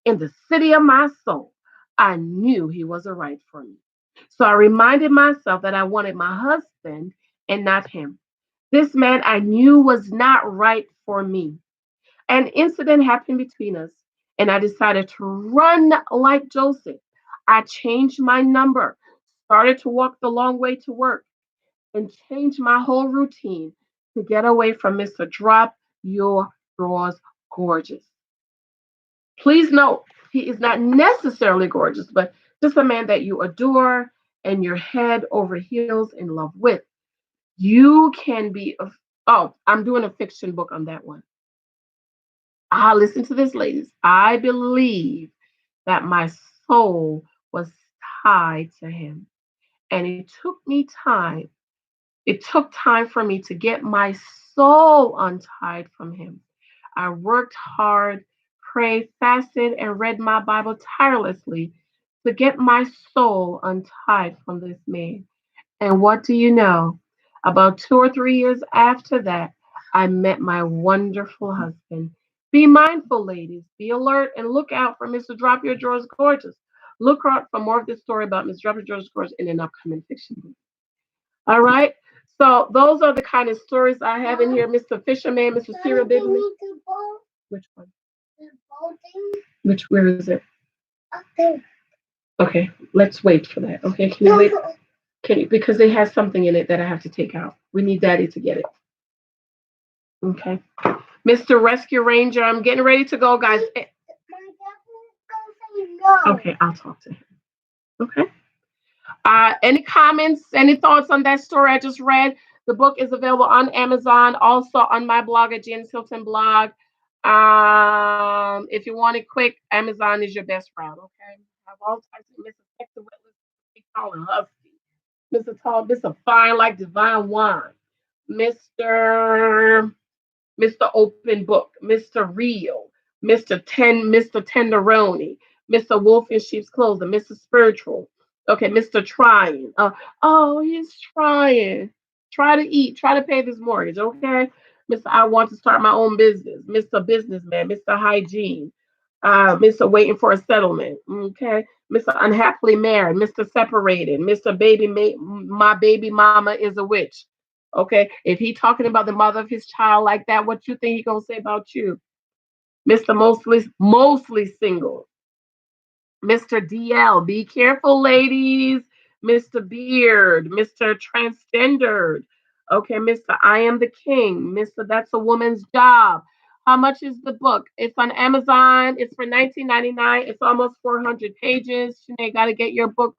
in the city of my soul, I knew he wasn't right for me. So I reminded myself that I wanted my husband and not him. This man I knew was not right for me. An incident happened between us, and I decided to run like Joseph. I changed my number, started to walk the long way to work, and changed my whole routine to get away from Mr. Drop Your Drawers Gorgeous. Please note, he is not necessarily gorgeous, but just a man that you adore and you're head over heels in love with. You can be, oh, I'm doing a fiction book on that one. Listen to this, ladies. I believe that my soul was tied to him. And it took me time. It took time for me to get my soul untied from him. I worked hard, prayed, fasted, and read my Bible tirelessly to get my soul untied from this man. And what do you know? About 2 or 3 years after that, I met my wonderful husband. Be mindful, ladies. Be alert and look out for Mr. Drop Your Drawers Gorgeous. Look out for more of this story about Mr. Drop Your Drawers Gorgeous in an upcoming fiction book. All right. So those are the kind of stories I have in here, Mr. Fisherman, Mr. Serial Baby. Which one? Which where is it? Okay, let's wait for that. Okay, can you wait? Can you, because it has something in it that I have to take out. We need Daddy to get it. Okay. Mr. Rescue Ranger, I'm getting ready to go, guys. Okay, I'll talk to him. Okay. Any comments, any thoughts on that story I just read? The book is available on Amazon, also on my blog at Janice Hylton blog. If you want it quick, Amazon is your best route. Okay. I have all types of misinfected wetlands. We call it husky. Mr. Tall, Mr. Fine like divine wine, Mr. Mr. Open Book, Mr. Real, Mr. Tenderoni, Mr. Wolf in Sheep's Clothing, Mr. Spiritual. Okay, Mr. Trying. Oh, he's trying. Try to eat. Try to pay this mortgage. Okay, Mr. I want to start my own business. Mr. Businessman. Mr. Hygiene. Mr. Waiting for a settlement. Okay, Mr. Unhappily Married. Mr. Separated. Mr. My baby mama is a witch. Okay, if he talking about the mother of his child like that, what you think he gonna say about you, Mister Mostly Single, Mister DL? Be careful, ladies. Mister Beard, Mister Transgendered. Okay, Mister I Am the King, Mister That's a Woman's Job. How much is the book? It's on Amazon. It's for 19.99. It's almost 400 pages. Sinead, gotta get your book.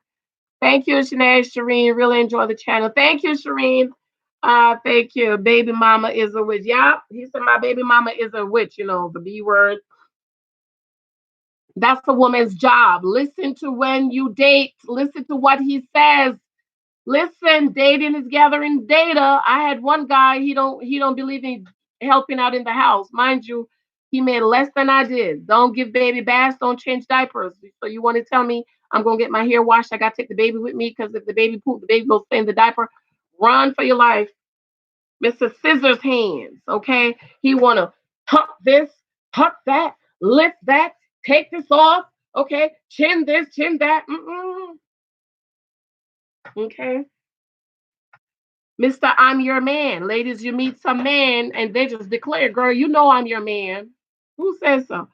Thank you, Sinead. Shireen, really enjoy the channel. Thank you, Shireen. Thank you. Baby mama is a witch. Yeah, he said my baby mama is a witch, the B word. That's a woman's job. Listen to when you date. Listen to what he says. Listen, dating is gathering data. I had one guy, he don't believe in helping out in the house. Mind you, he made less than I did. Don't give baby baths, don't change diapers. So you want to tell me I'm gonna get my hair washed? I gotta take the baby with me because if the baby poop, the baby will stay in the diaper. Run for your life. Mr. Scissors Hands, okay? He wanna tuck this, tuck that, lift that, take this off, okay? Chin this, chin that. Okay. Mr. I'm your man. Ladies, you meet some man and they just declare, girl, you know I'm your man. Who says so?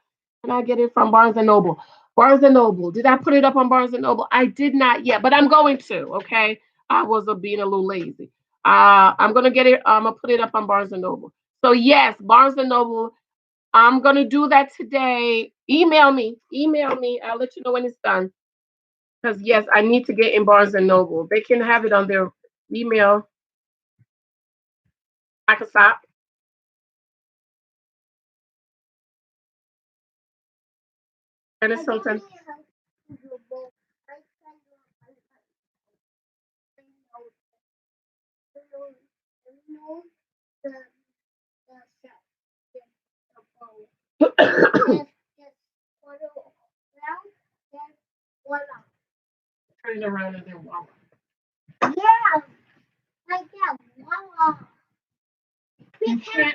Can I get it from Barnes and Noble? Barnes and Noble. Did I put it up on Barnes and Noble? I did not yet, but I'm going to. Okay. I was being a little lazy. I'm gonna get it. I'm gonna put it up on Barnes and Noble. So yes, Barnes and Noble. I'm gonna do that today. Email me. Email me. I'll let you know when it's done. Because yes, I need to get in Barnes and Noble. They can have it on their email. I can stop. Janice Hylton. Turn it around and then walk. You can't.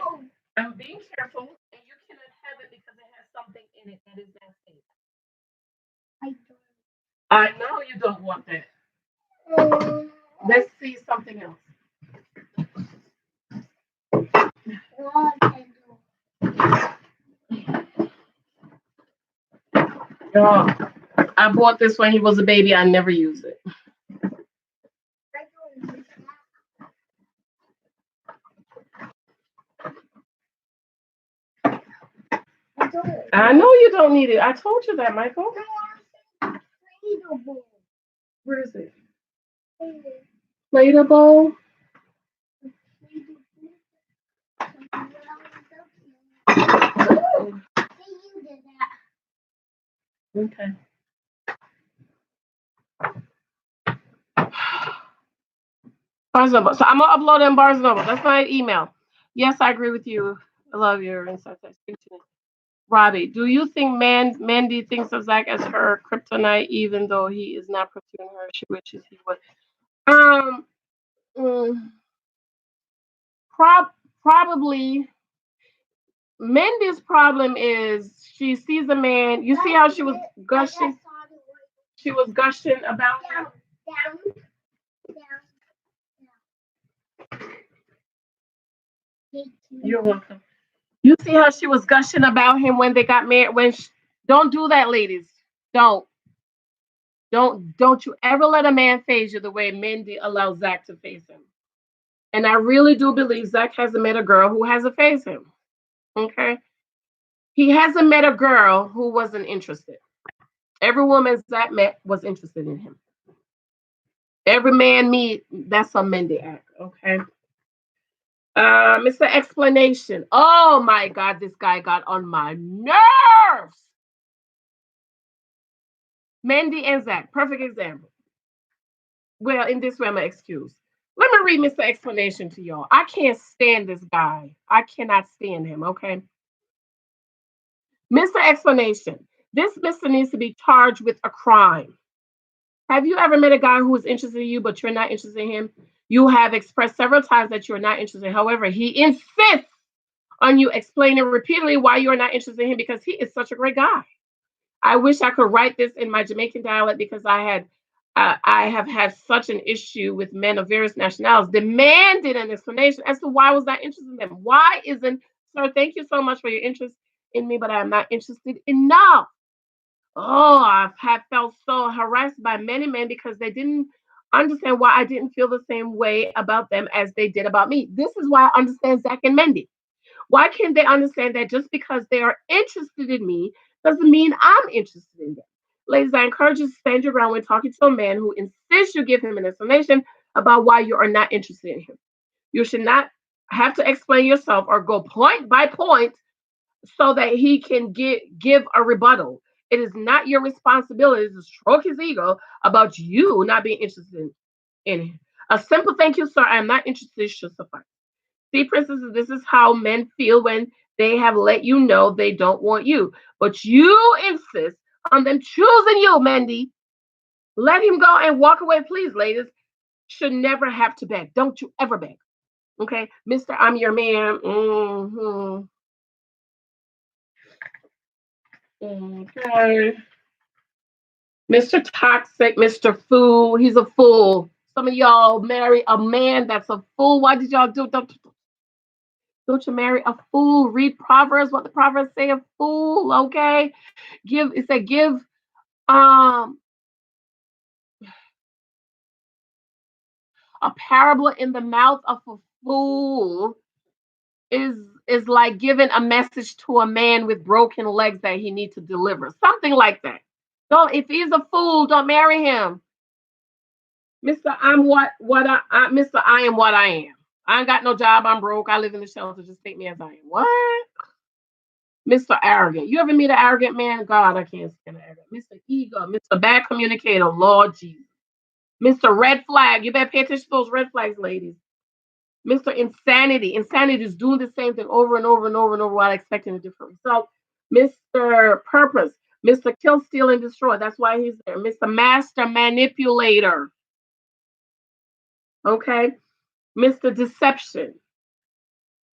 I'm being careful, and you cannot have it because it has something in it that is nasty. I know you don't want that. Let's see something else. Oh, I bought this when he was a baby. I never use it. I know you don't need it. I told you that, Michael. Where is it? Inflatable. Oh, okay. Barnes Noble. So I'm gonna upload it in Barnes Noble. That's my email. Yes, I agree with you. I love your insights. I speak to it. Robbie, do you think Mandy thinks of Zach as her kryptonite, even though he is not pursuing her? She wishes he would. Um, mm, probably. Mandy's problem is she sees a man. You see how she was gushing? She was gushing about him. You're welcome. You see how she was gushing about him when they got married. Don't do that, ladies. Don't. Don't you ever let a man phase you the way Mindy allows Zach to phase him. And I really do believe Zach hasn't met a girl who hasn't phased him. Okay. He hasn't met a girl who wasn't interested. Every woman Zach met was interested in him. Every man meet, that's a Mindy act. Okay. Mr. Explanation. Oh my God, this guy got on my nerves. Mandy and Zach, perfect example. Well, in this way, I'm gonna excuse. Let me read Mr. Explanation to y'all. I can't stand this guy. I cannot stand him. Okay, Mr. Explanation. This Mister needs to be charged with a crime. Have you ever met a guy who is interested in you, but you're not interested in him? You have expressed several times that you're not interested. However, he insists on you explaining repeatedly why you are not interested in him because he is such a great guy. I wish I could write this in my Jamaican dialect because I have had such an issue with men of various nationalities demanding an explanation as to why I was not interested in them. Why isn't, sir? Thank you so much for your interest in me, but I am not interested enough. Oh, I've had felt so harassed by many men because they didn't understand why I didn't feel the same way about them as they did about me. This is why I understand Zach and Mendy. Why can't they understand that just because they are interested in me doesn't mean I'm interested in them? Ladies, I encourage you to stand your ground when talking to a man who insists you give him an explanation about why you are not interested in him. You should not have to explain yourself or go point by point so that he can give a rebuttal. It is not your responsibility to stroke his ego about you not being interested in him. A simple thank you, sir. I am not interested should suffice. See, princesses, this is how men feel when they have let you know they don't want you. But you insist on them choosing you, Mandy. Let him go and walk away, please, ladies. Should never have to beg. Don't you ever beg. Okay, Mr. I'm your man. Okay. Mr. Toxic, Mr. Fool. He's a fool. Some of y'all marry a man that's a fool. Why did y'all do? Don't you marry a fool? Read Proverbs. What the Proverbs say? A fool. Okay. Give. It said give. Um. A parable in the mouth of a fool is is like giving a message to a man with broken legs that he needs to deliver. Something like that. Don't. If he's a fool, don't marry him. Mister, I'm Mister, I am what I am. I ain't got no job. I'm broke. I live in the shelter. Just take me as I am. What? Mister Arrogant. You ever meet an arrogant man? God, I can't stand an arrogant. Mister Ego. Mister Bad Communicator. Lord Jesus. Mister Red Flag. You better pay attention to those red flags, ladies. Mister Insanity. Insanity is doing the same thing over and over and over and over while expecting a different result. Mister Purpose. Mister Kill, Steal, and Destroy. That's why he's there. Mister Master Manipulator. Okay. Mr. Deception,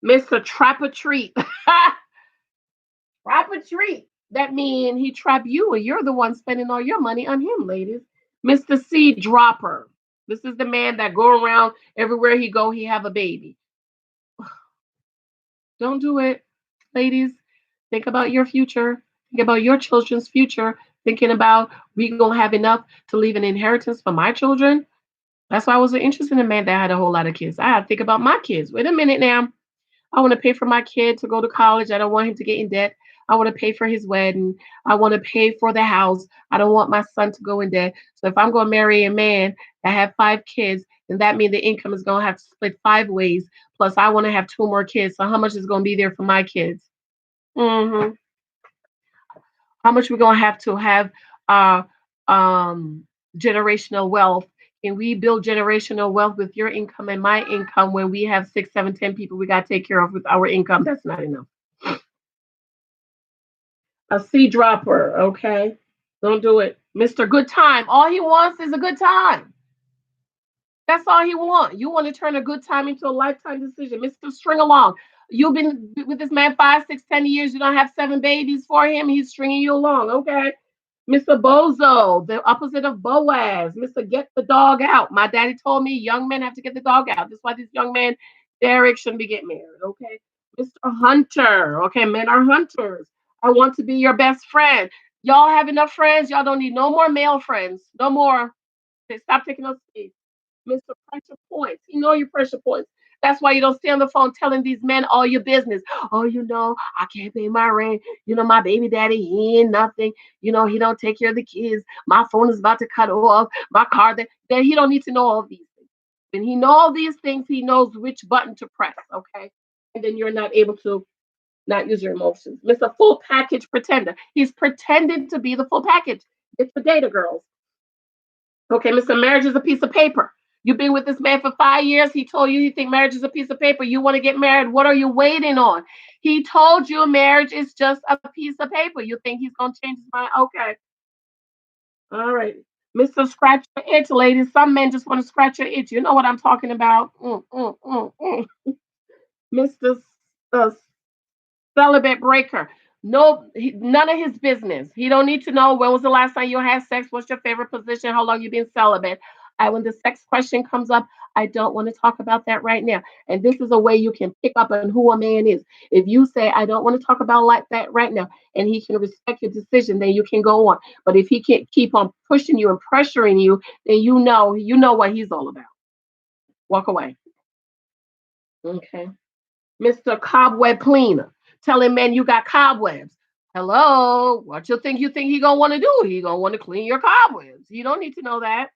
Mr. Trap or Treat. Trap or treat. That means he trap you and you're the one spending all your money on him, ladies. Mr. Seed Dropper. This is the man that go around everywhere he go, he have a baby. Don't do it, ladies. Think about your future. Think about your children's future. Thinking about we gonna have enough to leave an inheritance for my children. That's why I was interested in a man that had a whole lot of kids. I had to think about my kids. Wait a minute now. I want to pay for my kid to go to college. I don't want him to get in debt. I want to pay for his wedding. I want to pay for the house. I don't want my son to go in debt. So if I'm going to marry a man that have 5 kids, then that means the income is going to have to split 5 ways. Plus, I want to have 2 more kids. So how much is going to be there for my kids? Hmm. How much we're going to have uh, um, generational wealth? Can we build generational wealth with your income and my income when we have 6, 7, 10 people we got to take care of with our income? That's not enough. A sea dropper, okay? Don't do it. Mr. Good Time. All he wants is a good time. That's all he wants. You want to turn a good time into a lifetime decision. Mr. String Along. You've been with this man 5, 6, 10 years. You don't have 7 babies for him. He's stringing you along, okay? Mr. Bozo, the opposite of Boaz. Mr. Get the dog out. My daddy told me young men have to get the dog out. That's why this young man, Derek, shouldn't be getting married, okay? Mr. Hunter, okay? Men are hunters. I want to be your best friend. Y'all have enough friends. Y'all don't need no more male friends. No more. Okay, stop taking up space. Mr. Pressure Points. You know your pressure points. That's why you don't stay on the phone telling these men all your business. Oh, I can't pay my rent. My baby daddy, he ain't nothing. He don't take care of the kids. My phone is about to cut off. My car, that he don't need to know all these things. When he know all these things, he knows which button to press, okay? And then you're not able to not use your emotions. Mr. Full Package Pretender. He's pretending to be the full package. It's the data, girls. Okay, Mr. Marriage is a piece of paper. You've been with this man for 5 years. He told you think marriage is a piece of paper. You want to get married. What are you waiting on? He told you marriage is just a piece of paper. You think he's going to change his mind? Okay. All right. Mr. Scratch your itch, ladies. Some men just want to scratch your itch. You know what I'm talking about. Mr. Uh, celibate breaker. No, none of his business. He don't need to know when was the last time you had sex, what's your favorite position, how long you been celibate. When the sex question comes up, I don't want to talk about that right now. And this is a way you can pick up on who a man is. If you say I don't want to talk about like that right now, and he can respect your decision, then you can go on. But if he can't keep on pushing you and pressuring you, then you know what he's all about. Walk away. Okay. Mr. Cobweb Cleaner, telling men you got cobwebs. Hello, what you think he gonna want to do? He gonna want to clean your cobwebs. You don't need to know that.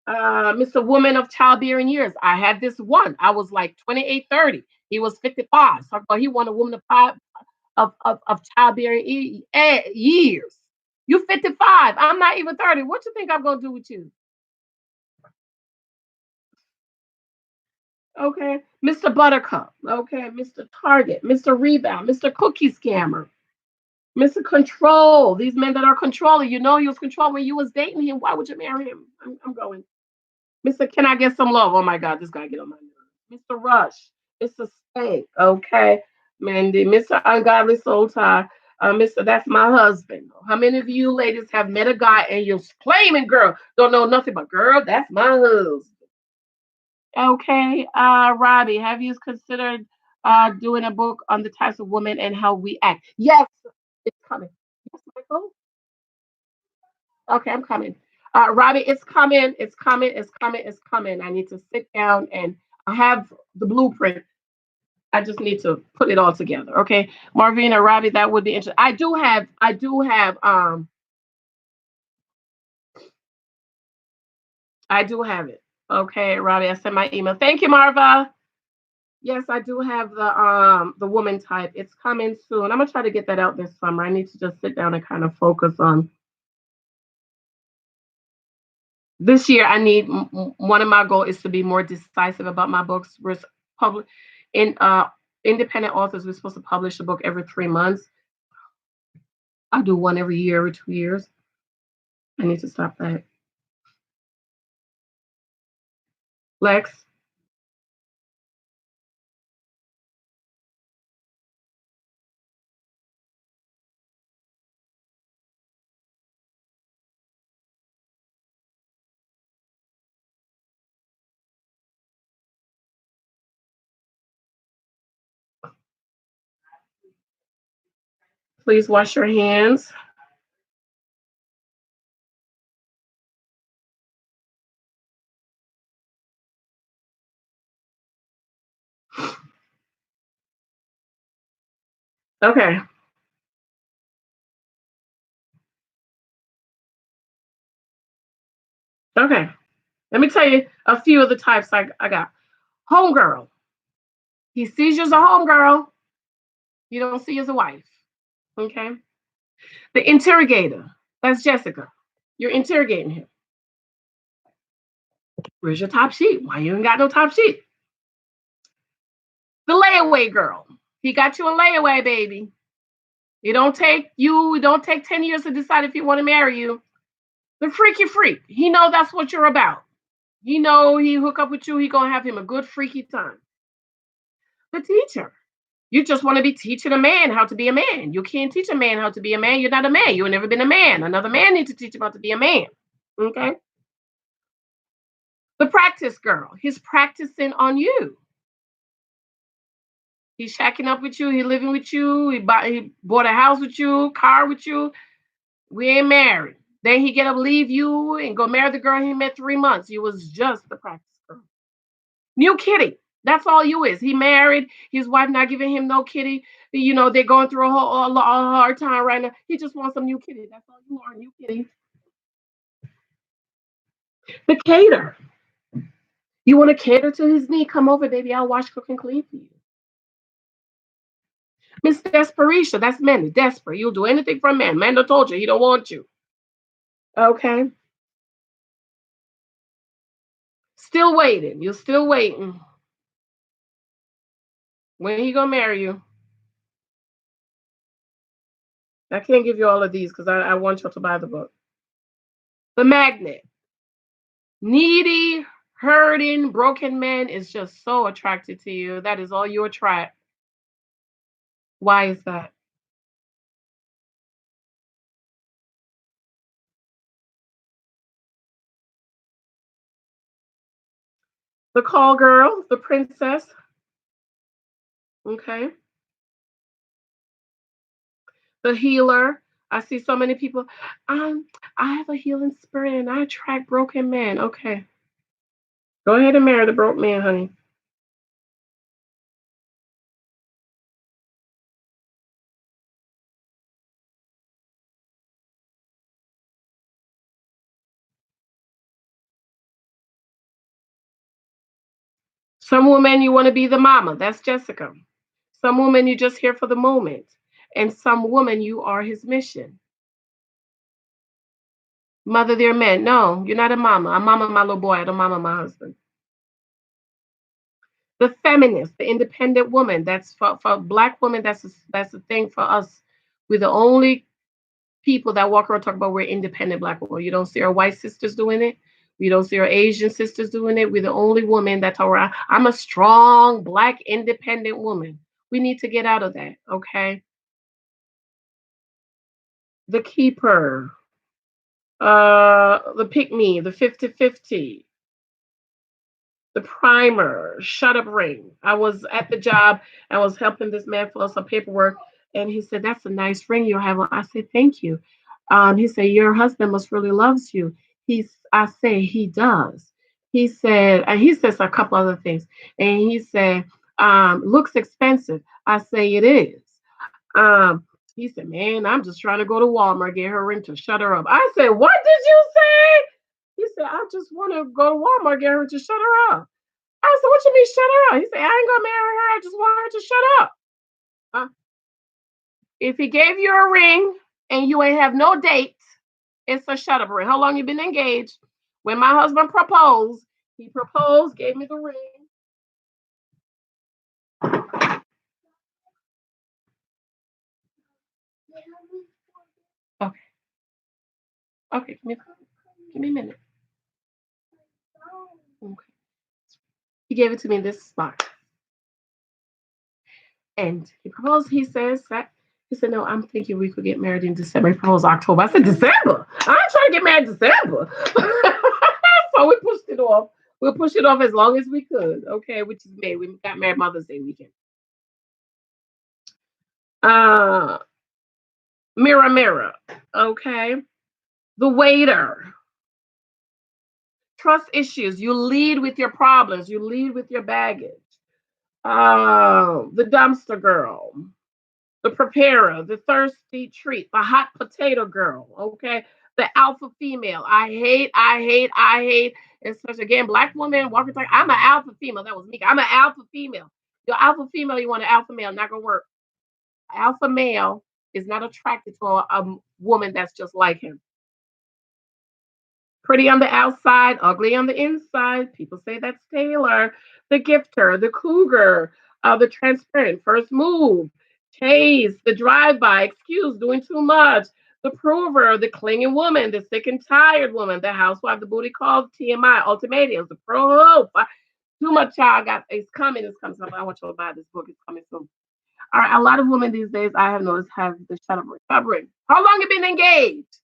Mr. Woman of childbearing years. I had this one. I was like 28, 30. He was 55. So he wanted a woman of childbearing years. You 55. I'm not even 30. What you think I'm gonna do with you? Okay. Mr. Buttercup. Okay. Mr. Target. Mr. Rebound. Mr. Cookie Scammer. Mr. Control. These men that are controlling. You know he was controlling when you was dating him. Why would you marry him? I'm going. Mr. Can I get some love? Oh my God, this guy get on my nerves. Mr. Rush. Mr. Stank. Okay. Mandy. Mr. Ungodly Soul Tie. Mr. That's my husband. How many of you ladies have met a guy and you're claiming, girl, don't know nothing but girl, that's my husband. Okay, Robbie, have you considered doing a book on the types of women and how we act? Yes, it's coming. Yes, Michael. Okay, I'm coming. Robbie, it's coming. It's coming. It's coming. It's coming. I need to sit down and I have the blueprint. I just need to put it all together. Okay, Marvina, Robbie, that would be interesting. I do have it. Okay, Robbie, I sent my email. Thank you, Marva. Yes, I do have the woman type. It's coming soon. I'm gonna try to get that out this summer. I need to just sit down and kind of focus on this year. I need one of my goals is to be more decisive about my books. We're public in independent authors. We're supposed to publish a book every 3 months. I do one every year, every 2 years. I need to stop that. Lex. Please wash your hands. Okay. Okay. Let me tell you a few of the types I got. Homegirl. He sees you as a homegirl. You don't see you as a wife. Okay. The interrogator. That's Jessica. You're interrogating him. Where's your top sheet? Why you ain't got no top sheet? The layaway girl. He got you a layaway, baby. It don't take 10 years to decide if he want to marry you. The freaky freak. He know that's what you're about. He know he hook up with you, he gonna have him a good freaky time. The teacher. You just want to be teaching a man how to be a man. You can't teach a man how to be a man. You're not a man. You've never been a man. Another man needs to teach him how to be a man. Okay. The practice girl. He's practicing on you. He's shacking up with you. He living with you. He bought a house with you, car with you. We ain't married. Then he get up, leave you, and go marry the girl he met 3 months. You was just the practice girl. New kitty. That's all you is. He married. His wife not giving him no kitty. They're going through a hard time right now. He just wants some new kitty. That's all you are, new kitty. The cater. You want to cater to his need? Come over, baby. I'll wash, cook, and clean for you. Miss Desperation. That's men. Desperate. You'll do anything for a man. Man done told you he don't want you. Okay. Still waiting. You're still waiting. When he gonna marry you? I can't give you all of these because I want you to buy the book. The Magnet. Needy, hurting, broken man is just so attracted to you. That is all you attract. Why is that? The call girl, the princess. Okay. The healer. I see so many people. Um, I have a healing spirit and I attract broken men. Okay. Go ahead and marry the broke man, honey. Some women you want to be the mama. That's Jessica. Some women you just here for the moment. And some woman you are his mission. Mother their men. No, you're not a mama. I mama my little boy. I don't mama my husband. The feminist, the independent woman. That's for black women. That's the thing for us. We're the only people that walk around talk about we're independent black women. You don't see our white sisters doing it. We don't see our Asian sisters doing it. We're the only woman that talk around. I'm a strong black independent woman. We need to get out of that. Okay. The keeper. The pick me, the 50-50. The primer, shut up ring. I was at the job. I was helping this man fill out some paperwork, and he said, "That's a nice ring you have." I said, "Thank you." He said, "Your husband must really loves you." I say, "He does." He said, and he says a couple other things, and he said, "Looks expensive." I say, "It is." Um, he said, "Man, I'm just trying to go to Walmart get her ring to shut her up." I said, "What did you say?" He said, "I just want to go to Walmart get her to shut her up." I said, "What you mean shut her up?" He said, "I ain't gonna marry her. I just want her to shut up." Uh, if he gave you a ring and you ain't have no date, it's a shut up ring. How long you been engaged? When my husband proposed, he proposed, gave me the ring. Okay, okay, give me a minute. Okay. He gave it to me in this spot. And he proposed, he says that he said, "No, I'm thinking we could get married in December." He proposed October. I said, "December? I'm trying to get married in December." So we pushed it off. We'll push it off as long as we could. Okay, which is May. We got married Mother's Day weekend. Uh mirror, mirror. Okay. The waiter. Trust issues. You lead with your problems. You lead with your baggage. The dumpster girl. The preparer, the thirsty treat, the hot potato girl, okay? The alpha female. I hate. Especially again, black women walking like I'm an alpha female. That was me. I'm an alpha female. Your alpha female, you want an alpha male, not gonna work. Alpha male is not attracted to a woman that's just like him. Pretty on the outside, ugly on the inside. People say that's Taylor. The gifter, the cougar, the transparent, first move, chase, the drive-by, excuse, doing too much, the prover, the clinging woman, the sick and tired woman, the housewife, the booty call, TMI, ultimatums, the pro. Too much child got it's coming, it's coming. So I want you to buy this book, it's coming soon. All right, a lot of women these days I have noticed have the shut up recovery. How long you been engaged?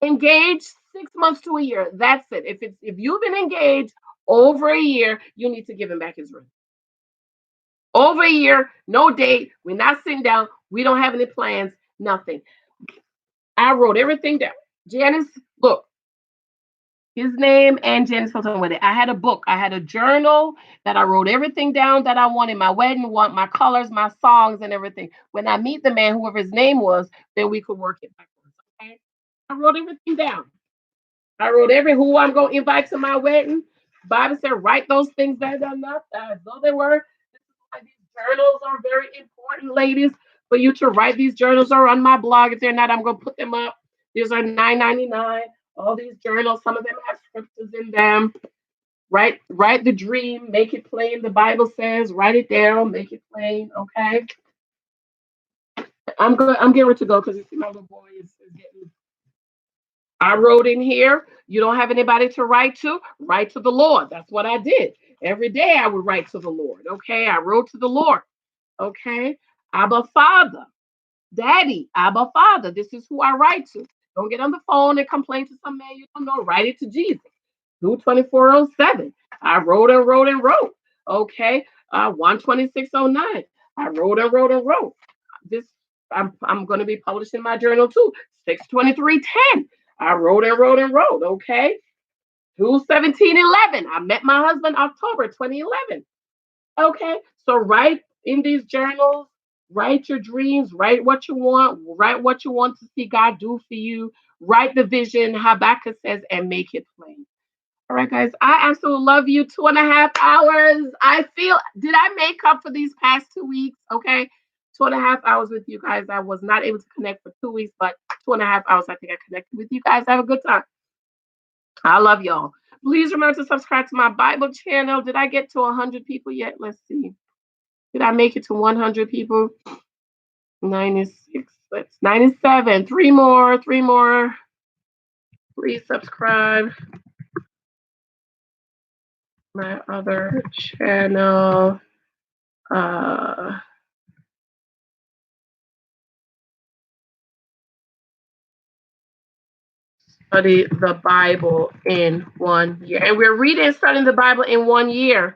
Engaged 6 months to a year. That's it. If you've been engaged over a year, you need to give him back his ring. Over a year, no date. We're not sitting down. We don't have any plans. Nothing. I wrote everything down. Janice, look, his name and Janice Hylton with it. I had a book. I had a journal that I wrote everything down that I wanted. My wedding, want my colors, my songs, and everything. When I meet the man, whoever his name was, then we could work it backwards. Okay. I wrote everything down. I wrote every who I'm gonna invite to my wedding. Bible said, write those things that are not as though they were. These journals are very important, ladies, for you to write. These journals are on my blog. If they're not, I'm gonna put them up. These are $9.99. All these journals, some of them have scriptures in them. Write the dream, make it plain. The Bible says, write it down, make it plain. Okay. I'm getting ready to go because you see my little boy is getting. I wrote in here. You don't have anybody to write to. Write to the Lord. That's what I did. Every day I would write to the Lord. Okay. I wrote to the Lord. Okay. Abba Father. Daddy, Abba Father. This is who I write to. Don't get on the phone and complain to some man you don't know. Write it to Jesus. Do 2407. I wrote and wrote and wrote. Okay. 12609. I wrote and wrote and wrote. This I'm gonna be publishing my journal too. 62310. I wrote and wrote and wrote. Okay. 21711. I met my husband October 2011. Okay. So write in these journals, write your dreams, write what you want, write what you want to see God do for you, write the vision, Habakkuk says, and make it plain. All right, guys, I absolutely love you. 2.5 hours. I feel, did I make up for these past 2 weeks? Okay. 2.5 hours with you guys. I was not able to connect for 2 weeks, but 2.5 hours, I think I connected with you guys. Have a good time. I love y'all. Please remember to subscribe to my Bible channel. Did I get to 100 people yet? Let's see. Did I make it to 100 people? 96. That's 97. Three more. Please subscribe. My other channel. Study the Bible in 1 year. And we're reading studying the Bible in 1 year.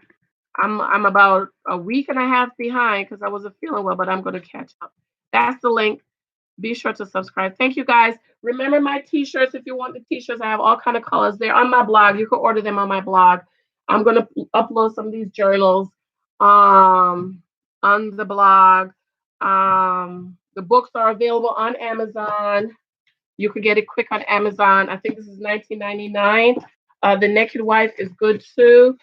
I'm about a week and a half behind because I wasn't feeling well, but I'm going to catch up. That's the link. Be sure to subscribe. Thank you guys. Remember my t-shirts. If you want the t-shirts, I have all kind of colors. They're on my blog. You can order them on my blog. I'm going to upload some of these journals on the blog. The books are available on Amazon. You could get it quick on Amazon. I think this is $19.99. The Naked Wife is good too.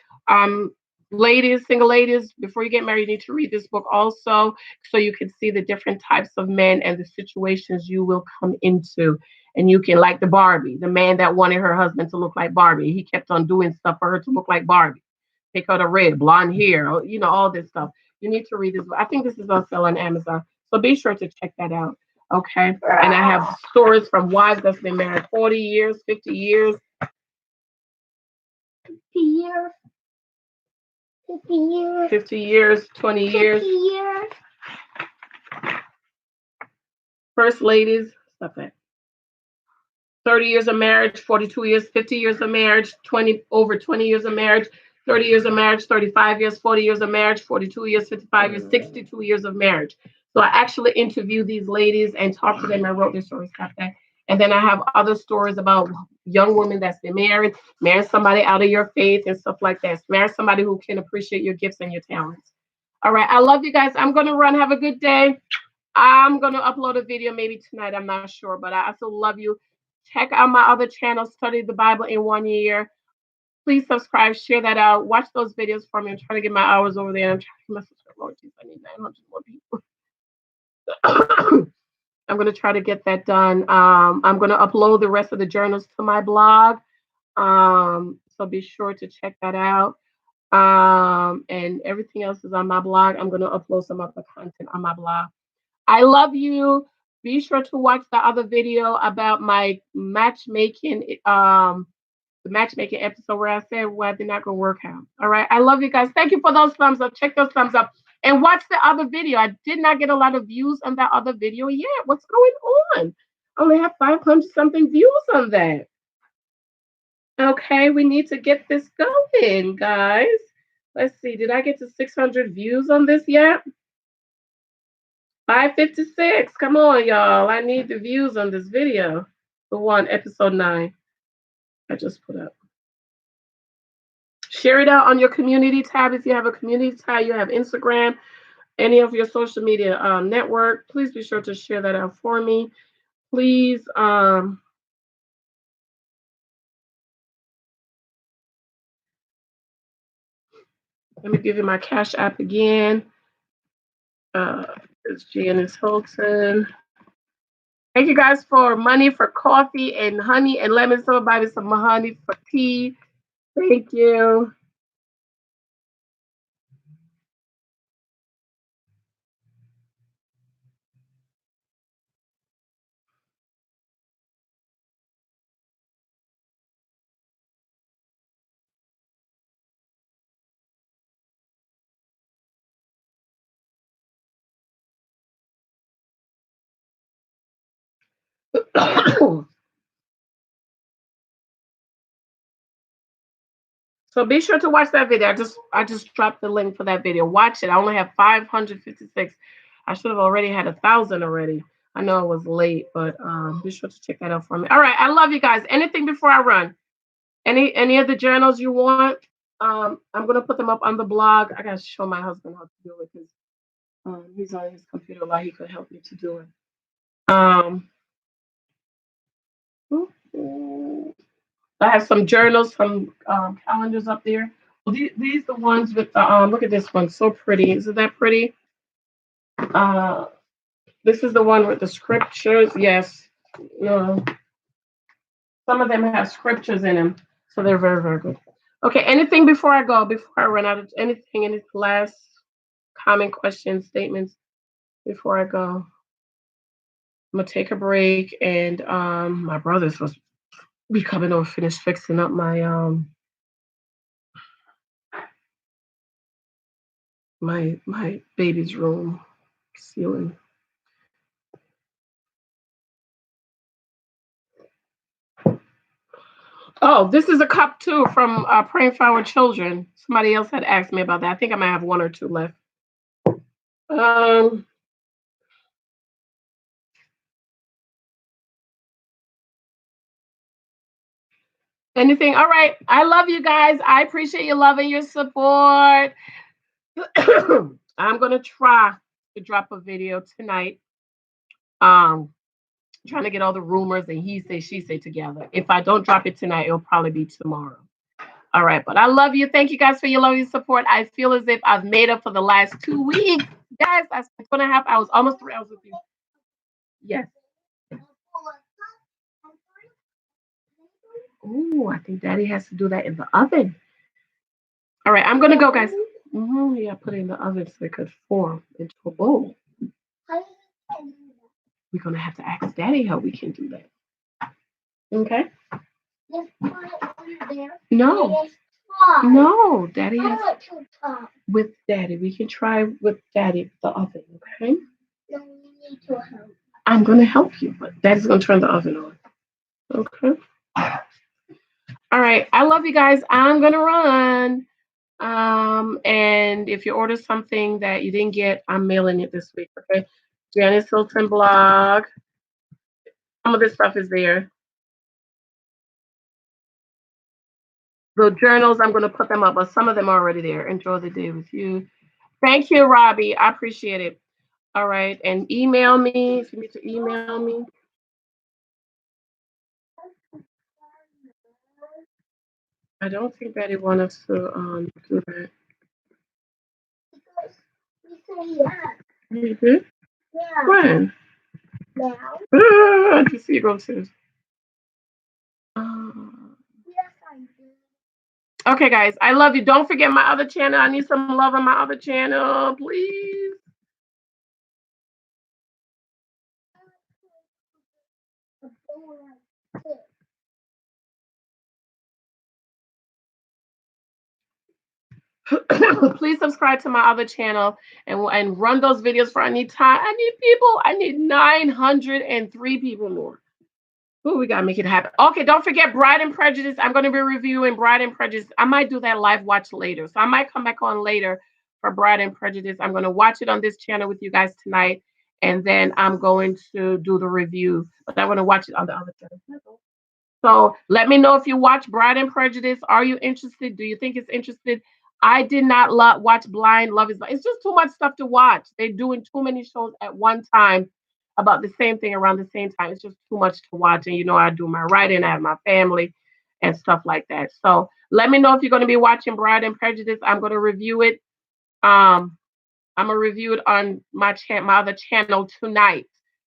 Ladies, single ladies, before you get married, you need to read this book also, so you can see the different types of men and the situations you will come into. And you can, like the Barbie, the man that wanted her husband to look like Barbie. He kept on doing stuff for her to look like Barbie. Take her to red, blonde hair, all this stuff. You need to read this book. I think this is on sale on Amazon. So be sure to check that out. Okay. And I have stories from wives that's been married 40 years, 50 years. 50 years. 50 years. 50 years, 20 years. 50 years. First ladies, stop that. 30 years of marriage, 42 years, 50 years of marriage, over 20 years of marriage, 30 years of marriage, 35 years, 40 years of marriage, 42 years, 55 years, 62 years of marriage. So I actually interviewed these ladies and talked to them and wrote their stories about that. And then I have other stories about young women that's been married, marry somebody out of your faith and stuff like that. Marry somebody who can appreciate your gifts and your talents. All right. I love you guys. I'm going to run. Have a good day. I'm going to upload a video maybe tonight. I'm not sure, but I also love you. Check out my other channel, Study the Bible in 1 year. Please subscribe, share that out. Watch those videos for me. I'm trying to get my hours over there. I'm trying to get my subscribers. I need 900 more people. I'm going to try to get that done. I'm going to upload the rest of the journals to my blog. So be sure to check that out. And everything else is on my blog. I'm going to upload some other content on my blog. I love you. Be sure to watch the other video about my matchmaking, the matchmaking episode where I said why they're not going to work out. All right. I love you guys. Thank you for those thumbs up. Check those thumbs up. And watch the other video. I did not get a lot of views on that other video yet. What's going on? I only have 500 something views on that. Okay, we need to get this going, guys. Let's see. Did I get to 600 views on this yet? 556. Come on, y'all. I need the views on this video. The one, episode 9. I just put up. Share it out on your community tab. If you have a community tab, you have Instagram, any of your social media network, please be sure to share that out for me. Please, let me give you my Cash App again. It's Janice Hylton. Thank you guys for money for coffee and honey and lemon. Somebody some honey for tea. Thank you. So be sure to watch that video. I just dropped the link for that video. Watch it. I only have 556. I should have already had 1,000 already. I know it was late, but be sure to check that out for me. All right, I love you guys. Anything before I run? Any of the journals you want? I'm gonna put them up on the blog. I gotta show my husband how to do it because he's on his computer a lot. He could help me to do it. Um, I have some journals, some calendars up there. Well, these the ones with the look at this one, so pretty. Isn't that pretty? Uh, this is the one with the scriptures. Yes, no, some of them have scriptures in them, so they're very, very good. Okay, anything before I go? Before I run out of anything? Any last comment, questions, statements before I go? I'm gonna take a break, and my brother's supposed to be coming over, finish fixing up my baby's room ceiling. Oh, this is a cup too from Praying for Our Children. Somebody else had asked me about that. I think I might have one or two left. Um, anything? All right. I love you guys. I appreciate your love and your support. I'm gonna try to drop a video tonight. Um, trying to get all the rumors and he say she say together. If I don't drop it tonight, it'll probably be tomorrow. All right, but I love you. Thank you guys for your love and support. I feel as if I've made up for the last 2 weeks. Guys, I spent 2.5 hours, almost 3 hours with you. Yes. Oh, I think Daddy has to do that in the oven. All right, I'm gonna go, guys. Yeah, put it in the oven so it could form into a bowl. We're gonna have to ask Daddy how we can do that. Okay. No. No, Daddy has with Daddy. We can try with Daddy the oven, okay? No, we need to help. I'm gonna help you, but Daddy's gonna turn the oven on. Okay. All right. I love you guys. I'm gonna run. And if you order something that you didn't get, I'm mailing it this week. Okay. Janice Hylton blog. Some of this stuff is there. The journals, I'm going to put them up, but some of them are already there. Enjoy the day with you. Thank you, Robbie. I appreciate it. All right. And email me if you need to email me. I don't think that they want us to do that. Mm-hmm. Yeah. When? Now. I can see you go to. Yes, I do. Okay, guys. I love you. Don't forget my other channel. I need some love on my other channel, please. Please subscribe to my other channel and run those videos for I need time. I need people. I need 903 people more. Ooh, we gotta make it happen. Okay, don't forget Bride and Prejudice. I'm gonna be reviewing Bride and Prejudice. I might do that live watch later. So I might come back on later for Bride and Prejudice. I'm gonna watch it on this channel with you guys tonight. And then I'm going to do the review. But I'm gonna watch it on the other channel. So let me know if you watch Bride and Prejudice. Are you interested? Do you think it's interested? I did not watch Blind Love is Blind. It's just too much stuff to watch. They're doing too many shows at one time about the same thing around the same time. It's just too much to watch. And you know, I do my writing, I have my family and stuff like that. So let me know if you're going to be watching Bride and Prejudice. I'm going to review it. I'm gonna review it on my other channel tonight.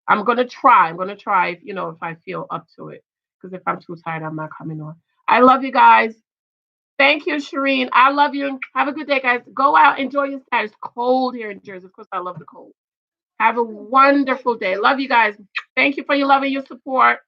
I'm gonna try. If, if I feel up to it. Because if I'm too tired, I'm not coming on. I love you guys. Thank you, Shireen. I love you. Have a good day, guys. Go out, enjoy your stay. It's cold here in Jersey. Of course, I love the cold. Have a wonderful day. Love you guys. Thank you for your love and your support.